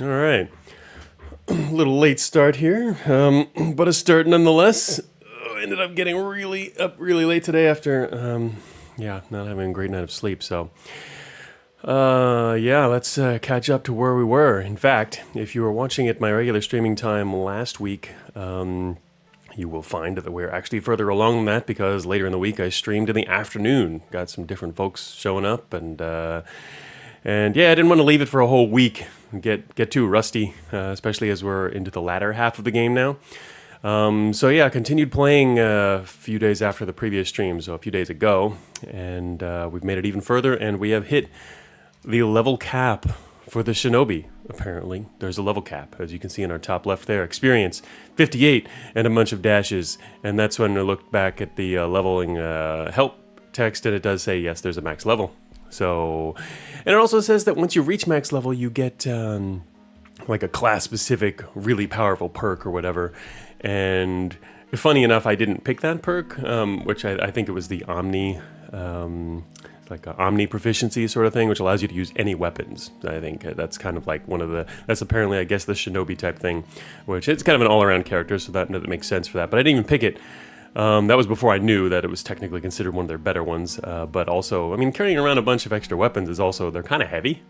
All right. A little late start here, but a start nonetheless. Ended up getting really up really late today after, yeah, not having a great night of sleep. So, yeah, let's catch up to where we were. In fact, if you were watching at my regular streaming time last week, you will find that we're actually further along than that because later in the week I streamed in the afternoon. Got some different folks showing up, and yeah, I didn't want to leave it for a whole week and get too rusty, especially as we're into the latter half of the game now. So yeah, I continued playing a few days after the previous stream, so a few days ago, and we've made it even further, and we have hit the level cap for the Shinobi. Apparently, there's a level cap, as you can see in our top left there. Experience 58 and a bunch of dashes, and that's when I looked back at the leveling help text, and it does say yes, there's a max level. So, and it also says that once you reach max level, you get like a class-specific, really powerful perk or whatever. And funny enough, I didn't pick that perk, which I think it was the Omni, like an Omni proficiency sort of thing, which allows you to use any weapons. I think that's kind of like one of the, that's apparently, I guess, the Shinobi type thing, which it's kind of an all-around character, so that makes sense for that. But I didn't even pick it. That was before I knew that it was technically considered one of their better ones. But also, I mean, carrying around a bunch of extra weapons is also, they're kind of heavy.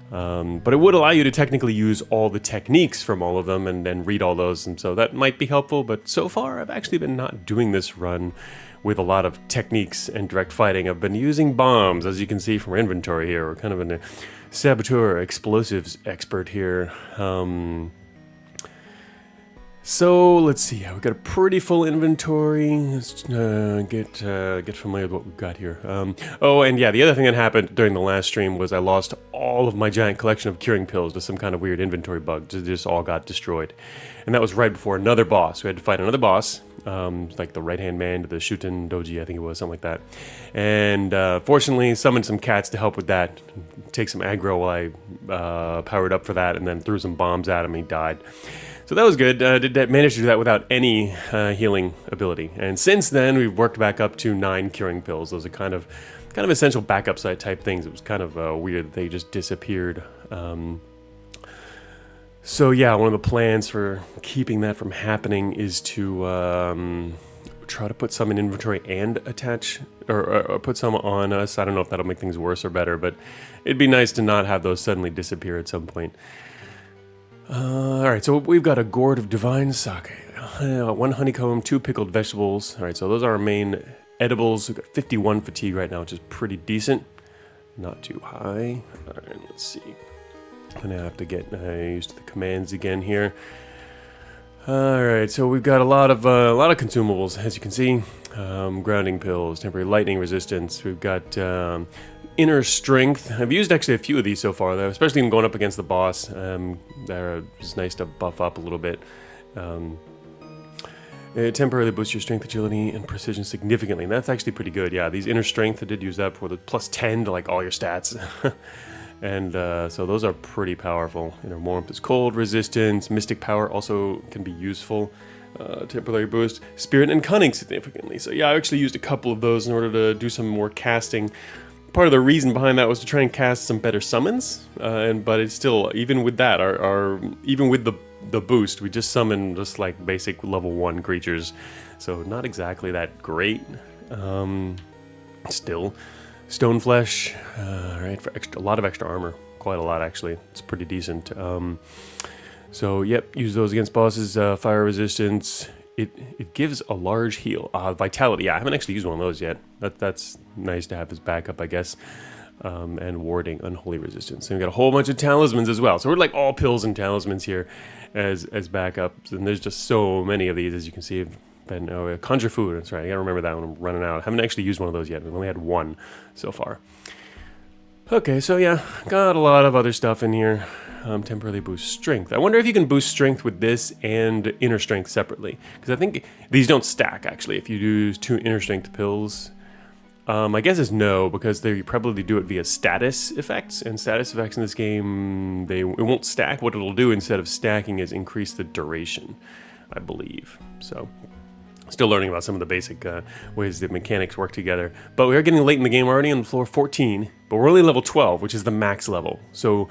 But it would allow you to technically use all the techniques from all of them and then read all those, and so that might be helpful. But so far, I've actually been not doing this run with a lot of techniques and direct fighting. I've been using bombs, as you can see from our inventory here. We're kind of a saboteur explosives expert here. So let's see. We've got a pretty full inventory. Let's get familiar with what we've got here. Oh, and yeah, the other thing that happened during the last stream was I lost all of my giant collection of curing pills to some kind of weird inventory bug. Just all got destroyed, and that was right before another boss. We had to fight another boss, like the right-hand man to the Shuten-douji, I think it was, something like that. And fortunately, summoned some cats to help with that. Take some aggro while I powered up for that, and then threw some bombs at him. And he died. So that was good. Did manage to do that without any healing ability. And since then, we've worked back up to 9 curing pills. Those are kind of essential backup site type things. It was kind of weird that they just disappeared. So yeah, one of the plans for keeping that from happening is to try to put some in inventory and attach, or put some on us. I don't know if that'll make things worse or better, but it'd be nice to not have those suddenly disappear at some point. Alright, so we've got a gourd of divine sake, 1 honeycomb, 2 pickled vegetables. Alright, so those are our main edibles. We've got 51 fatigue right now, which is pretty decent. Not too high. Alright, let's see. I'm gonna have to get used to the commands again here. Alright, so we've got a lot of consumables, as you can see. Grounding pills, temporary lightning resistance. We've got inner strength. I've used actually a few of these so far, though, especially in going up against the boss. It's nice to buff up a little bit. It temporarily boosts your strength, agility, and precision significantly. And that's actually pretty good. Yeah, these inner strength, I did use that for the plus 10 to like all your stats. And so those are pretty powerful. Inner warmth is cold resistance. Mystic power also can be useful. Temporary boost. Spirit and cunning significantly. So yeah, I actually used a couple of those in order to do some more casting. Part of the reason behind that was to try and cast some better summons, but it's still, even with that, even with the boost, we just summon just like basic level 1 creatures, so not exactly that great. Still, stone flesh, right, for a lot of extra armor, quite a lot actually. It's pretty decent. So yep, use those against bosses. Fire resistance. It gives a large heal. Vitality, yeah, I haven't actually used one of those yet. That's nice to have as backup, I guess. And warding, unholy resistance. And we got a whole bunch of talismans as well. So we're like all pills and talismans here as backups. And there's just so many of these, as you can see. Conjure food, that's right. I gotta remember that when I'm running out. I haven't actually used one of those yet. We've only had one so far. Okay, so yeah, got a lot of other stuff in here. Temporarily boost strength. I wonder if you can boost strength with this and inner strength separately. Because I think these don't stack, actually, if you use 2 inner strength pills. My guess is no, because they probably do it via status effects. And status effects in this game, it won't stack. What it'll do instead of stacking is increase the duration, I believe. So, still learning about some of the basic ways the mechanics work together. But we are getting late in the game already on floor 14. But we're only level 12, which is the max level. So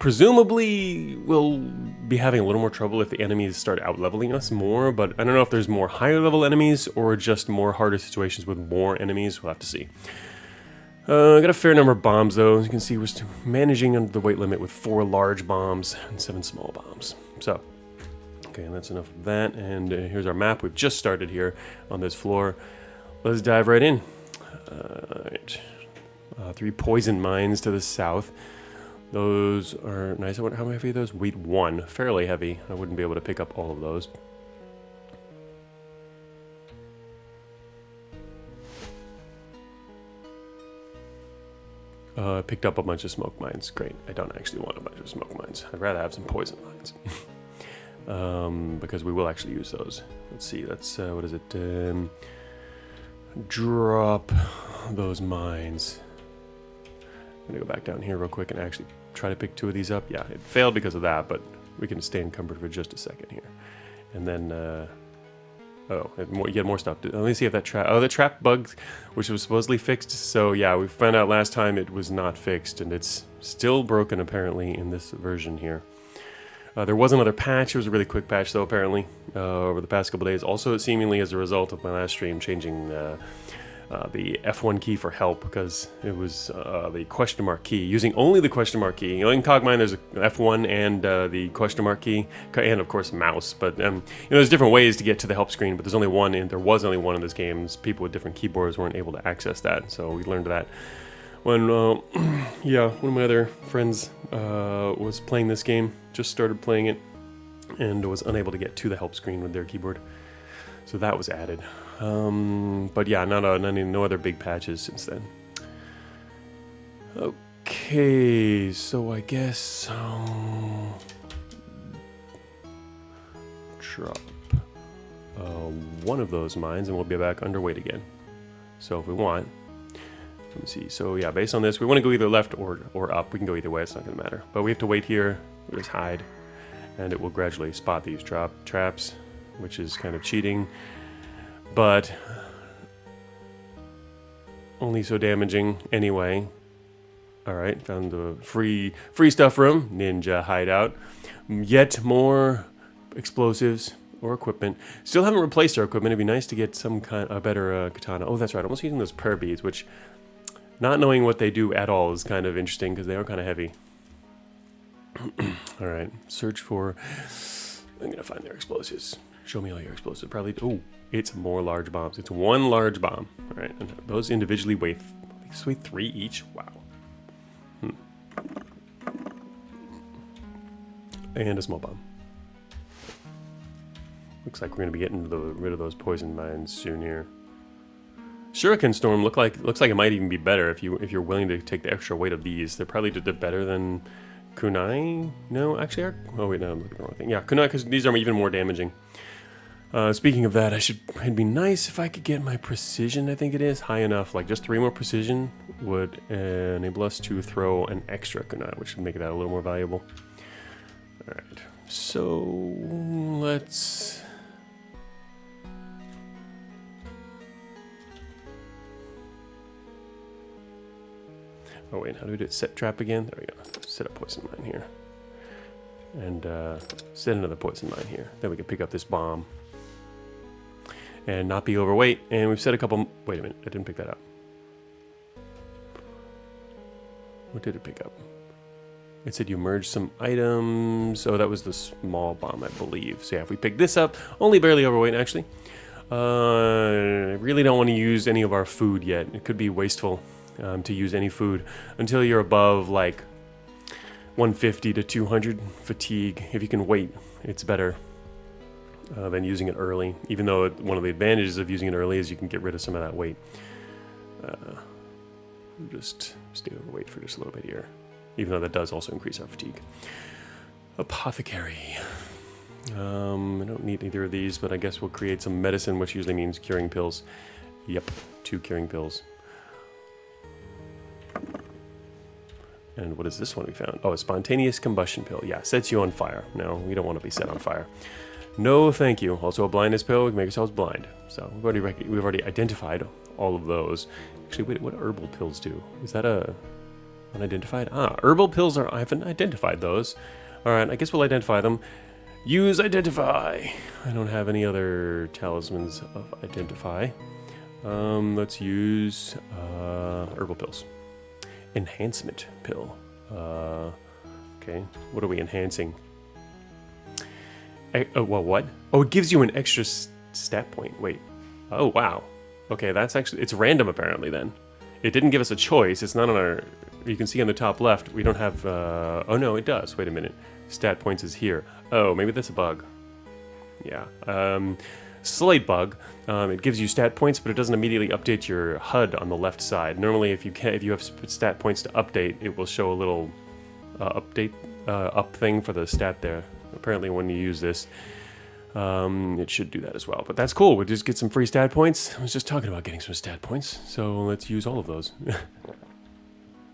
Presumably, we'll be having a little more trouble if the enemies start out-leveling us more, but I don't know if there's more higher-level enemies or just more harder situations with more enemies. We'll have to see. I got a fair number of bombs, though. As you can see, we're still managing under the weight limit with 4 large bombs and 7 small bombs. So, okay, and that's enough of that. And here's our map. We've just started here on this floor. Let's dive right in. Right. 3 poison mines to the south. Those are nice. I wonder how heavy are those? Weight 1. Fairly heavy. I wouldn't be able to pick up all of those. Picked up a bunch of smoke mines. Great. I don't actually want a bunch of smoke mines. I'd rather have some poison mines. Because we will actually use those. Let's see. That's, what is it? Drop those mines. I'm going to go back down here real quick and actually try to pick 2 of these up. Yeah, it failed because of that, but we can stay encumbered for just a second here. And then, you get more stuff. Let me see if that trap... Oh, the trap bug, which was supposedly fixed. So, yeah, we found out last time it was not fixed, and it's still broken, apparently, in this version here. There was another patch. It was a really quick patch, though, apparently, over the past couple days. Also, seemingly as a result of my last stream changing the F1 key for help, because it was the question mark key, using only the question mark key. You know, in Cogmine there's a F1 and the question mark key, and of course mouse, but you know, there's different ways to get to the help screen, but there's only one, and there was only one in this game. People with different keyboards weren't able to access that, so we learned that when yeah, one of my other friends was playing this game, just started playing it, and was unable to get to the help screen with their keyboard, so that was added. But yeah, no other big patches since then. Okay, so I guess drop one of those mines and we'll be back underweight again. So if we want, let me see. So yeah, based on this, we want to go either left or up. We can go either way, it's not going to matter. But we have to wait here, we just hide, and it will gradually spot these traps, which is kind of cheating. But only so damaging anyway. Alright, found the free stuff room, ninja hideout. Yet more explosives or equipment. Still haven't replaced our equipment. It'd be nice to get some kind of better katana. Oh, that's right. I'm also using those prayer beads, which, not knowing what they do at all is kind of interesting because they are kind of heavy. Alright, search for... I'm going to find their explosives. Show me all your explosives. Probably... Oh, it's more large bombs. It's 1 large bomb. All right, and those individually weigh 3 each. Wow. And a small bomb. Looks like we're going to be getting rid of those poison mines soon here. Shuriken Storm looks like it might even be better if you're willing to take the extra weight of these. They're probably better than kunai. No, actually, oh wait, no, I'm looking at the wrong thing. Yeah, kunai, because these are even more damaging. Speaking of that, it'd be nice if I could get my precision, I think it is, high enough. Like just 3 more precision would enable us to throw an extra kunai, which would make that a little more valuable. Alright, so let's... Oh wait, how do we do it? Set trap again? There we go. Set a poison mine here. And set another poison mine here. Then we can pick up this bomb. And not be overweight. And we've set a couple... Wait a minute, I didn't pick that up. What did it pick up? It said you merged some items. Oh, that was the small bomb, I believe. So yeah, if we pick this up, only barely overweight actually. I really don't want to use any of our food yet. It could be wasteful to use any food until you're above like 150 to 200 fatigue. If you can wait, it's better than using it early, even though one of the advantages of using it early is you can get rid of some of that weight. Just stay overweight for just a little bit here, even though that does also increase our fatigue. Apothecary. I don't need either of these, but I guess we'll create some medicine, which usually means curing pills. Yep, 2 curing pills. And what is this one we found? Oh, a spontaneous combustion pill. Yeah, sets you on fire. No, we don't want to be set on fire. No, thank you. Also a blindness pill. We can make ourselves blind. So we've already identified all of those. Actually, wait, what herbal pills do? Is that a... Unidentified. Ah, herbal pills are... I haven't identified those. Alright, I guess we'll identify them. Use identify. I don't have any other talismans of identify. Let's use herbal pills. Enhancement pill. Okay, what are we enhancing? Well, what? Oh, it gives you an extra stat point. Wait. Oh, wow. Okay, that's actually... It's random, apparently, then. It didn't give us a choice. It's not on our... You can see on the top left, we don't have... Oh, no, it does. Wait a minute. Stat points is here. Oh, maybe that's a bug. Yeah. Slight bug. It gives you stat points, but it doesn't immediately update your HUD on the left side. Normally, if you have stat points to update, it will show a little update up thing for the stat there. Apparently, when you use this, it should do that as well. But that's cool. We'll just get some free stat points. I was just talking about getting some stat points, so let's use all of those.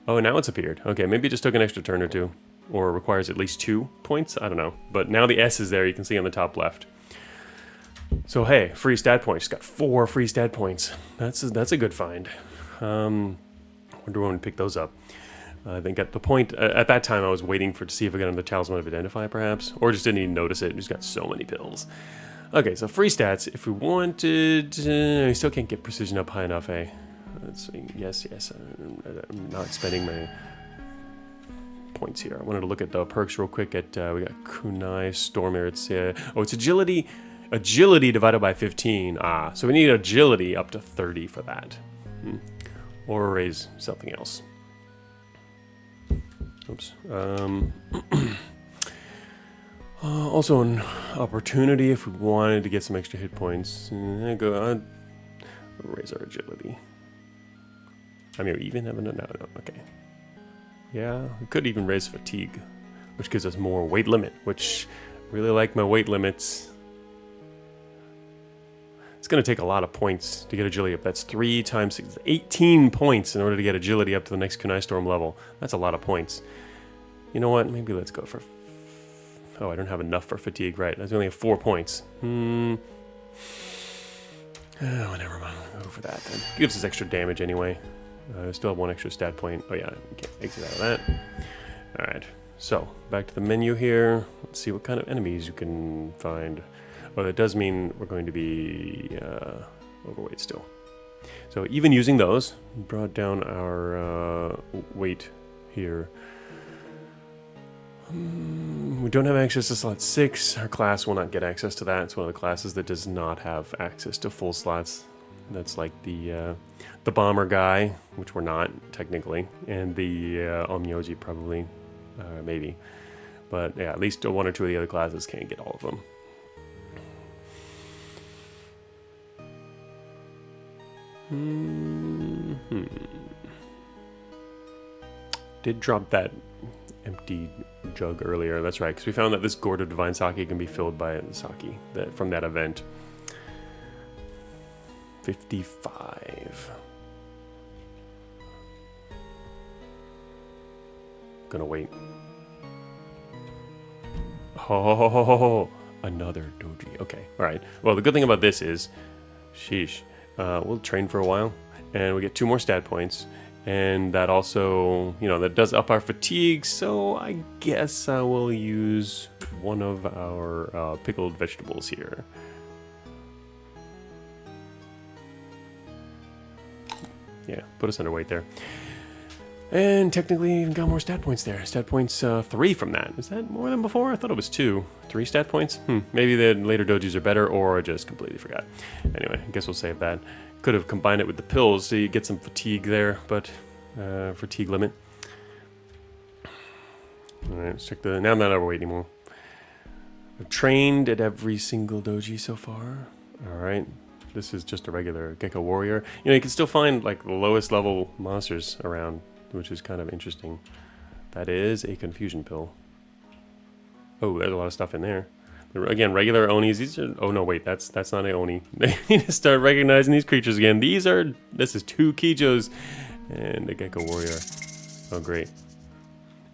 Oh, now it's appeared. Okay, maybe it just took an extra turn or two. Or requires at least 2 points? I don't know. But now the S is there, you can see on the top left. So hey, free stat points. Just got 4 free stat points. That's a good find. Wonder when we pick those up. I think at the point, at that time I was waiting to see if I got another Talisman of Identify perhaps. Or just didn't even notice it. Just got so many pills. Okay, so free stats. If we wanted... we still can't get precision up high enough, eh? Let's see. Yes. I'm not spending my... points here. I wanted to look at the perks real quick. At we got Kunai, Stormer. It's it's agility divided by 15. So we need agility up to 30 for that, or raise something else. Oops. Also an opportunity if we wanted to get some extra hit points. Go raise our agility. I mean, we even have no. Okay. Yeah, we could even raise fatigue, which gives us more weight limit, which really like my weight limits. It's going to take a lot of points to get agility up. That's 3 times 6, 18 points in order to get agility up to the next Kunai Storm level. That's a lot of points. You know what? Maybe let's go for... Oh, I don't have enough for fatigue, right? I only have 4 points. Oh, never mind. I'll go for that then. Gives us extra damage anyway. Still have 1 extra stat point. Oh yeah, we can't exit out of that. Alright, so back to the menu here. Let's see what kind of enemies you can find. Oh, that does mean we're going to be overweight still. So even using those, brought down our weight here. We don't have access to slot 6. Our class will not get access to that. It's one of the classes that does not have access to full slots. That's like the bomber guy, which we're not technically, and the Onmyoji probably, maybe, but yeah, at least 1 or 2 of the other classes can't get all of them. Did drop that empty jug earlier. That's right, because we found that this gourd of divine sake can be filled by the sake from that event. 55. Gonna wait. Oh, another doji. Okay, all right. Well, the good thing about this is, sheesh, we'll train for a while, and we get 2 more stat points, and that also, that does up our fatigue. So I guess I will use one of our pickled vegetables here. Yeah, put us underweight there. And technically even got more stat points there. Stat points 3 from that. Is that more than before? I thought it was 2. 3 stat points? Maybe the later dojis are better, or I just completely forgot. Anyway, I guess we'll save that. Could have combined it with the pills so you get some fatigue there, but fatigue limit. Alright, let's check now I'm not overweight anymore. I've trained at every single doji so far. Alright. This is just a regular Gecko Warrior. You can still find like the lowest level monsters around, which is kind of interesting. That is a confusion pill. Oh, there's a lot of stuff in there. Again, regular Onis. These are... Oh no, wait, that's not an Oni. They need to start recognizing these creatures again. This is 2 Kijos and a Gecko Warrior. Oh great.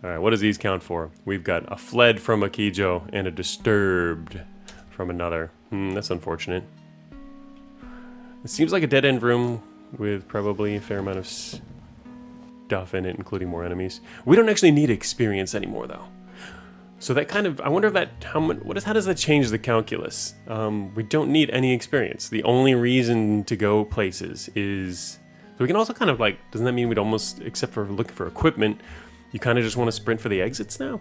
Alright, what does these count for? We've got a fled from a Kijo and a disturbed from another. That's unfortunate. It seems like a dead-end room with probably a fair amount of... stuff in it, including more enemies. We don't actually need experience anymore, though. So that kind of, I wonder if that, how does that change the calculus? We don't need any experience. The only reason to go places is, so we can also kind of like, doesn't that mean we'd almost, except for looking for equipment, you kind of just want to sprint for the exits now?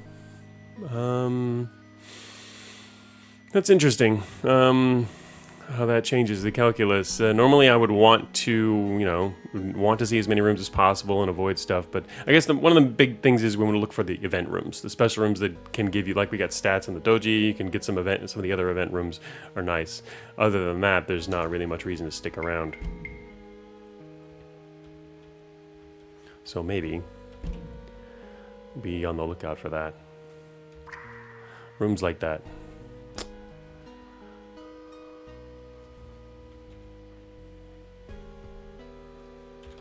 That's interesting. How that changes the calculus. Normally I would want to, want to see as many rooms as possible and avoid stuff, but I guess one of the big things is we want to look for the event rooms, the special rooms that can give you, like we got stats in the doji, you can get some of the other event rooms are nice. Other than that, there's not really much reason to stick around. So maybe be on the lookout for that. Rooms like that.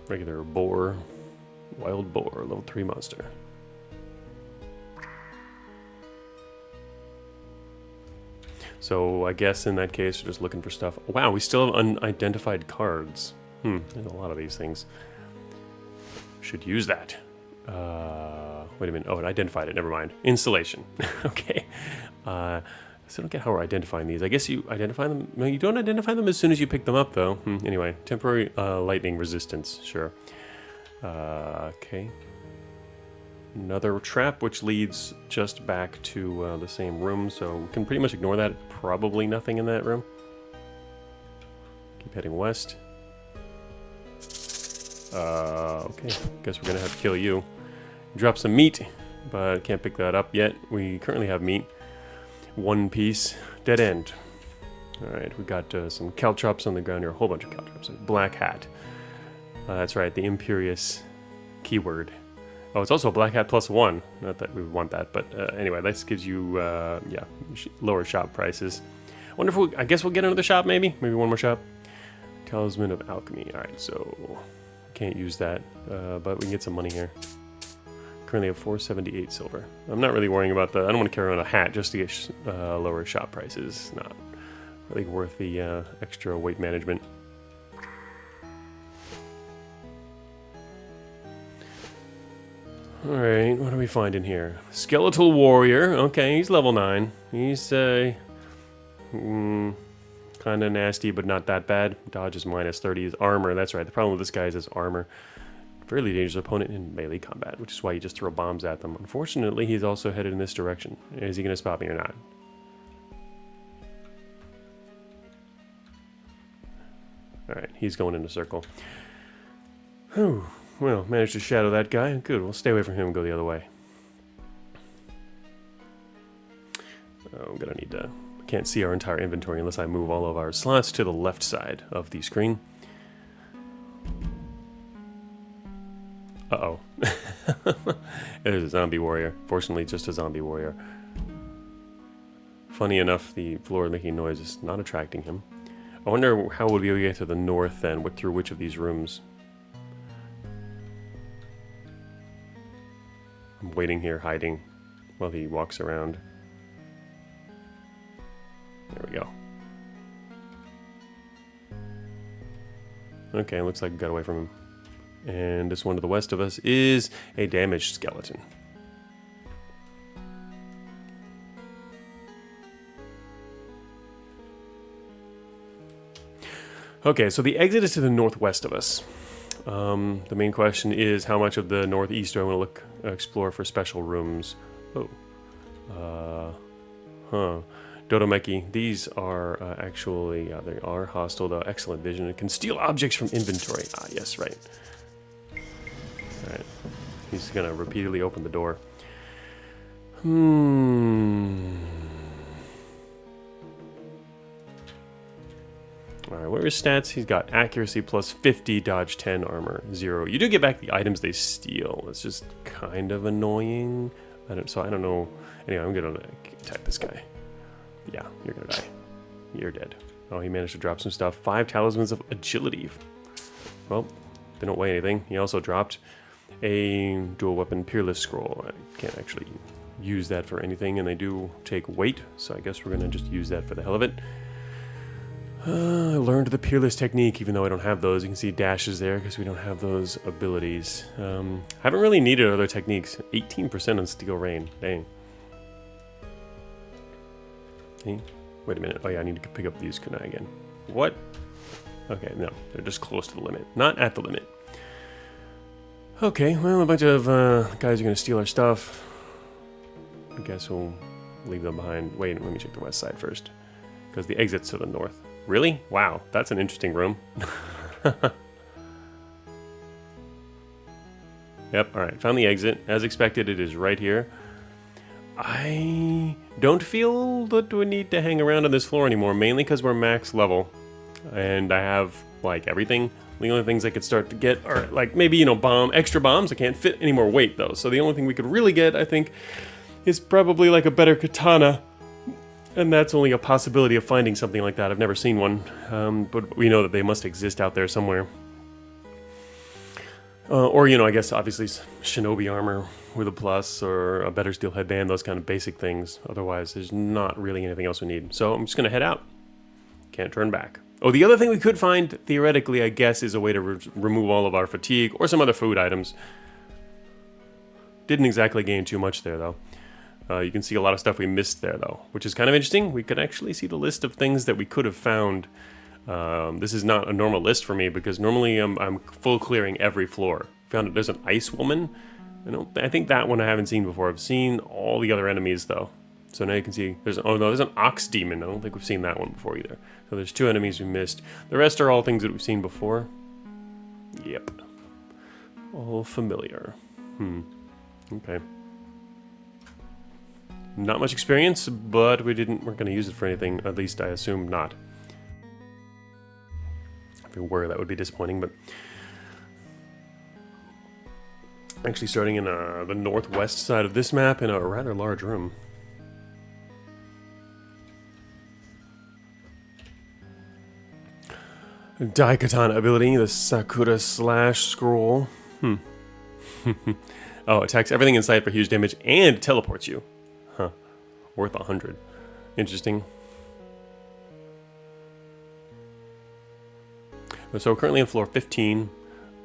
Regular boar, wild boar, level 3 monster. So I guess in that case, we're just looking for stuff. Wow, we still have unidentified cards. There's a lot of these things. Should use that. Wait a minute. Oh, it identified it. Never mind. Installation. Okay. So I don't get how we're identifying these. I guess you identify them. No, you don't identify them as soon as you pick them up, though. Anyway, temporary lightning resistance. Sure. Okay. Another trap, which leads just back to the same room, so we can pretty much ignore that. Probably nothing in that room. Keep heading west. Okay. Guess we're gonna have to kill you. Drop some meat, but can't pick that up yet. We currently have meat. One piece, dead end. Alright, we got some caltrops on the ground here, a whole bunch of caltrops. Black hat. That's right, the imperious keyword. Oh, it's also a black hat +1. Not that we want that, but anyway, this gives you, lower shop prices. I wonder if I guess we'll get another shop maybe? Maybe one more shop? Talisman of Alchemy. Alright, so can't use that, but we can get some money here. Currently have 478 silver. I'm not really worrying about that. I don't want to carry around a hat just to get lower shop prices. Not really worth the extra weight management. Alright, what do we find in here? Skeletal warrior. Okay, he's level 9. He's kind of nasty, but not that bad. Dodge is -30. His armor, that's right. The problem with this guy is his armor. Fairly dangerous opponent in melee combat, which is why you just throw bombs at them. Unfortunately, he's also headed in this direction. Is he going to spot me or not? Alright, he's going in a circle. Whew. Well, managed to shadow that guy. Good, we'll stay away from him and go the other way. Oh, I'm gonna need to... I can't see our entire inventory unless I move all of our slots to the left side of the screen. Uh-oh. There's a zombie warrior. Fortunately, just a zombie warrior. Funny enough, the floor making noise is not attracting him. I wonder how would we get to the north then, through which of these rooms? I'm waiting here, hiding, while he walks around. There we go. Okay, looks like we got away from him. And this one to the west of us is a damaged skeleton. Okay, so the exit is to the northwest of us. The main question is how much of the northeast do I want to explore for special rooms? Dodomeki. These are actually, they are hostile though. Excellent vision. It can steal objects from inventory. Ah, yes, right. Alright. He's gonna repeatedly open the door. Alright, what are his stats? He's got accuracy plus 50, dodge 10, armor 0. You do get back the items they steal. It's just kind of annoying. I don't know. Anyway, I'm gonna attack this guy. Yeah, you're gonna die. You're dead. Oh, he managed to drop some stuff. 5 talismans of agility. Well, they don't weigh anything. He also dropped a dual weapon peerless scroll. I can't actually use that for anything, and they do take weight, so I guess we're gonna just use that for the hell of it. I learned the Peerless technique, even though I don't have those. You can see dashes there because we don't have those abilities. Haven't really needed other techniques. 18% on Steel Rain. Dang. Hey, wait a minute. Oh yeah, I need to pick up these kunai again. What? Okay, no. They're just close to the limit. Not at the limit. Okay, well, a bunch of guys are going to steal our stuff. I guess we'll leave them behind. Wait, let me check the west side first. Because the exit's to the north. Really? Wow, that's an interesting room. Yep, alright, found the exit. As expected, it is right here. I don't feel that we need to hang around on this floor anymore, mainly because we're max level. And I have, like, everything. The only things I could start to get are, like, maybe, you know, extra bombs. I can't fit any more weight, though. So the only thing we could really get, I think, is probably, like, a better katana. And that's only a possibility of finding something like that. I've never seen one, but we know that they must exist out there somewhere. Or, you know, I guess obviously Shinobi armor with a plus or a better steel headband, those kind of basic things. Otherwise, there's not really anything else we need. So I'm just going to head out. Can't turn back. Oh, the other thing we could find, theoretically, I guess, is a way to remove all of our fatigue or some other food items. Didn't exactly gain too much there, though. You can see a lot of stuff we missed there, though, which is kind of interesting. We could actually see the list of things that we could have found. This is not a normal list for me, because normally I'm full clearing every floor. Found that there's an ice woman. I think that one I haven't seen before. I've seen all the other enemies, though. So now you can see there's an ox demon. I don't think we've seen that one before either. So there's 2 enemies we missed. The rest are all things that we've seen before. Yep. All familiar. Okay. Not much experience, but we're going to use it for anything. At least I assume not. If we were, that would be disappointing, but... Actually starting in the northwest side of this map in a rather large room. Daikatana ability, the Sakura Slash Scroll. Oh, attacks everything in sight for huge damage and teleports you. Huh. Worth 100. Interesting. So we're currently on floor 15.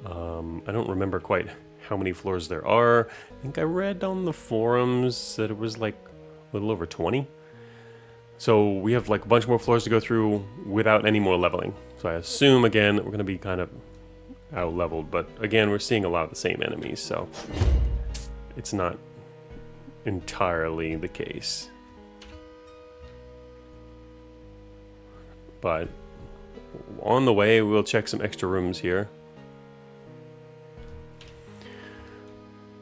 I don't remember quite how many floors there are. I think I read on the forums that it was like a little over 20. So we have like a bunch more floors to go through without any more leveling. So I assume, again, that we're going to be kind of out-leveled. But again, we're seeing a lot of the same enemies, so it's not entirely the case. But on the way, we'll check some extra rooms here.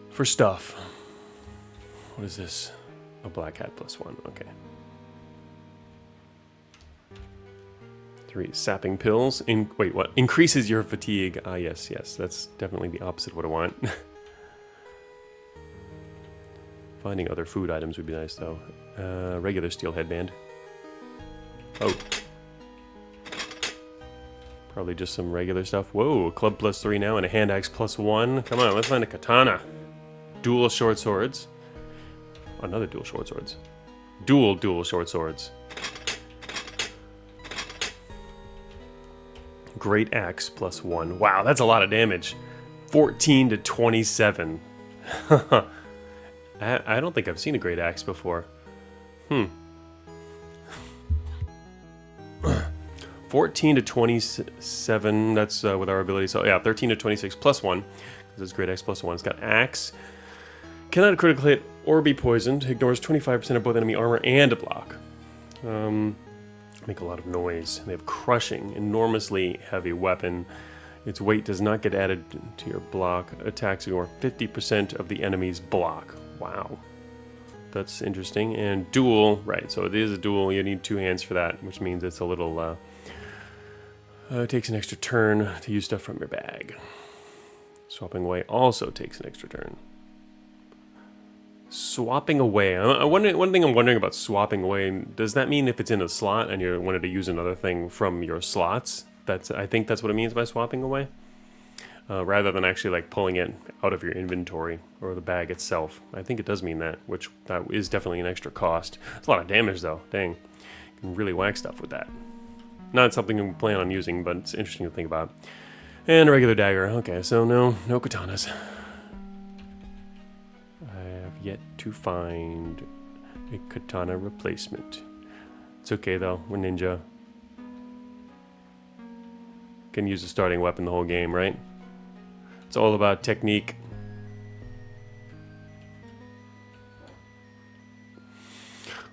For stuff. What is this? A black hat +1. Okay. 3 sapping pills. Wait, what? Increases your fatigue. Ah, yes. That's definitely the opposite of what I want. Finding other food items would be nice, though. Regular steel headband. Oh. Probably just some regular stuff. Whoa, club +3 now and a hand axe +1. Come on, let's find a katana. Dual short swords. Another dual short swords. Dual short swords. Great axe +1. Wow, that's a lot of damage. 14 to 27. I don't think I've seen a great axe before. 14 to 27, that's with our ability. So yeah, 13 to 26 +1. This is great axe +1. It's got axe. Cannot critically hit or be poisoned. Ignores 25% of both enemy armor and a block. Make a lot of noise. They have crushing, enormously heavy weapon. Its weight does not get added to your block. Attacks ignore 50% of the enemy's block. Wow. That's interesting. And dual, right, so it is a dual. You need 2 hands for that, which means it's a little, it takes an extra turn to use stuff from your bag. Swapping away also takes an extra turn. Swapping away. One thing I'm wondering about swapping away, does that mean if it's in a slot and you wanted to use another thing from your slots? I think that's what it means by swapping away. Rather than actually like pulling it out of your inventory or the bag itself. I think it does mean that, which that is definitely an extra cost. It's a lot of damage though, dang. You can really whack stuff with that. Not something we plan on using, but it's interesting to think about. And a regular dagger. Okay, so no katanas. I have yet to find a katana replacement. It's okay though, we're ninja. Can use a starting weapon the whole game, right? It's all about technique.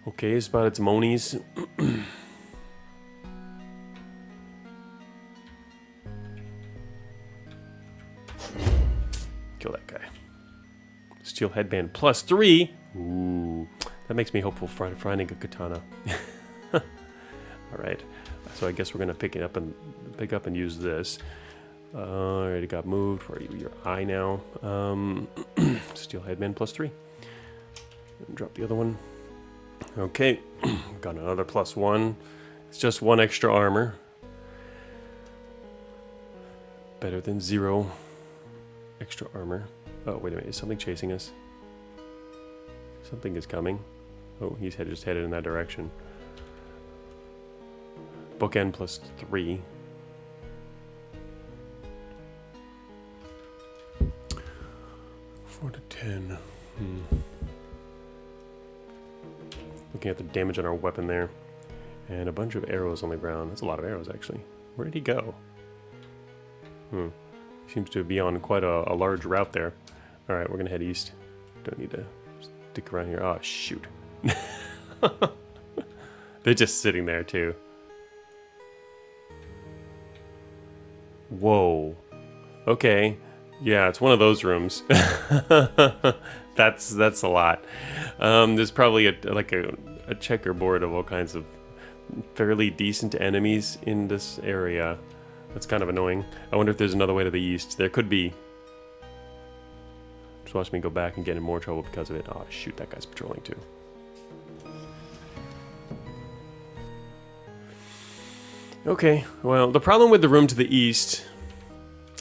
Okay, spotted some Onis. Kill that guy. Steel headband +3. Ooh, that makes me hopeful for finding a katana. All right, so I guess we're gonna pick up and use this. Already got moved. Where are you? Your eye now. Steel headband +3. And drop the other one. Okay, got another +1. It's just 1 extra armor. Better than 0 extra armor. Oh, wait a minute. Is something chasing us? Something is coming. Oh, he's just headed in that direction. Bookend +3. Four to 10. Looking at the damage on our weapon there. And a bunch of arrows on the ground. That's a lot of arrows, actually. Where did he go? Seems to be on quite a large route there. Alright, we're gonna head east. Don't need to stick around here. Oh, shoot. They're just sitting there, too. Whoa. Okay. Yeah, it's one of those rooms. That's a lot. There's probably a checkerboard of all kinds of fairly decent enemies in this area. That's kind of annoying. I wonder if there's another way to the east. There could be. Just watch me go back and get in more trouble because of it. Oh, shoot, that guy's patrolling too. Okay, well, the problem with the room to the east...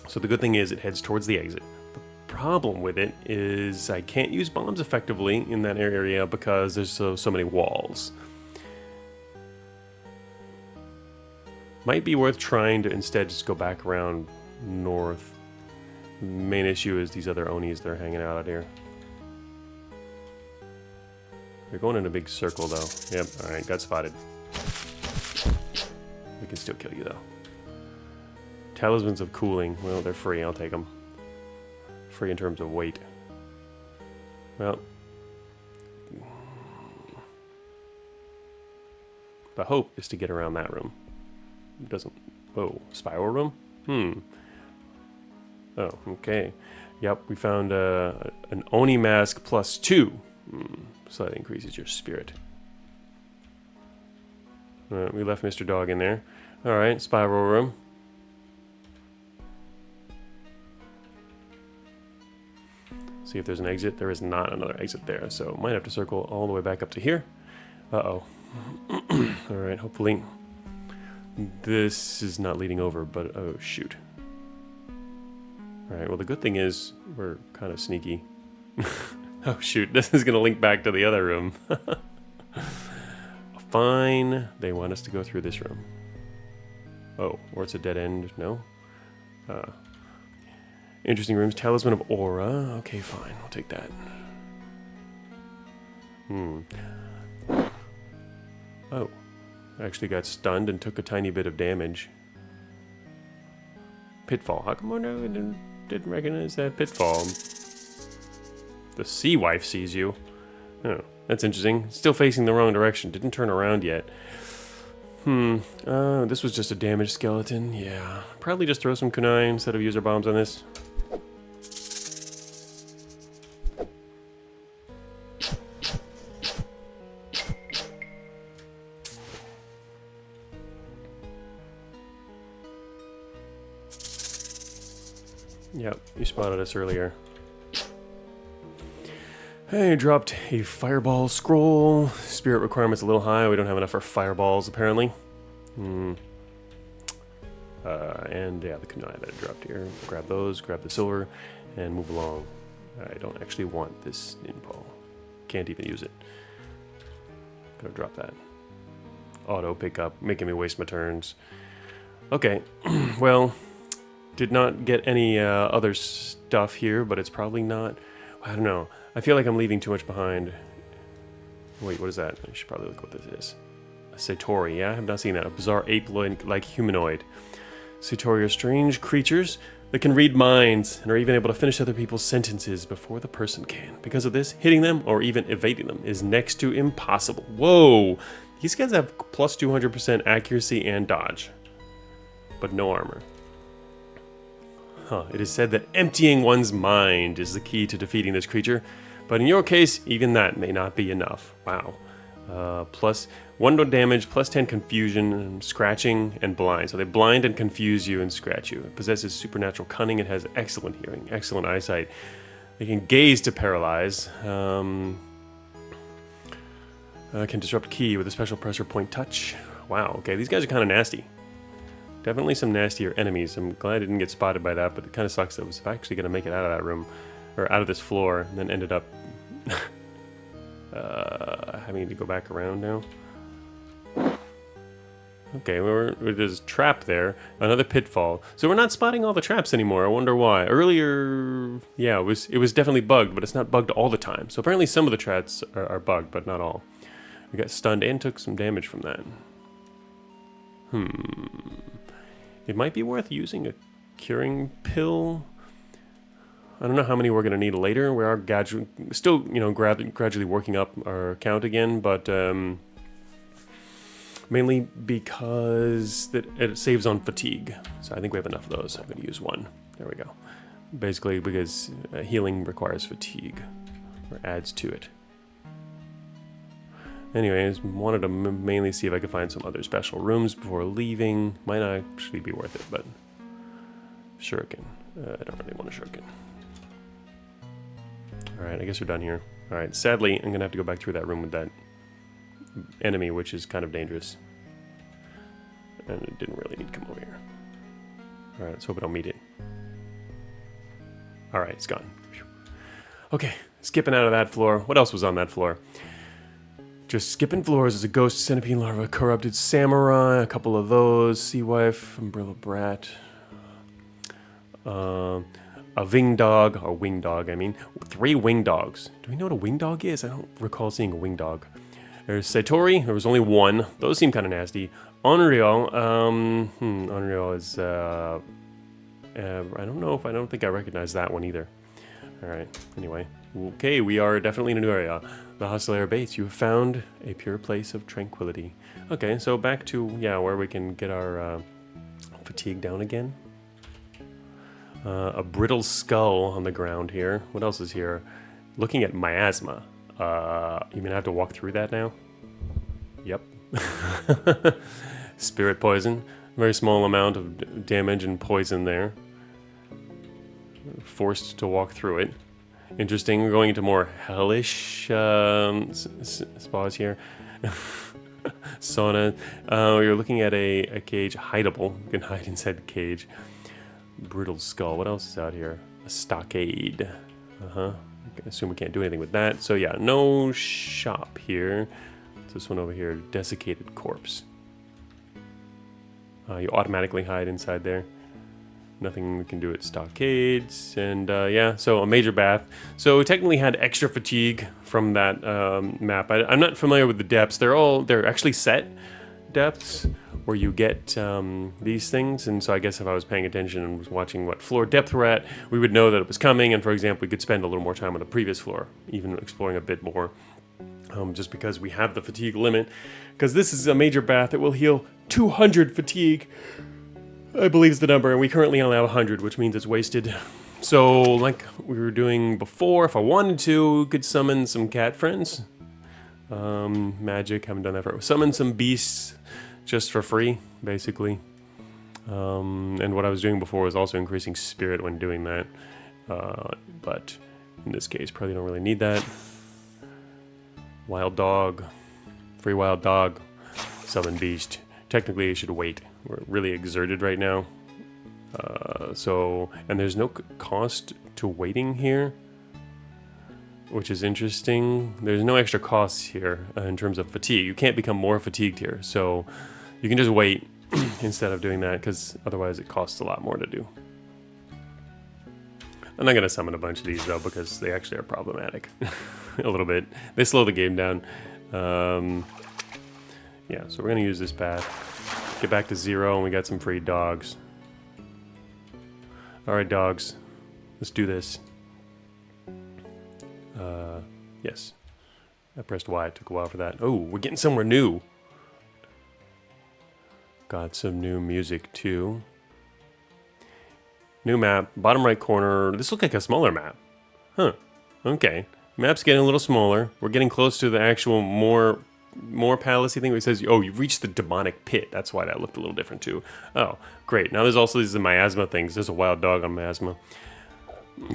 So the good thing is it heads towards the exit. The problem with it is I can't use bombs effectively in that area because there's so many walls. Might be worth trying to instead just go back around north. The main issue is these other Onis that are hanging out here. They're going in a big circle though. Yep, alright, got spotted. We can still kill you though. Talismans of cooling. Well, they're free. I'll take them. Free in terms of weight. Well. The hope is to get around that room. It doesn't... Whoa. Spiral room? Oh, okay. Yep, we found an Oni mask +2. So that increases your spirit. We left Mr. Dog in there. Alright, spiral room. See if there's an exit. There is not another exit there, so might have to circle all the way back up to here. Uh-oh. Alright, hopefully this is not leading over, but oh shoot. Alright, well the good thing is we're kind of sneaky. Oh shoot, this is gonna link back to the other room. Fine, they want us to go through this room. Oh, or it's a dead end, no? Interesting rooms. Talisman of Aura. Okay, fine. I'll take that. Oh. I actually got stunned and took a tiny bit of damage. Pitfall. How come I didn't recognize that pitfall? The sea wife sees you. Oh, that's interesting. Still facing the wrong direction. Didn't turn around yet. This was just a damaged skeleton. Yeah. Probably just throw some kunai instead of user bombs on this. Yep, you spotted us earlier. Hey, dropped a fireball scroll. Spirit requirement's a little high. We don't have enough for fireballs, apparently. And yeah, the kunai that I dropped here. Grab those, grab the silver, and move along. I don't actually want this ninpo. Can't even use it. Gonna drop that. auto pickup, making me waste my turns. Okay, well, did not get any other stuff here, but it's probably not... I don't know. I feel like I'm leaving too much behind. Wait, what is that? I should probably look what this is. A Satori, yeah? I have not seen that. A bizarre ape-like humanoid. Satori are strange creatures that can read minds and are even able to finish other people's sentences before the person can. Because of this, hitting them or even evading them is next to impossible. Whoa! These guys have plus 200% accuracy and dodge, but no armor. Huh, it is said that emptying one's mind is the key to defeating this creature, but in your case, even that may not be enough. Wow. Plus 1 damage, plus 10 confusion, and scratching, and blind. So they blind and confuse you and scratch you. It possesses supernatural cunning. It has excellent hearing, excellent eyesight. They can gaze to paralyze. Can disrupt ki with a special pressure point touch. Wow, okay, these guys are kind of nasty. Definitely some nastier enemies. I'm glad I didn't get spotted by that, but it kind of sucks that I was actually going to make it out of that room, or out of this floor, and then ended up having to go back around now. Okay, there's a trap there, another pitfall. So we're not spotting all the traps anymore. I wonder why. Earlier, yeah, it was definitely bugged, but it's not bugged all the time. So apparently some of the traps are bugged, but not all. We got stunned and took some damage from that. It might be worth using a curing pill. I don't know how many we're going to need later. We are still, gradually working up our count again, but mainly because it saves on fatigue. So I think we have enough of those. I'm going to use one. There we go. Basically because healing requires fatigue, or adds to it. Anyways, wanted to mainly see if I could find some other special rooms before leaving. Might not actually be worth it, but shuriken. I don't really want a shuriken. Alright, I guess we're done here. Alright, sadly, I'm going to have to go back through that room with that enemy, which is kind of dangerous. And it didn't really need to come over here. Alright, let's hope I don't meet it. Alright, it's gone. Okay, skipping out of that floor. What else was on that floor? Just skipping floors is a ghost centipede larva, corrupted samurai, a couple of those, sea wife, umbrella brat, a wing dog, or wing dog, I mean. 3 wing dogs. Do we know what a wing dog is? I don't recall seeing a wing dog. There's Satori, there was only 1. Those seem kind of nasty. Onryo, Onryo is, I don't think I recognize that one either. Alright, anyway. Okay, we are definitely in a new area. The hostile air base. You have found a pure place of tranquility. Okay, so back to, where we can get our fatigue down again. A brittle skull on the ground here. What else is here? Looking at miasma. You mean I have to walk through that now? Yep. Spirit poison. Very small amount of damage and poison there. Forced to walk through it. Interesting. We're going into more hellish spas here. Sauna. You're looking at a cage. Hideable. You can hide inside the cage. Brittle skull. What else is out here? A stockade. I assume we can't do anything with that. So yeah, no shop here. This one over here. Desiccated corpse. You automatically hide inside there. Nothing we can do at stockades, and so a major bath. So we technically had extra fatigue from that map. I'm not familiar with the depths. They're actually set depths where you get these things, and so I guess if I was paying attention and was watching what floor depth we're at, we would know that it was coming, and for example, we could spend a little more time on the previous floor, even exploring a bit more, just because we have the fatigue limit, because this is a major bath that will heal 200 fatigue. I believe is the number, and we currently only have 100, which means it's wasted. So, like we were doing before, if I wanted to, could summon some cat friends. Magic, haven't done that for... Summon some beasts just for free, basically. And what I was doing before was also increasing spirit when doing that. But in this case, probably don't really need that. Wild dog. Free wild dog. Summon beast. Technically, I should wait. We're really exerted right now. And there's no cost to waiting here. which is interesting. There's no extra costs here in terms of fatigue. You can't become more fatigued here, so you can just wait instead of doing that, because otherwise it costs a lot more to do. I'm not going to summon a bunch of these, though, because they actually are problematic a little bit. They slow the game down. Yeah, so we're going to use this path. Get back to 0, and we got some free dogs. Alright, dogs. Let's do this. Yes. I pressed Y. It took a while for that. Oh, we're getting somewhere new. Got some new music, too. New map. Bottom right corner. This looks like a smaller map. Huh. Okay. Map's getting a little smaller. We're getting close to the actual more palacey thing where it says, oh, you've reached the demonic pit. That's why that looked a little different, too. Oh, great. Now there's also these miasma things. There's a wild dog on miasma.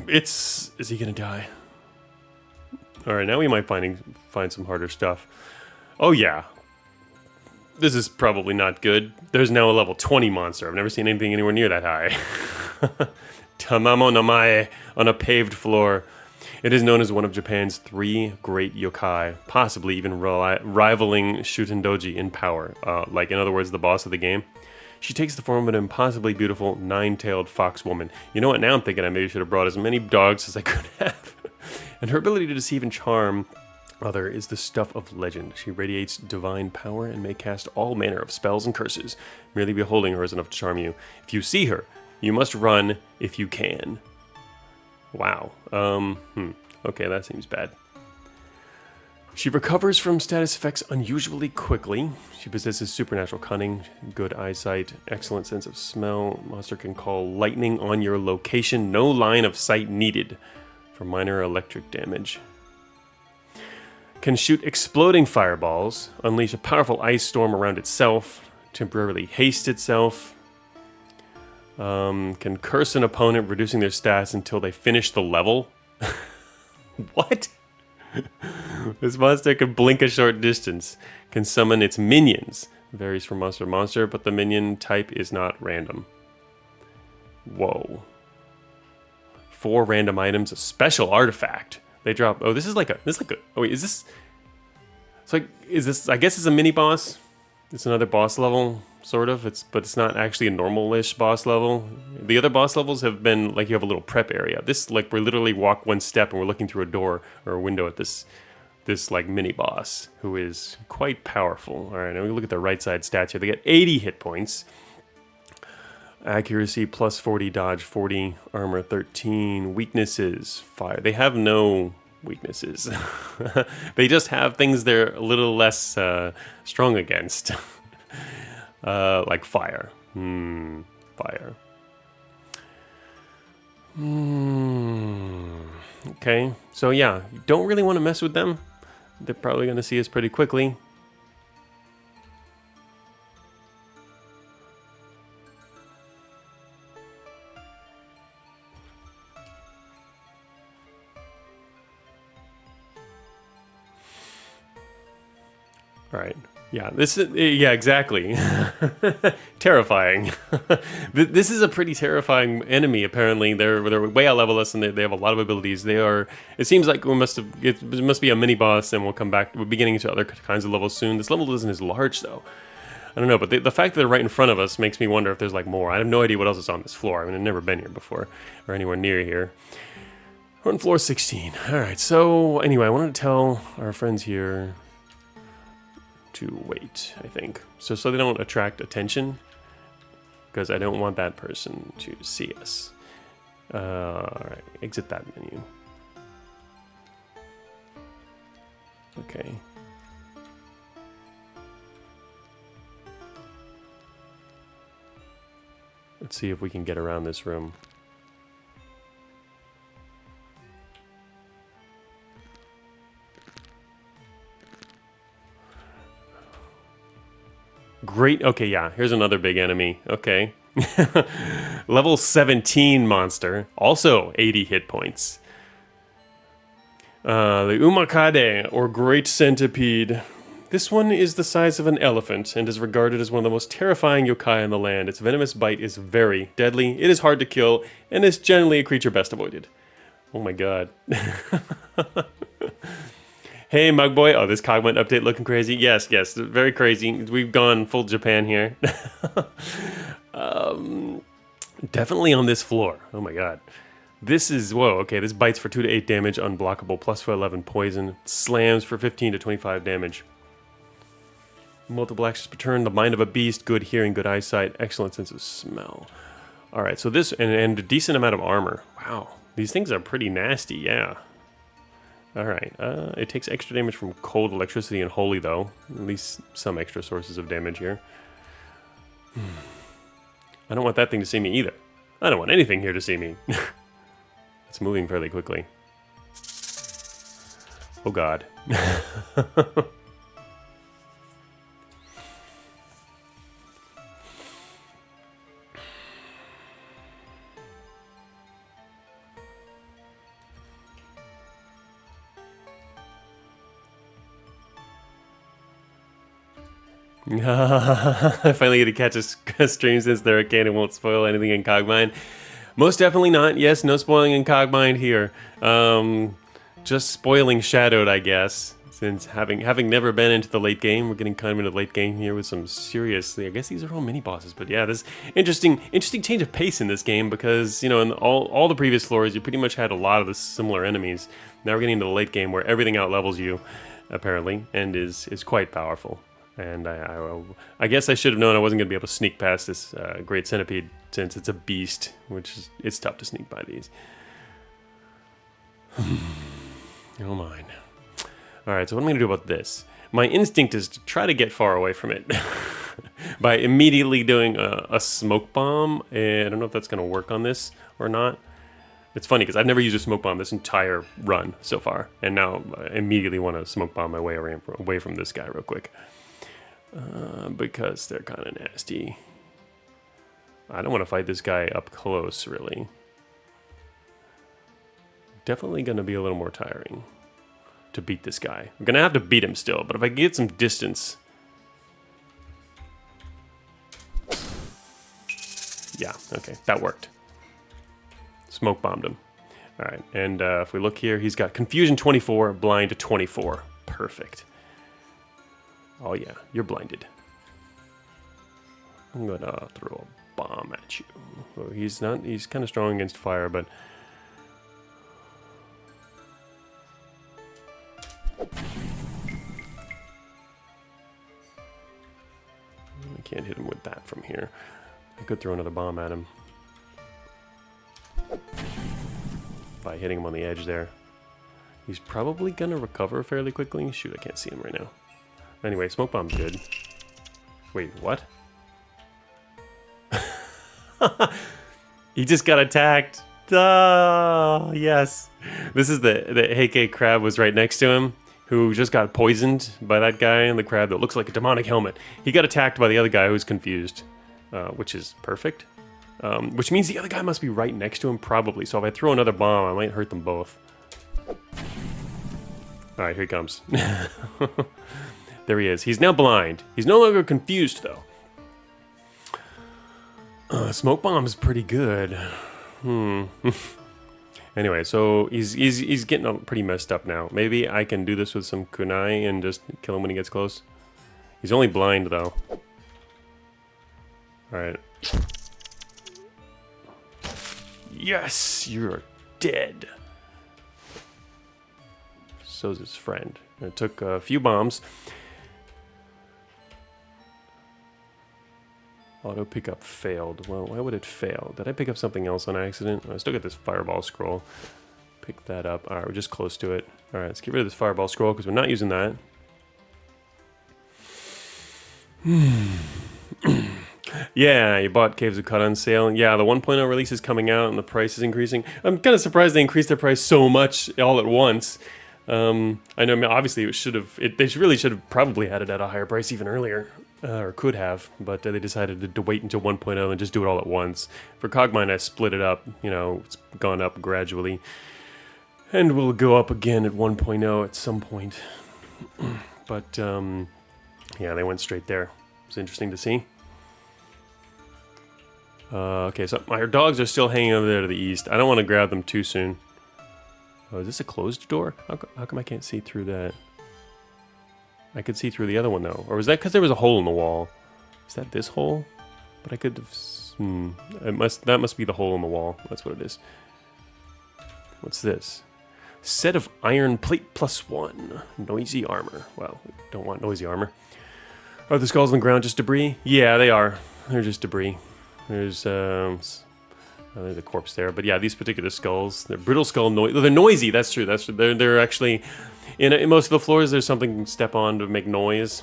Is he gonna die? Alright, now we might find some harder stuff. Oh yeah. This is probably not good. There's now a level 20 monster. I've never seen anything anywhere near that high. Tamamo namae on a paved floor. It is known as one of Japan's 3 great yokai, possibly even rivaling Shuten-douji in power. Like, in other words, the boss of the game. She takes the form of an impossibly beautiful 9-tailed fox woman. You know what? Now I'm thinking I maybe should have brought as many dogs as I could have. And her ability to deceive and charm other is the stuff of legend. She radiates divine power and may cast all manner of spells and curses. Merely beholding her is enough to charm you. If you see her, you must run if you can. Wow. Okay, that seems bad. She recovers from status effects unusually quickly. She possesses supernatural cunning, good eyesight, excellent sense of smell. Monster can call lightning on your location. No line of sight needed for minor electric damage. Can shoot exploding fireballs, unleash a powerful ice storm around itself, temporarily haste itself. Can curse an opponent, reducing their stats until they finish the level. What? This monster can blink a short distance. Can summon its minions. Varies from monster to monster, but the minion type is not random. Whoa. 4 random items, a special artifact. They drop. Oh, this is like a. Oh wait, is this? It's like. Is this? I guess it's a mini boss. It's another boss level, sort of. But it's not actually a normal-ish boss level. The other boss levels have been like you have a little prep area. This, like, we literally walk one step and we're looking through a door or a window at this like mini boss who is quite powerful. All right, now we look at the right side stats here. They get 80 hit points. Accuracy plus 40, dodge 40, armor 13, weaknesses 5. They have no weaknesses. They just have things they're a little less strong against. Like fire. Fire. Okay, so yeah, you don't really want to mess with them. They're probably going to see us pretty quickly. All right. Yeah, yeah, exactly. Terrifying. This is a pretty terrifying enemy, apparently. They're way out level us, and they have a lot of abilities. It seems like it must be a mini boss, and we'll come back. We'll be getting into other kinds of levels soon. This level isn't as large, though. I don't know, but the fact that they're right in front of us makes me wonder if there's like more. I have no idea what else is on this floor. I mean, I've never been here before, or anywhere near here. We're on floor 16. All right, so anyway, I wanted to tell our friends here to wait, I think. So they don't attract attention, because I don't want that person to see us. Alright, exit that menu. Okay. Let's see if we can get around this room. Great. Okay, yeah. Here's another big enemy. Okay. Level 17 monster. Also 80 hit points. The Umakade, or Great Centipede. This one is the size of an elephant and is regarded as one of the most terrifying yokai in the land. Its venomous bite is very deadly. It is hard to kill and is generally a creature best avoided. Oh my god. Hey, Mug Boy. Oh, this Cogment update looking crazy. Yes, yes, very crazy. We've gone full Japan here. Definitely on this floor. Oh my god. This is, whoa, okay, this bites for 2 to 8 damage, unblockable, plus for 11 poison, slams for 15 to 25 damage. Multiple actions per turn, the mind of a beast, good hearing, good eyesight, excellent sense of smell. Alright, so this, and a decent amount of armor. Wow, these things are pretty nasty, yeah. Alright, it takes extra damage from cold, electricity, and holy, though. At least some extra sources of damage here. I don't want that thing to see me either. I don't want anything here to see me. It's moving fairly quickly. Oh god. I finally get to catch a stream since they're arcade and won't spoil anything in Cogmind. Most definitely not. Yes, no spoiling in Cogmind here. Just spoiling Shadowed, I guess. Since having never been into the late game, we're getting kind of into the late game here with some seriously. I guess these are all mini bosses, but yeah, this interesting change of pace in this game because you know in all the previous floors you pretty much had a lot of the similar enemies. Now we're getting into the late game where everything out levels you, apparently, and is quite powerful. And I guess I should have known I wasn't going to be able to sneak past this Great Centipede since it's a beast, which is it's tough to sneak by these. Oh mine. Alright, so what am I going to do about this? My instinct is to try to get far away from it by immediately doing a smoke bomb. And I don't know if that's going to work on this or not. It's funny because I've never used a smoke bomb this entire run so far. And now I immediately want to smoke bomb my way away from this guy real quick. Because they're kind of nasty. I don't want to fight this guy up close, really. Definitely going to be a little more tiring to beat this guy. I'm going to have to beat him still, but if I get some distance... Yeah, okay, that worked. Smoke bombed him. Alright, and if we look here, he's got Confusion 24, Blind 24. Perfect. Oh yeah, you're blinded. I'm gonna throw a bomb at you. Well, he's kind of strong against fire, but... I can't hit him with that from here. I could throw another bomb at him. By hitting him on the edge there. He's probably gonna recover fairly quickly. Shoot, I can't see him right now. Anyway, smoke bomb's good. Wait, what? He just got attacked. Yes. This is the Heike crab was right next to him, who just got poisoned by that guy in the crab that looks like a demonic helmet. He got attacked by the other guy who's confused, which is perfect. Which means the other guy must be right next to him, probably. So if I throw another bomb, I might hurt them both. Alright, here he comes. There he is. He's now blind. He's no longer confused, though. Smoke bomb's pretty good. Anyway, so he's getting pretty messed up now. Maybe I can do this with some kunai and just kill him when he gets close. He's only blind, though. Alright. Yes! You're dead. So's his friend. It took a few bombs. Auto pickup failed. Well, why would it fail? Did I pick up something else on accident? I still got this fireball scroll. Pick that up. Alright, we're just close to it. Alright, let's get rid of this fireball scroll because we're not using that. Yeah, you bought Caves of Cut on sale. Yeah, the 1.0 release is coming out and the price is increasing. I'm kind of surprised they increased their price so much all at once. I know, I mean, obviously, they really should have probably had it at a higher price even earlier. Or could have, but they decided to wait until 1.0 and just do it all at once. For Cogmind, I split it up. You know, it's gone up gradually. And will go up again at 1.0 at some point. But, yeah, they went straight there. It's interesting to see. Okay, so my dogs are still hanging over there to the east. I don't want to grab them too soon. Oh, is this a closed door? How come I can't see through that? I could see through the other one though. Or was that because there was a hole in the wall? Is that this hole? But I could have... that must be the hole in the wall. That's what it is. What's this? Set of iron plate +1. Noisy armor. Well, we don't want noisy armor. Are the skulls on the ground just debris? Yeah, they are. They're just debris. There's a corpse there. But yeah, these particular skulls, they're brittle skull they're noisy, that's true. They're actually... In most of the floors, there's something you can step on to make noise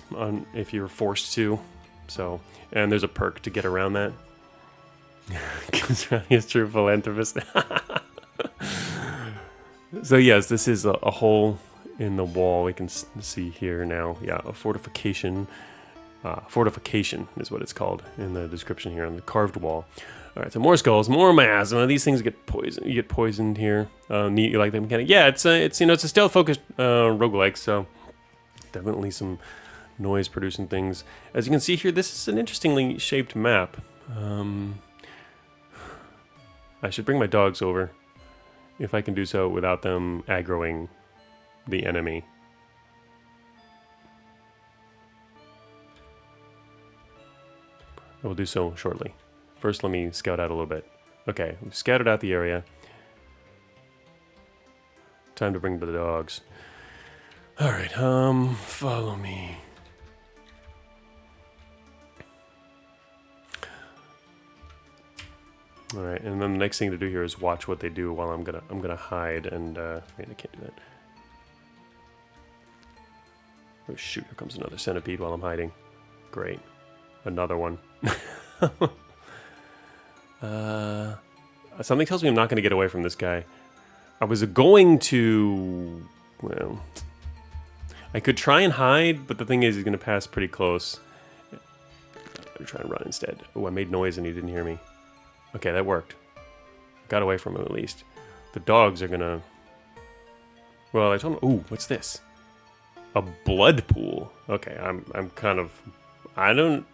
if you're forced to. So, and there's a perk to get around that. Because he's true philanthropist. So yes, this is a hole in the wall. We can see here now. Yeah, a fortification. Fortification is what it's called in the description here on the carved wall. All right, so more skulls, more miasma. These things get poisoned. You get poisoned here. Neat, you like the mechanic? Yeah, it's a stealth-focused roguelike, so definitely some noise-producing things. As you can see here, this is an interestingly shaped map. I should bring my dogs over, if I can do so without them aggroing the enemy. I will do so shortly. First, let me scout out a little bit. Okay, we've scouted out the area. Time to bring the dogs. Alright, follow me. Alright, and then the next thing to do here is watch what they do while I'm gonna hide and wait, I can't do that. Oh shoot, here comes another centipede while I'm hiding. Great. Another one. Something tells me I'm not going to get away from this guy. I was going to... Well... I could try and hide, but the thing is he's going to pass pretty close. I'm going to try and run instead. Oh, I made noise and he didn't hear me. Okay, that worked. Got away from him at least. The dogs are going to... Well, I told him... Ooh, what's this? A blood pool. Okay, I'm kind of... I don't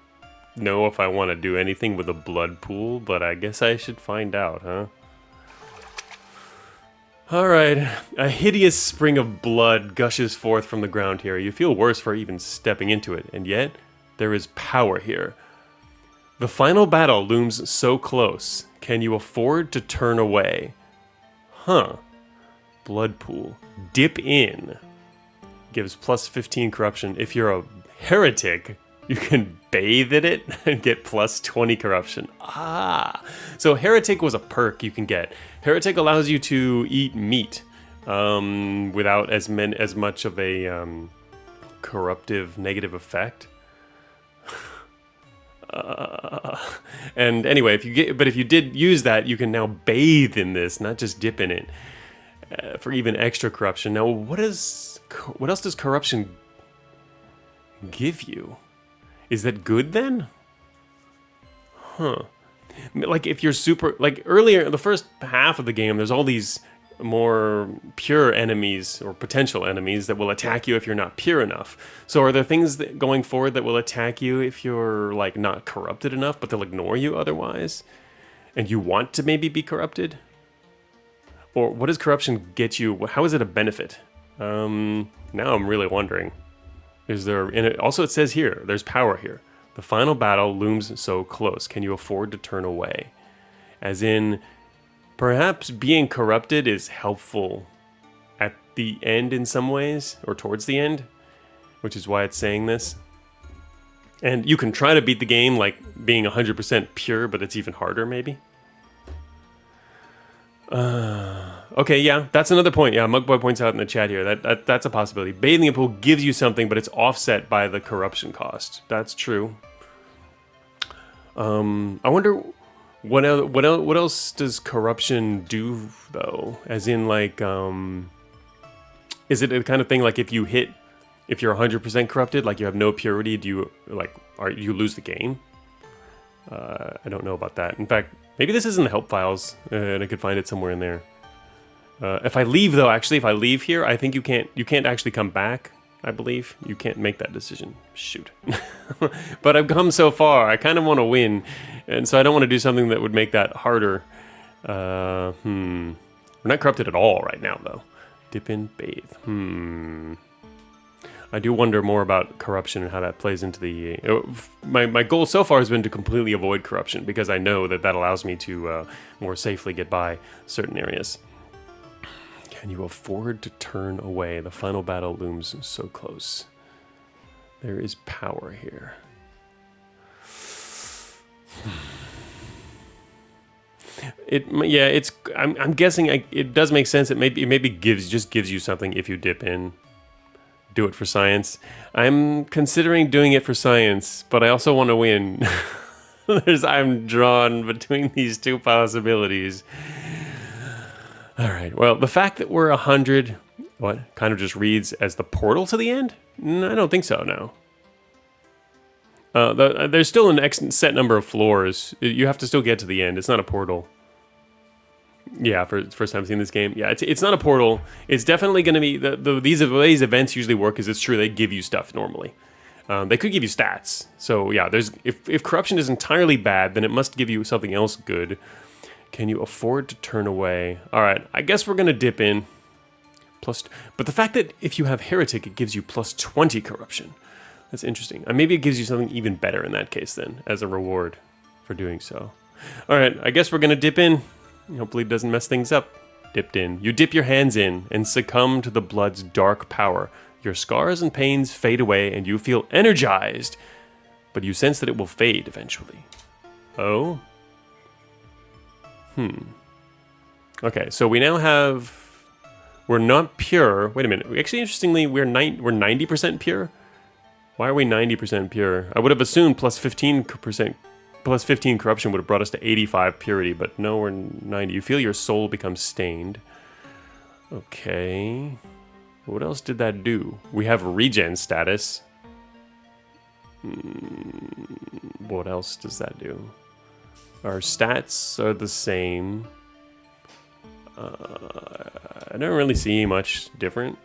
know if I want to do anything with a blood pool, but I guess I should find out, huh? Alright, a hideous spring of blood gushes forth from the ground here. You feel worse for even stepping into it, and yet there is power here. The final battle looms so close. Can you afford to turn away? Huh. Blood pool. Dip in. Gives plus 15 corruption. If you're a heretic, you can bathe in it and get plus 20 corruption. Ah, so Heretic was a perk you can get. Heretic allows you to eat meat without as much of a corruptive negative effect. And anyway, if you did use that, you can now bathe in this, not just dip in it, for even extra corruption. Now, what else does corruption give you? Is that good then? Huh. Like if you're super... Like earlier, the first half of the game, there's all these more pure enemies or potential enemies that will attack you if you're not pure enough. So are there things that going forward that will attack you if you're like not corrupted enough, but they'll ignore you otherwise? And you want to maybe be corrupted? Or what does corruption get you? How is it a benefit? Now I'm really wondering. Is there, and also it says here, there's power here. The final battle looms so close. Can you afford to turn away? As in, perhaps being corrupted is helpful at the end in some ways, or towards the end, which is why it's saying this. And you can try to beat the game like being 100% pure, but it's even harder maybe. Okay, yeah, that's another point. Yeah, Mugboy points out in the chat here that's a possibility. Bathing a pool gives you something, but it's offset by the corruption cost. That's true. I wonder what else does corruption do though? As in, like, is it the kind of thing like if you're 100% corrupted, like you have no purity, do you lose the game? I don't know about that. In fact, maybe this is in the help files, and I could find it somewhere in there. If I leave though, actually, if I leave here, I think you can't actually come back. I believe you can't make that decision. Shoot. But I've come so far. I kind of want to win, and so I don't want to do something that would make that harder. We're not corrupted at all right now, though. Dip in, bathe. I do wonder more about corruption and how that plays into the... My goal so far has been to completely avoid corruption, because I know that allows me to more safely get by certain areas. Can you afford to turn away? The final battle looms so close. There is power here. I'm guessing it does make sense. It maybe gives you something if you dip in. Do it for science. I'm considering doing it for science, but I also want to win. I'm drawn between these two possibilities. All right. Well, the fact that we're 100, kind of just reads as the portal to the end? No, I don't think so. No. There's still an set number of floors. You have to still get to the end. It's not a portal. Yeah, for the first time seeing this game. Yeah, it's not a portal. It's definitely going to be... These events usually work, is it's true, they give you stuff normally. They could give you stats. So yeah, if corruption is entirely bad, then it must give you something else good. Can you afford to turn away? All right, I guess we're going to dip in. But the fact that if you have heretic, it gives you plus 20 corruption. That's interesting. Maybe it gives you something even better in that case then, as a reward for doing so. All right, I guess we're going to dip in. Hopefully it doesn't mess things up. Dipped in. You dip your hands in and succumb to the blood's dark power. Your scars and pains fade away and you feel energized, but you sense that it will fade eventually. Oh? Okay, so we now have... We're not pure. Wait a minute. Actually, interestingly, we're 90% pure? Why are we 90% pure? I would have assumed plus 15% plus 15 corruption would have brought us to 85 purity, but no, we're 90. You feel your soul become stained. Okay. What else did that do? We have regen status. What else does that do? Our stats are the same. I don't really see much different.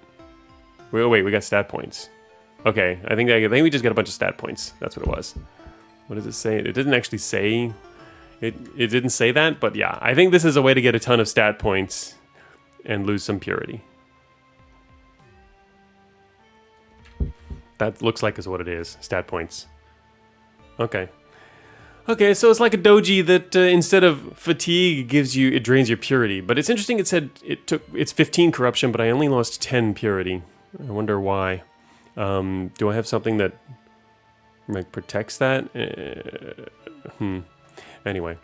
Wait, we got stat points. Okay, I think we just got a bunch of stat points. That's what it was. What does it say? It didn't actually say... It didn't say that, but yeah. I think this is a way to get a ton of stat points and lose some purity. That looks like is what it is. Stat points. Okay. Okay, so it's like a doji that instead of fatigue it drains your purity. But it's interesting, it said it's 15 corruption, but I only lost 10 purity. I wonder why. Do I have something that protects that? Anyway.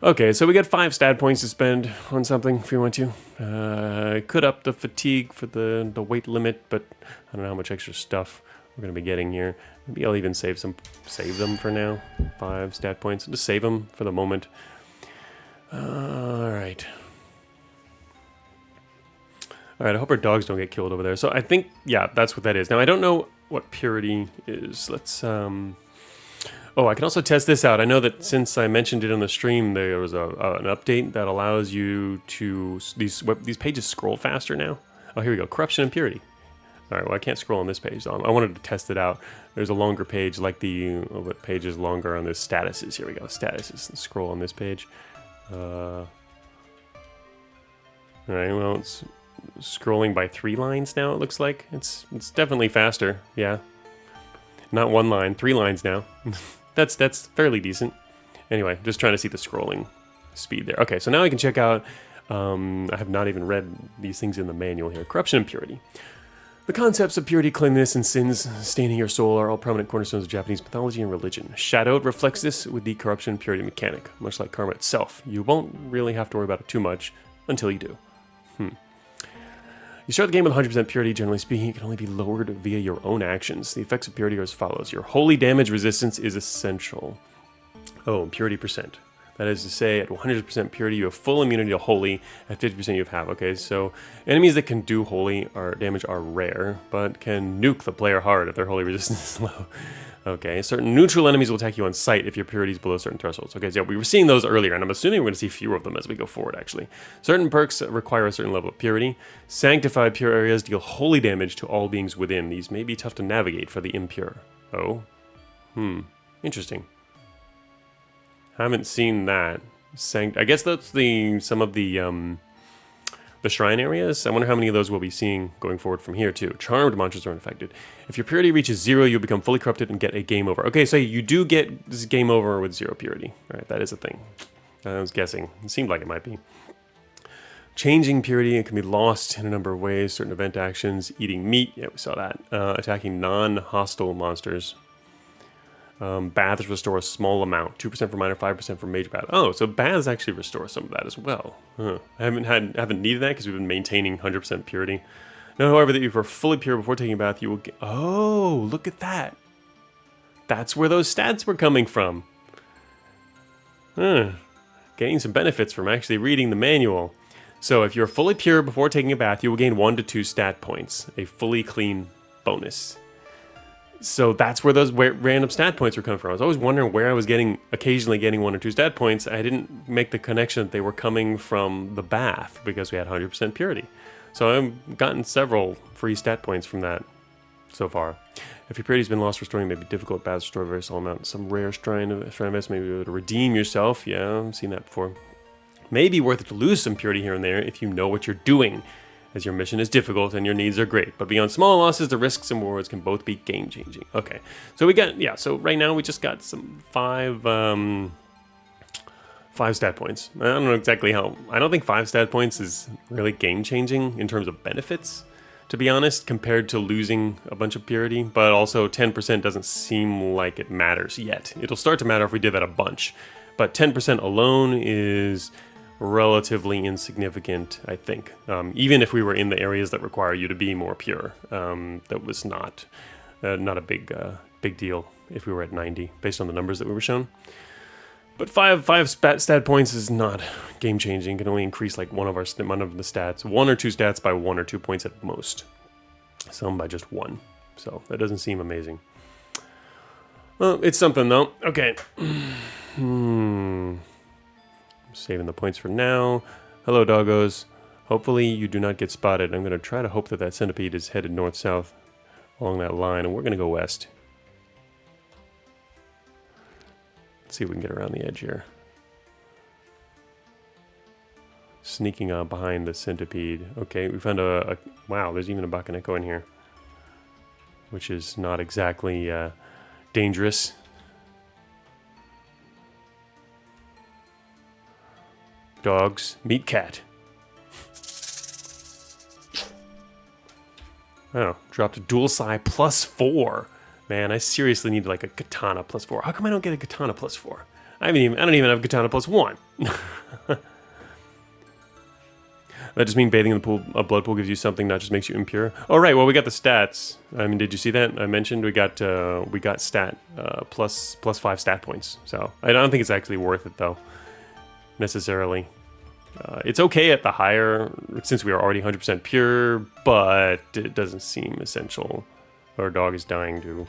Okay, so we got 5 stat points to spend on something if you want to. I could up the fatigue for the weight limit, but I don't know how much extra stuff we're going to be getting here. Maybe I'll even save them for now. 5 stat points. Just save them for the moment. Alright. Alright, I hope our dogs don't get killed over there. So I think, yeah, that's what that is. Now, I don't know what purity is. Let's, Oh, I can also test this out. I know that since I mentioned it on the stream, there was an update that allows you to... These pages scroll faster now. Oh, here we go. Corruption and purity. All right, well, I can't scroll on this page. I wanted to test it out. There's a longer page, like what page is longer on this? Statuses. Here we go. Statuses. Let's scroll on this page. All right, well, it's scrolling by 3 lines now, it looks like. It's definitely faster, yeah. Not 1 line, 3 lines now. That's fairly decent. Anyway, just trying to see the scrolling speed there. Okay, so now I can check out... I have not even read these things in the manual here. Corruption and purity. The concepts of purity, cleanliness, and sins staining your soul are all prominent cornerstones of Japanese mythology and religion. Shadowed reflects this with the corruption and purity mechanic. Much like karma itself, you won't really have to worry about it too much until you do. You start the game with 100% purity. Generally speaking, it can only be lowered via your own actions. The effects of purity are as follows. Your holy damage resistance is essential. Oh, purity percent. That is to say, at 100% purity, you have full immunity to holy. At 50%, you have. Okay, so enemies that can do holy damage are rare, but can nuke the player hard if their holy resistance is low. Okay, certain neutral enemies will attack you on sight if your purity is below certain thresholds. Okay, so yeah, we were seeing those earlier, and I'm assuming we're going to see fewer of them as we go forward, actually. Certain perks require a certain level of purity. Sanctified pure areas deal holy damage to all beings within. These may be tough to navigate for the impure. Oh? Interesting. Haven't seen that. I guess that's some of the the shrine areas. I wonder how many of those we'll be seeing going forward from here too. Charmed monsters are unaffected. If your purity reaches 0, you'll become fully corrupted and get a game over. Okay, so you do get this game over with 0 purity. All right, that is a thing. I was guessing. It seemed like it might be. Changing purity, it can be lost in a number of ways. Certain event actions, eating meat, yeah, we saw that. Attacking non-hostile monsters. Baths restore a small amount, 2% for minor, 5% for major bath. Oh, so baths actually restore some of that as well. Huh. I haven't needed that because we've been maintaining 100% purity. Note, however, that if you're fully pure before taking a bath, you will get... Oh, look at that. That's where those stats were coming from. Huh. Getting some benefits from actually reading the manual. So if you're fully pure before taking a bath, you will gain 1 to 2 stat points, a fully clean bonus. So that's where those random stat points were coming from. I was always wondering where I was occasionally getting 1 or 2 stat points. I didn't make the connection that they were coming from the bath because we had 100% purity. So I've gotten several free stat points from that so far. If your purity's been lost, restoring may be difficult. Baths restore a very small amount. Some rare shrine events may be able to redeem yourself. Yeah, I've seen that before. May be worth it to lose some purity here and there if you know what you're doing, as your mission is difficult and your needs are great. But beyond small losses, the risks and rewards can both be game-changing. Okay, so we got, yeah, so right now we just got some 5 stat points. I don't know exactly how, I don't think 5 stat points is really game-changing in terms of benefits, to be honest, compared to losing a bunch of purity, but also 10% doesn't seem like it matters yet. It'll start to matter if we did that a bunch, but 10% alone is relatively insignificant, I think. Even if we were in the areas that require you to be more pure, that was not a big deal if we were at 90 based on the numbers that we were shown. But five stat points is not game changing. It can only increase like one of the stats, 1 or 2 stats by 1 or 2 points at most. Some by just 1. So that doesn't seem amazing. Well, it's something though. Okay. Saving the points for now. Hello, doggos. Hopefully you do not get spotted. I'm going to try to hope that centipede is headed north-south along that line, and we're going to go west. Let's see if we can get around the edge here. Sneaking on behind the centipede. Okay, we found a wow, there's even a Bakaneko in here, which is not exactly dangerous. Dogs, meat cat. Oh, dropped a dual psi +4. Man, I seriously need like a katana +4. How come I don't get a katana +4? I don't even have katana +1. That just means bathing in the pool, a blood pool gives you something, not just makes you impure. Oh right, well we got the stats. I mean, did you see that? I mentioned we got stat plus 5 stat points. So I don't think it's actually worth it though, necessarily. It's okay at the higher, since we are already 100% pure, but it doesn't seem essential. Our dog is dying too.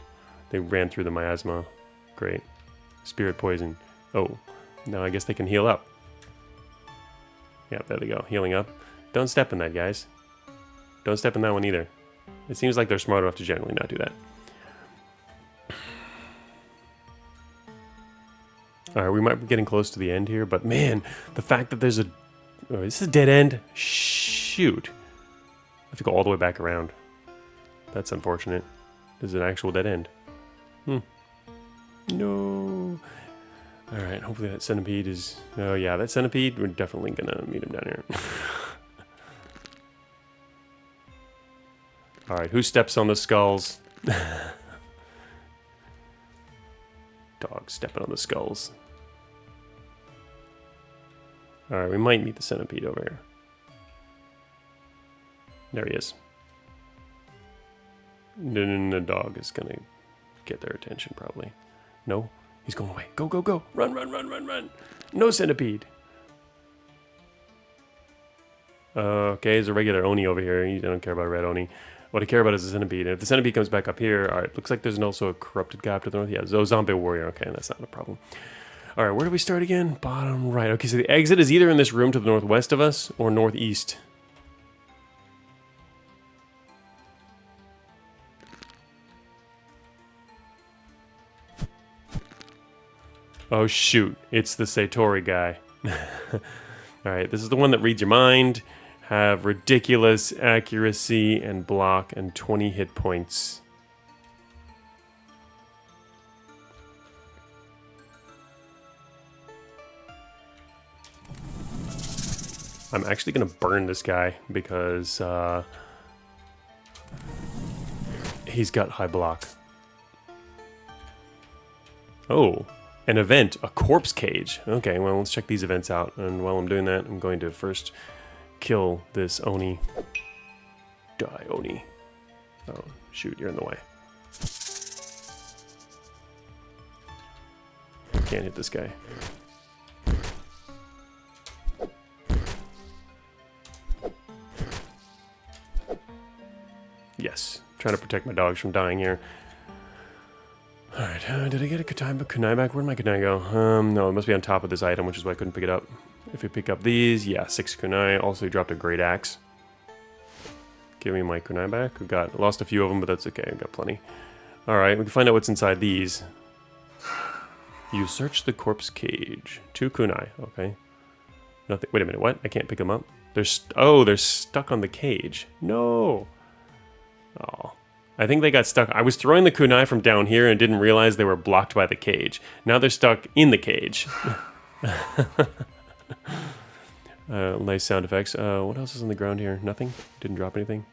They ran through the miasma. Great. Spirit poison. Oh, now I guess they can heal up. Yeah, there they go. Healing up. Don't step in that, guys. Don't step in that one either. It seems like they're smart enough to generally not do that. Alright, we might be getting close to the end here, but man, the fact that there's a... Oh, this is a dead end? Shoot. I have to go all the way back around. That's unfortunate. This is an actual dead end. No. Alright, hopefully that centipede is... Oh yeah, that centipede, we're definitely gonna meet him down here. Alright, who steps on the skulls? Dog stepping on the skulls. Alright, we might meet the centipede over here. There he is. The dog is gonna get their attention, probably. No? He's going away. Go, go, go! Run, run, run, run, run! No centipede! Okay, there's a regular Oni over here. You don't care about a red Oni. What I care about is the centipede. And if the centipede comes back up here... Alright, looks like there's also a corrupted guy up to the north. Yeah, zombie warrior. Okay, that's not a problem. Alright, where do we start again? Bottom right. Okay, so the exit is either in this room to the northwest of us or northeast. Oh shoot, it's the Satori guy. Alright, this is the one that reads your mind, have ridiculous accuracy and block and 20 hit points. I'm actually going to burn this guy because he's got high block. Oh, an event, a corpse cage. Okay, well, let's check these events out. And while I'm doing that, I'm going to first kill this Oni. Die, Oni. Oh, shoot, you're in the way. Can't hit this guy. Yes, trying to protect my dogs from dying here. Alright, did I get a kunai back? Where'd my kunai go? No, it must be on top of this item, which is why I couldn't pick it up. If we pick up these, yeah, 6 kunai. Also, he dropped a great axe. Give me my kunai back. Lost a few of them, but that's okay. I got plenty. Alright, we can find out what's inside these. You search the corpse cage. 2 kunai, okay. Nothing. Wait a minute, what? I can't pick them up? They're stuck on the cage. No! Oh, I think they got stuck. I was throwing the kunai from down here and didn't realize they were blocked by the cage. Now they're stuck in the cage. Nice sound effects. What else is on the ground here? Nothing? Didn't drop anything?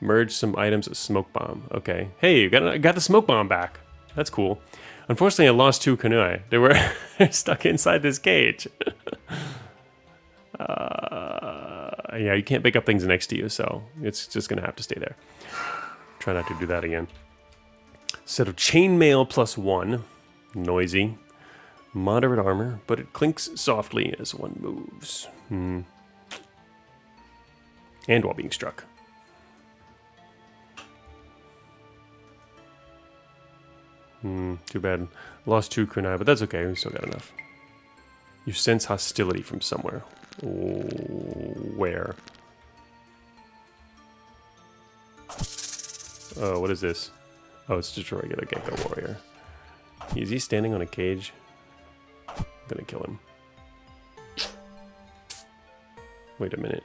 Merge some items. Smoke bomb. Okay. Hey, got the smoke bomb back. That's cool. Unfortunately, I lost 2 kunai. They were stuck inside this cage. Yeah, you can't pick up things next to you, so it's just going to have to stay there. Try not to do that again. Set of chainmail +1. Noisy. Moderate armor, but it clinks softly as one moves. And while being struck. Too bad. Lost 2 kunai, but that's okay. We still got enough. You sense hostility from somewhere. Where? Oh, what is this? Oh, it's just a regular Gecko warrior. Is he standing on a cage? I'm gonna kill him. Wait a minute.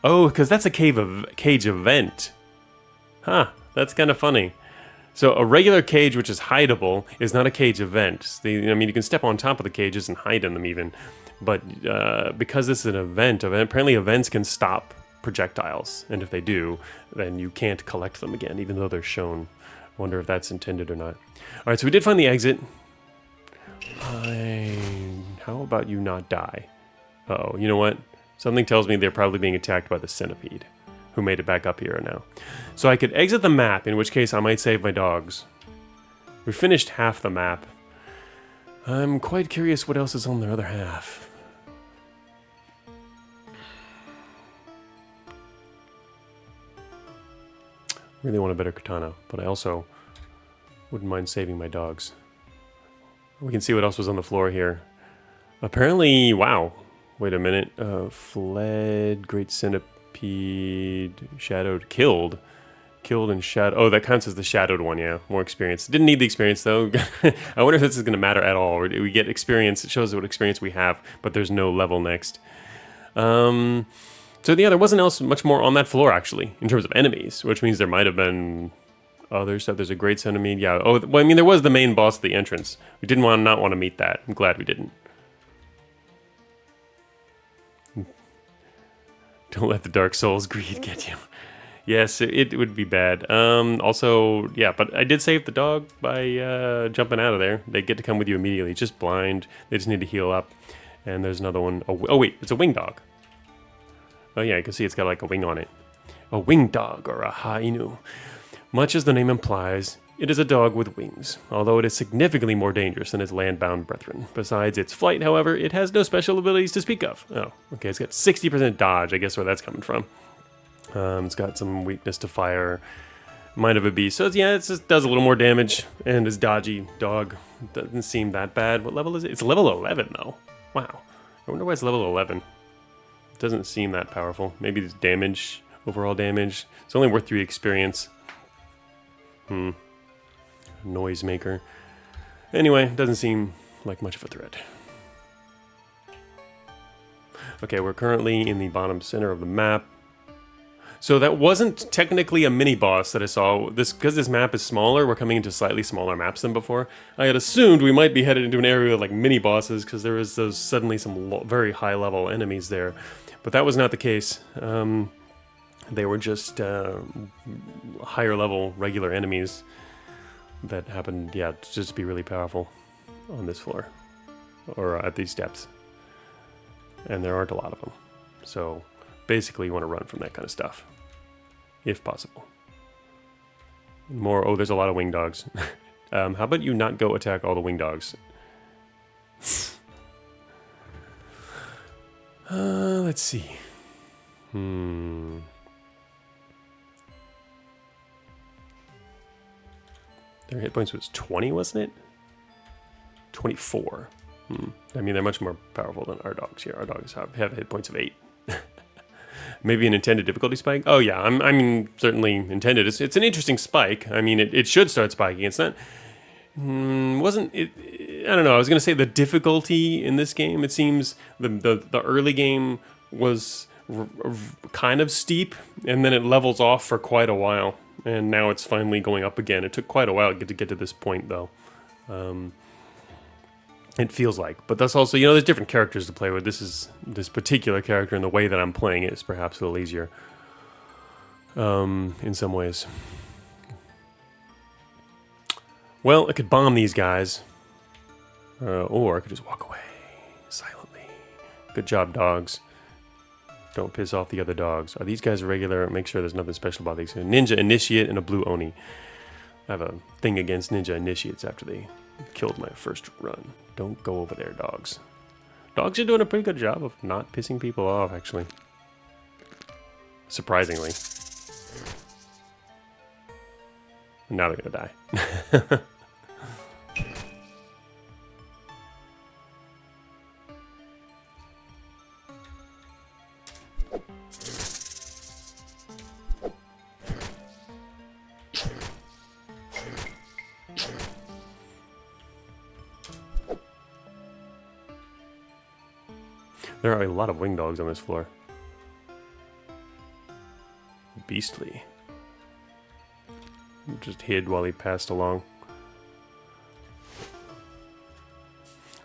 Oh, because that's a cage event. Huh, that's kind of funny. So a regular cage, which is hideable, is not a cage event. I mean, you can step on top of the cages and hide in them even. But because this is an event, apparently events can stop projectiles. And if they do, then you can't collect them again, even though they're shown. I wonder if that's intended or not. All right, so we did find the exit. How about you not die? Uh-oh, you know what? Something tells me they're probably being attacked by the centipede, who made it back up here now. So I could exit the map, in which case I might save my dogs. We finished half the map. I'm quite curious what else is on the other half. Really want a better katana, but I also wouldn't mind saving my dogs. We can see what else was on the floor here. Apparently, wow. Wait a minute. Fled, great centipede, shadowed, killed. Killed and shadowed. Oh, that counts as the shadowed one, yeah. More experience. Didn't need the experience, though. I wonder if this is going to matter at all. We get experience. It shows what experience we have, but there's no level next. So, yeah, there wasn't much more on that floor, actually, in terms of enemies, which means there might have been other stuff. There's a great centipede. Yeah. Oh, well, I mean, there was the main boss at the entrance. We didn't not want to meet that. I'm glad we didn't. Don't let the Dark Souls greed get you. Yes, it would be bad. Also, yeah, but I did save the dog by jumping out of there. They get to come with you immediately. Just blind. They just need to heal up. And there's another one. Oh, wait, it's a wing dog. Oh, yeah, you can see it's got like a wing on it. A winged dog, or a hainu. Much as the name implies, it is a dog with wings, although it is significantly more dangerous than its land-bound brethren. Besides its flight, however, it has no special abilities to speak of. Oh, okay, it's got 60% dodge, I guess where that's coming from. It's got some weakness to fire, mind of a beast. So, yeah, it just does a little more damage, and this dodgy dog doesn't seem that bad. What level is it? It's level 11, though. Wow. I wonder why it's level 11. It doesn't seem that powerful. Maybe it's damage, overall damage. It's only worth 3 experience. Noisemaker. Anyway, doesn't seem like much of a threat. Okay, we're currently in the bottom center of the map. So that wasn't technically a mini boss that I saw. Because this map is smaller, we're coming into slightly smaller maps than before. I had assumed we might be headed into an area with like mini bosses because there was those suddenly some very high level enemies there, but that was not the case. They were just higher level regular enemies that happened, yeah, to just be really powerful on this floor or at these depths, and there aren't a lot of them. So basically, you want to run from that kind of stuff, if possible. More, oh, there's a lot of wing dogs. How about you not go attack all the wing dogs? Let's see. Their hit points was 20, wasn't it? 24. I mean, they're much more powerful than our dogs here. Our dogs have hit points of 8. Maybe an intended difficulty spike? Oh yeah, I mean, certainly intended. It's an interesting spike. I mean, it should start spiking. It's not... wasn't it... I don't know, I was going to say the difficulty in this game, it seems the early game was kind of steep, and then it levels off for quite a while. And now it's finally going up again. It took quite a while to get to this point, though. It feels like. But that's also, there's different characters to play with. This particular character, and the way that I'm playing it is perhaps a little easier. In some ways. Well, I could bomb these guys. Or I could just walk away silently. Good job, dogs. Don't piss off the other dogs. Are these guys regular? Make sure there's nothing special about these. A ninja initiate and a blue oni. I have a thing against ninja initiates after they killed my first run. Don't go over there, dogs. Dogs are doing a pretty good job of not pissing people off, actually. Surprisingly. And now they're gonna die. There are a lot of wing dogs on this floor. Beastly. Just hid while he passed along.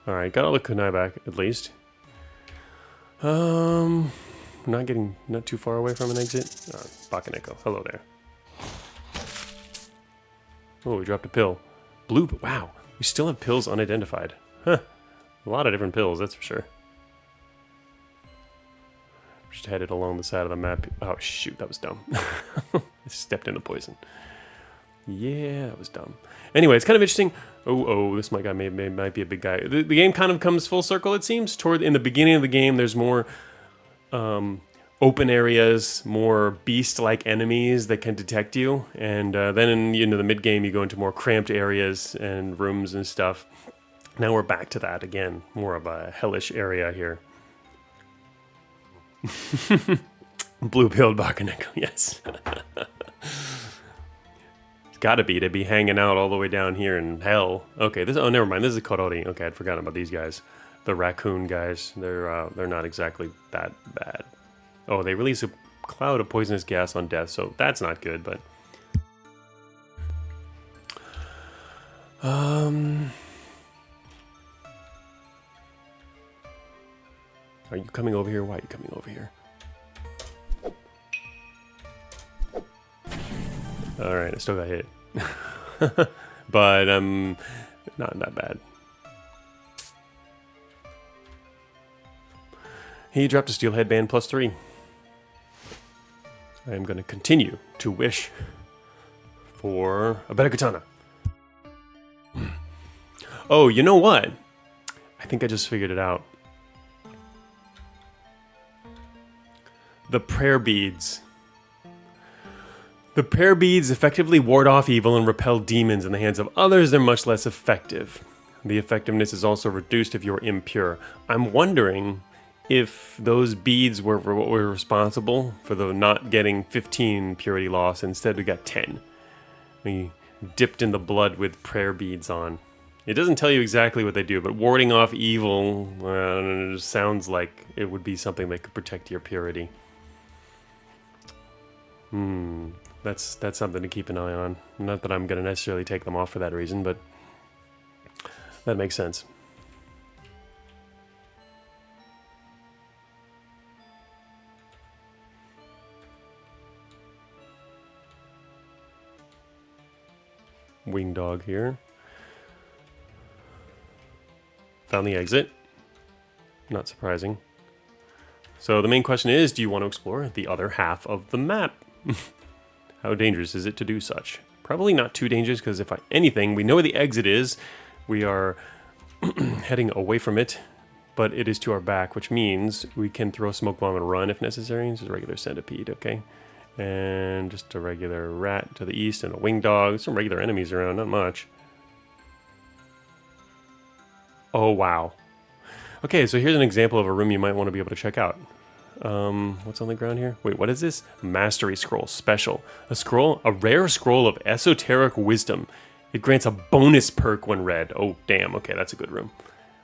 Alright, got all the kunai back, at least. Not too far away from an exit. Bakaneko, hello there. Oh, we dropped a pill. Blue, wow, we still have pills unidentified. Huh, a lot of different pills, that's for sure. Just headed along the side of the map. Oh shoot, that was dumb. I stepped into poison. Yeah, that was dumb. Anyway, it's kind of interesting. Oh, this might be a big guy. The game kind of comes full circle, it seems. In the beginning of the game, there's more open areas, more beast-like enemies that can detect you, and then in the mid-game, you go into more cramped areas and rooms and stuff. Now we're back to that again, more of a hellish area here. Blue-pilled Bakaneko, yes. It's gotta be to be hanging out all the way down here in hell. Okay, never mind. This is Korori. Okay, I'd forgotten about these guys. The raccoon guys. They're not exactly that bad. Oh, they release a cloud of poisonous gas on death, so that's not good, but... Are you coming over here? Why are you coming over here? Alright, I still got hit. But, not that bad. He dropped a steel headband +3. I am going to continue to wish for a better katana. Oh, you know what? I think I just figured it out. The prayer beads. The prayer beads effectively ward off evil and repel demons in the hands of others. They're much less effective. The effectiveness is also reduced if you're impure. I'm wondering if those beads were responsible for the not getting 15 purity loss. Instead, we got 10. We dipped in the blood with prayer beads on. It doesn't tell you exactly what they do, but warding off evil sounds like it would be something that could protect your purity. That's something to keep an eye on. Not that I'm going to necessarily take them off for that reason, but that makes sense. Wing dog here. Found the exit. Not surprising. So the main question is, do you want to explore the other half of the map? How dangerous is it to do such? Probably not too dangerous, because if anything, we know where the exit is. We are heading away from it, but it is to our back, which means we can throw a smoke bomb and run if necessary. This is a regular centipede, okay? And just a regular rat to the east and a wing dog. Some regular enemies around, not much. Oh, wow. Okay, so here's an example of a room you might want to be able to check out. What's on the ground here? Wait, what is this? Mastery scroll, special. A rare scroll of esoteric wisdom. It grants a bonus perk when read. Oh, damn. Okay, that's a good room.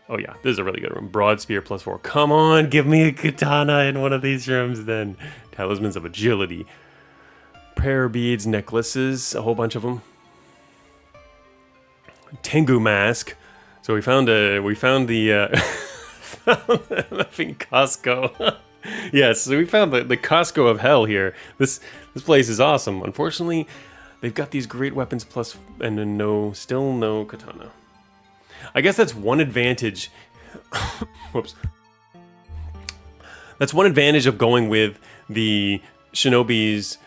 Oh, yeah, this is a really good room. Broad spear +4. Come on, give me a katana in one of these rooms then. Talismans of agility. Prayer beads, necklaces, a whole bunch of them. Tengu mask. So we found the nothing Costco. Yes, so we found the Costco of hell here. This place is awesome. Unfortunately, they've got these great weapons plus and then still no katana. I guess that's one advantage. Whoops. That's one advantage of going with the Shinobi's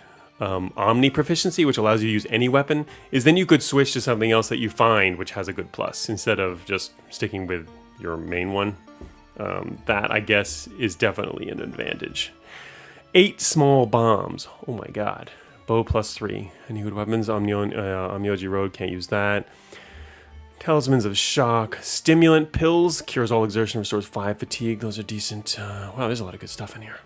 Omni proficiency, which allows you to use any weapon, is then you could switch to something else that you find which has a good plus instead of just sticking with your main one. That, I guess, is definitely an advantage. 8 small bombs. Oh my god. Bow +3. Any good weapons? Amyoji Road, can't use that. Talismans of shock. Stimulant pills. Cures all exertion, restores 5 fatigue. Those are decent. Wow, there's a lot of good stuff in here.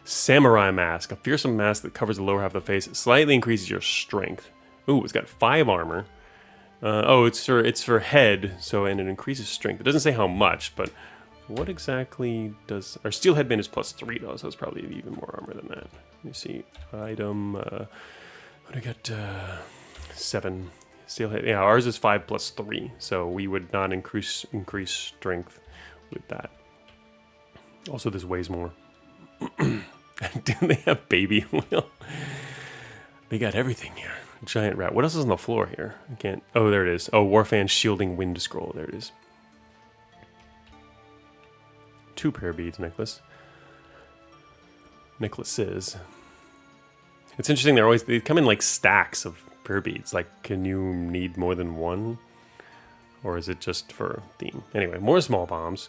Samurai mask. A fearsome mask that covers the lower half of the face. It slightly increases your strength. Ooh, it's got 5 armor. It's for head, and it increases strength. It doesn't say how much, but what exactly does... Our steel headband is +3 though, so it's probably even more armor than that. Let me see. Item... what do I got? 7. Steel head... Yeah, ours is 5 +3, so we would not increase strength with that. Also, this weighs more. Do they have baby oil? They got everything here. Giant rat. What else is on the floor here? I can't... Oh, there it is. Oh, Warfan Shielding Wind Scroll. There it is. 2 prayer beads necklace. Necklaces. It's interesting, they come in like stacks of prayer beads. Like, can you need more than one? Or is it just for theme? Anyway, more small bombs.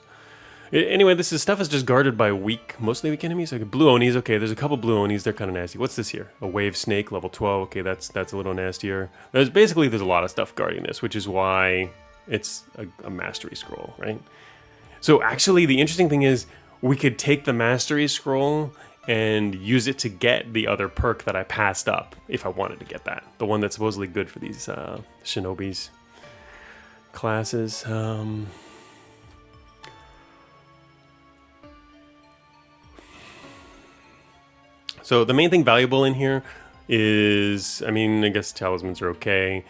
Anyway, this stuff is just guarded by mostly weak enemies. Like blue Onis, okay, there's a couple blue Onis, they're kind of nasty. What's this here? A wave snake, level 12, okay, that's a little nastier. There's a lot of stuff guarding this, which is why it's a mastery scroll, right? So actually, the interesting thing is, we could take the mastery scroll and use it to get the other perk that I passed up, if I wanted to get that. The one that's supposedly good for these Shinobis classes. So the main thing valuable in here is, I guess talismans are okay.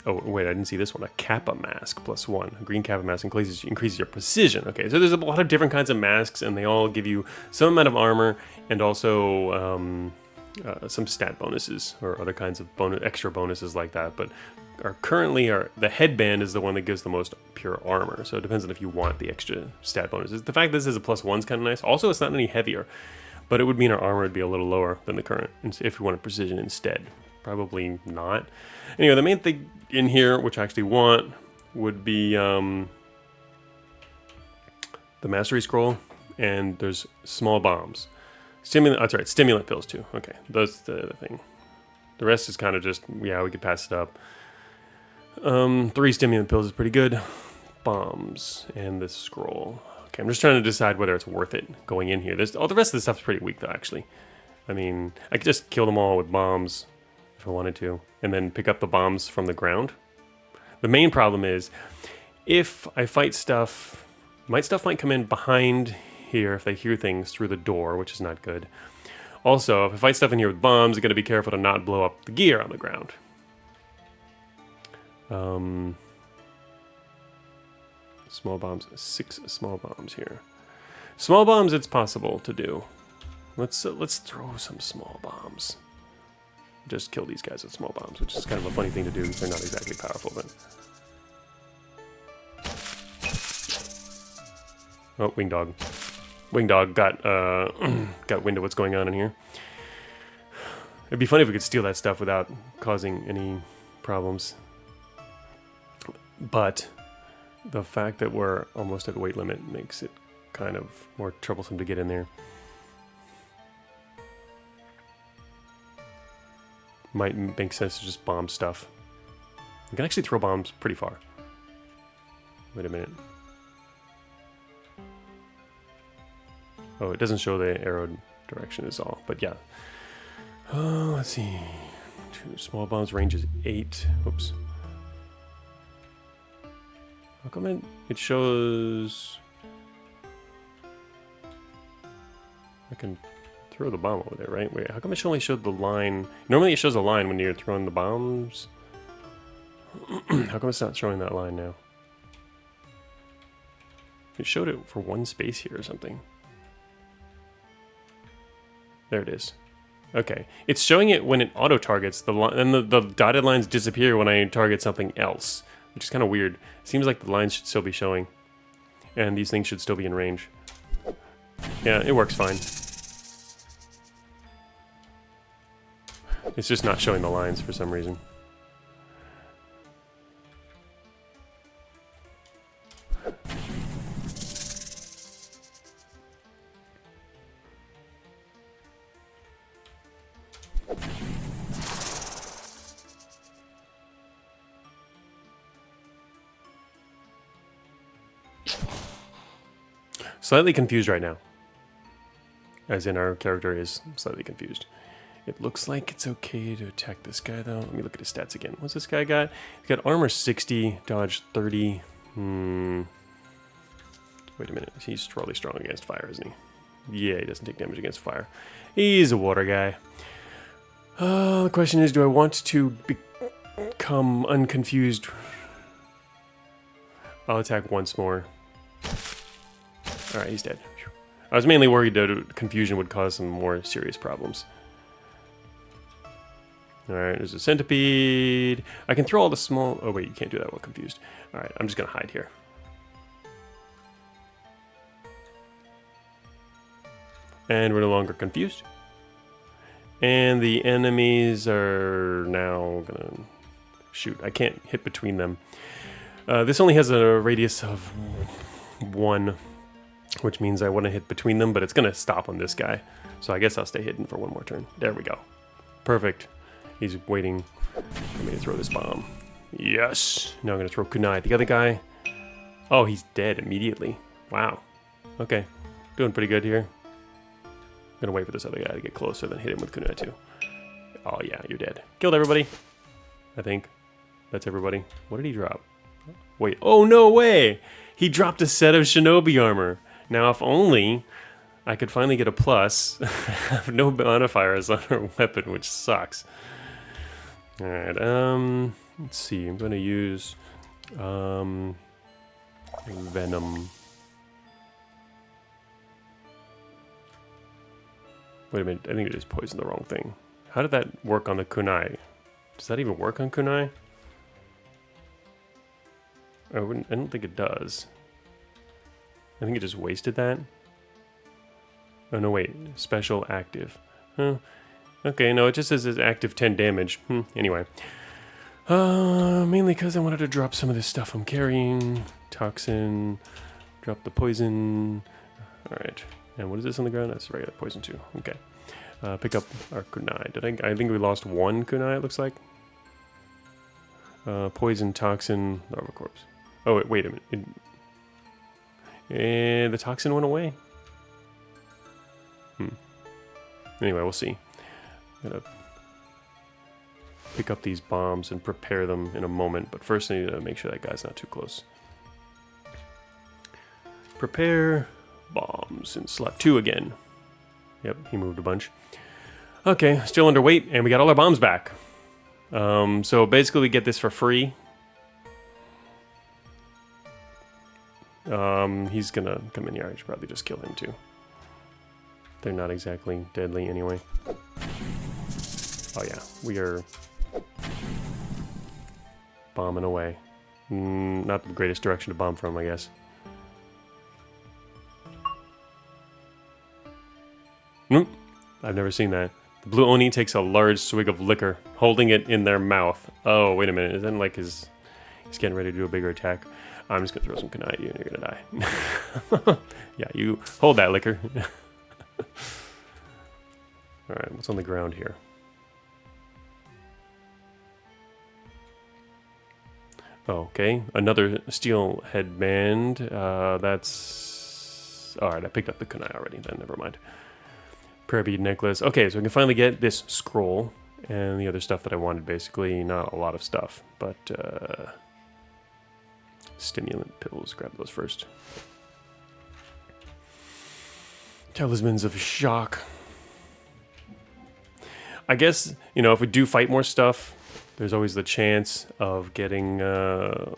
Oh wait, I didn't see this one. A Kappa mask +1. A green Kappa mask increases your precision. Okay, so there's a lot of different kinds of masks, and they all give you some amount of armor and also some stat bonuses or other kinds of extra bonuses like that. But the headband is the one that gives the most pure armor. So it depends on if you want the extra stat bonuses. The fact that this is a +1 is kind of nice. Also, it's not any heavier, but it would mean our armor would be a little lower than the current if we wanted precision instead. Probably not. Anyway, the main thing in here, which I actually want, would be the mastery scroll, and there's small bombs. Stimulant pills too. Okay, that's the other thing. The rest is kind of just, yeah, we could pass it up. 3 stimulant pills is pretty good. Bombs and this scroll. Okay, I'm just trying to decide whether it's worth it going in here. The rest of the stuff's pretty weak though, actually. I could just kill them all with bombs if I wanted to, and then pick up the bombs from the ground. The main problem is, if I fight stuff might come in behind here if they hear things through the door, which is not good. Also, if I fight stuff in here with bombs, I gotta be careful to not blow up the gear on the ground. Small bombs, 6 small bombs here. Small bombs, it's possible to do. Let's throw some small bombs. Just kill these guys with small bombs, which is kind of a funny thing to do. They're not exactly powerful, but... Oh, wing dog. Wing dog got got wind of what's going on in here. It'd be funny if we could steal that stuff without causing any problems. But the fact that we're almost at weight limit makes it kind of more troublesome to get in there. Might make sense to just bomb stuff. You can actually throw bombs pretty far. Wait a minute. Oh, it doesn't show the arrow direction is all, but yeah. Let's see. 2 small bombs, range is 8. Oops. How come it shows... I can throw the bomb over there, right? Wait, how come it only showed the line? Normally it shows a line when you're throwing the bombs. How come it's not showing that line now? It showed it for 1 space here or something. There it is. Okay. It's showing it when it auto-targets, and the dotted lines disappear when I target something else, which is kind of weird. Seems like the lines should still be showing, and these things should still be in range. Yeah, it works fine. It's just not showing the lines for some reason. Slightly confused right now. As in, our character is slightly confused. It looks like it's okay to attack this guy, though. Let me look at his stats again. What's this guy got? He's got armor 60, dodge 30. Wait a minute. He's probably strong against fire, isn't he? Yeah, he doesn't take damage against fire. He's a water guy. The question is, do I want to become unconfused? I'll attack once more. Alright, he's dead. I was mainly worried that confusion would cause some more serious problems. Alright, there's a centipede. I can throw all the small... Oh wait, you can't do that while confused. Alright, I'm just gonna hide here. And we're no longer confused. And the enemies are now gonna... Shoot, I can't hit between them. This only has a radius of 1, which means I want to hit between them, but it's gonna stop on this guy. So I guess I'll stay hidden for 1 more turn. There we go. Perfect. He's waiting for me to throw this bomb. Yes! Now I'm gonna throw kunai. The other guy... Oh, he's dead immediately. Wow. Okay. Doing pretty good here. I'm gonna wait for this other guy to get closer, then hit him with kunai too. Oh yeah, you're dead. Killed everybody. I think. That's everybody. What did he drop? Wait. Oh, no way! He dropped a set of Shinobi armor. Now, if only I could finally get a plus. I have no modifiers on our weapon, which sucks. Alright, let's see. I'm going to use Venom. Wait a minute, I think I just poisoned the wrong thing. How did that work on the kunai? Does that even work on kunai? I don't think it does. I think it just wasted that. Oh no, wait. Special active. Huh. Okay, no, it just says it's active 10 damage. Anyway. Mainly because I wanted to drop some of this stuff I'm carrying. Toxin. Drop the poison. Alright. And what is this on the ground? That's regular poison too. Okay. Pick up our kunai. I think we lost 1 kunai, it looks like. Poison, toxin, larva corpse. Oh, wait a minute. The toxin went away? Anyway, we'll see. I'm gonna pick up these bombs and prepare them in a moment, but first I need to make sure that guy's not too close. Prepare bombs in slot 2 again. Yep, he moved a bunch. Okay, still underweight, and we got all our bombs back. So basically we get this for free. He's gonna come in here. I should probably just kill him too. They're not exactly deadly anyway. Oh yeah, we are bombing away. Not the greatest direction to bomb from, I guess. I've never seen that. The blue Oni takes a large swig of liquor, holding it in their mouth. Oh, wait a minute. Is that like he's getting ready to do a bigger attack? I'm just going to throw some kunai at you and you're going to die. Yeah, you hold that liquor. Alright, what's on the ground here? Okay, another steel headband. That's... Alright, I picked up the kunai already, then never mind. Prayer bead necklace. Okay, so we can finally get this scroll and the other stuff that I wanted, basically. Not a lot of stuff, but stimulant pills. Grab those first. Talismans of shock. I guess, you know, if we do fight more stuff, there's always the chance of getting a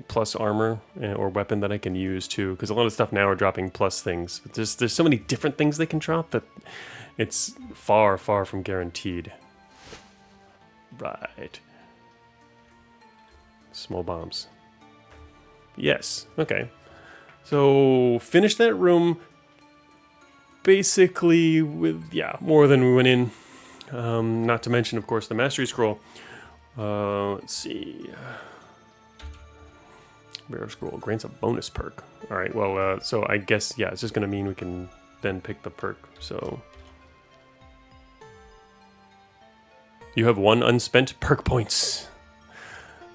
plus armor or weapon that I can use too, because a lot of stuff now are dropping plus things. But there's so many different things they can drop that it's far, far from guaranteed. Right. Small bombs. Yes. Okay. So finish that room basically with, yeah, more than we went in. Not to mention, of course, the Mastery Scroll. Let's see. Rare Scroll grants a bonus perk. Alright, well, so I guess, yeah, it's just going to mean we can then pick the perk. So you have 1 unspent perk points.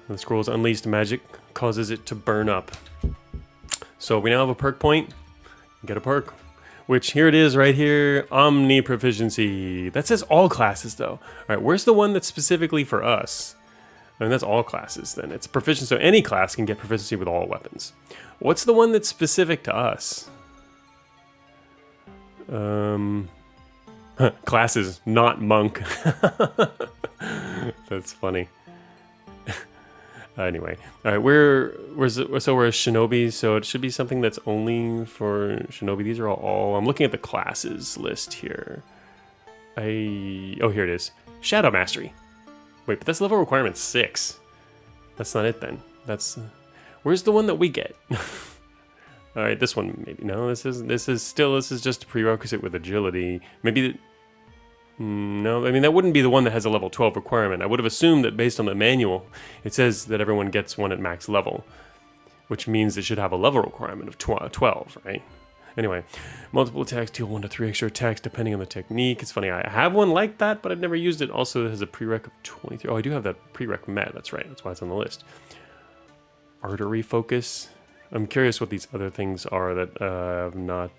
The scroll's unleashed magic causes it to burn up. So we now have a perk point. Get a perk. Which, here it is right here. Omni Proficiency. That says all classes, though. Alright, where's the one that's specifically for us? I mean, that's all classes, then. It's proficiency, so any class can get proficiency with all weapons. What's the one that's specific to us? Classes, not monk. That's funny. Anyway, all right, we're Shinobi, so it should be something that's only for Shinobi. These are all I'm looking at the classes list here. Oh, here it is. Shadow Mastery. Wait, but that's level requirement 6. That's not it then. That's where's the one that we get? All right, this one maybe. No, this is just a prerequisite with agility. Maybe. No, I mean, that wouldn't be the one that has a level 12 requirement. I would have assumed that based on the manual, it says that everyone gets one at max level, which means it should have a level requirement of 12, right? Anyway, multiple attacks deal 1 to 3 extra attacks depending on the technique. It's funny, I have one like that, but I've never used it. Also, it has a prereq of 23. Oh, I do have that prereq met. That's right. That's why it's on the list. Artery focus. I'm curious what these other things are that I've not...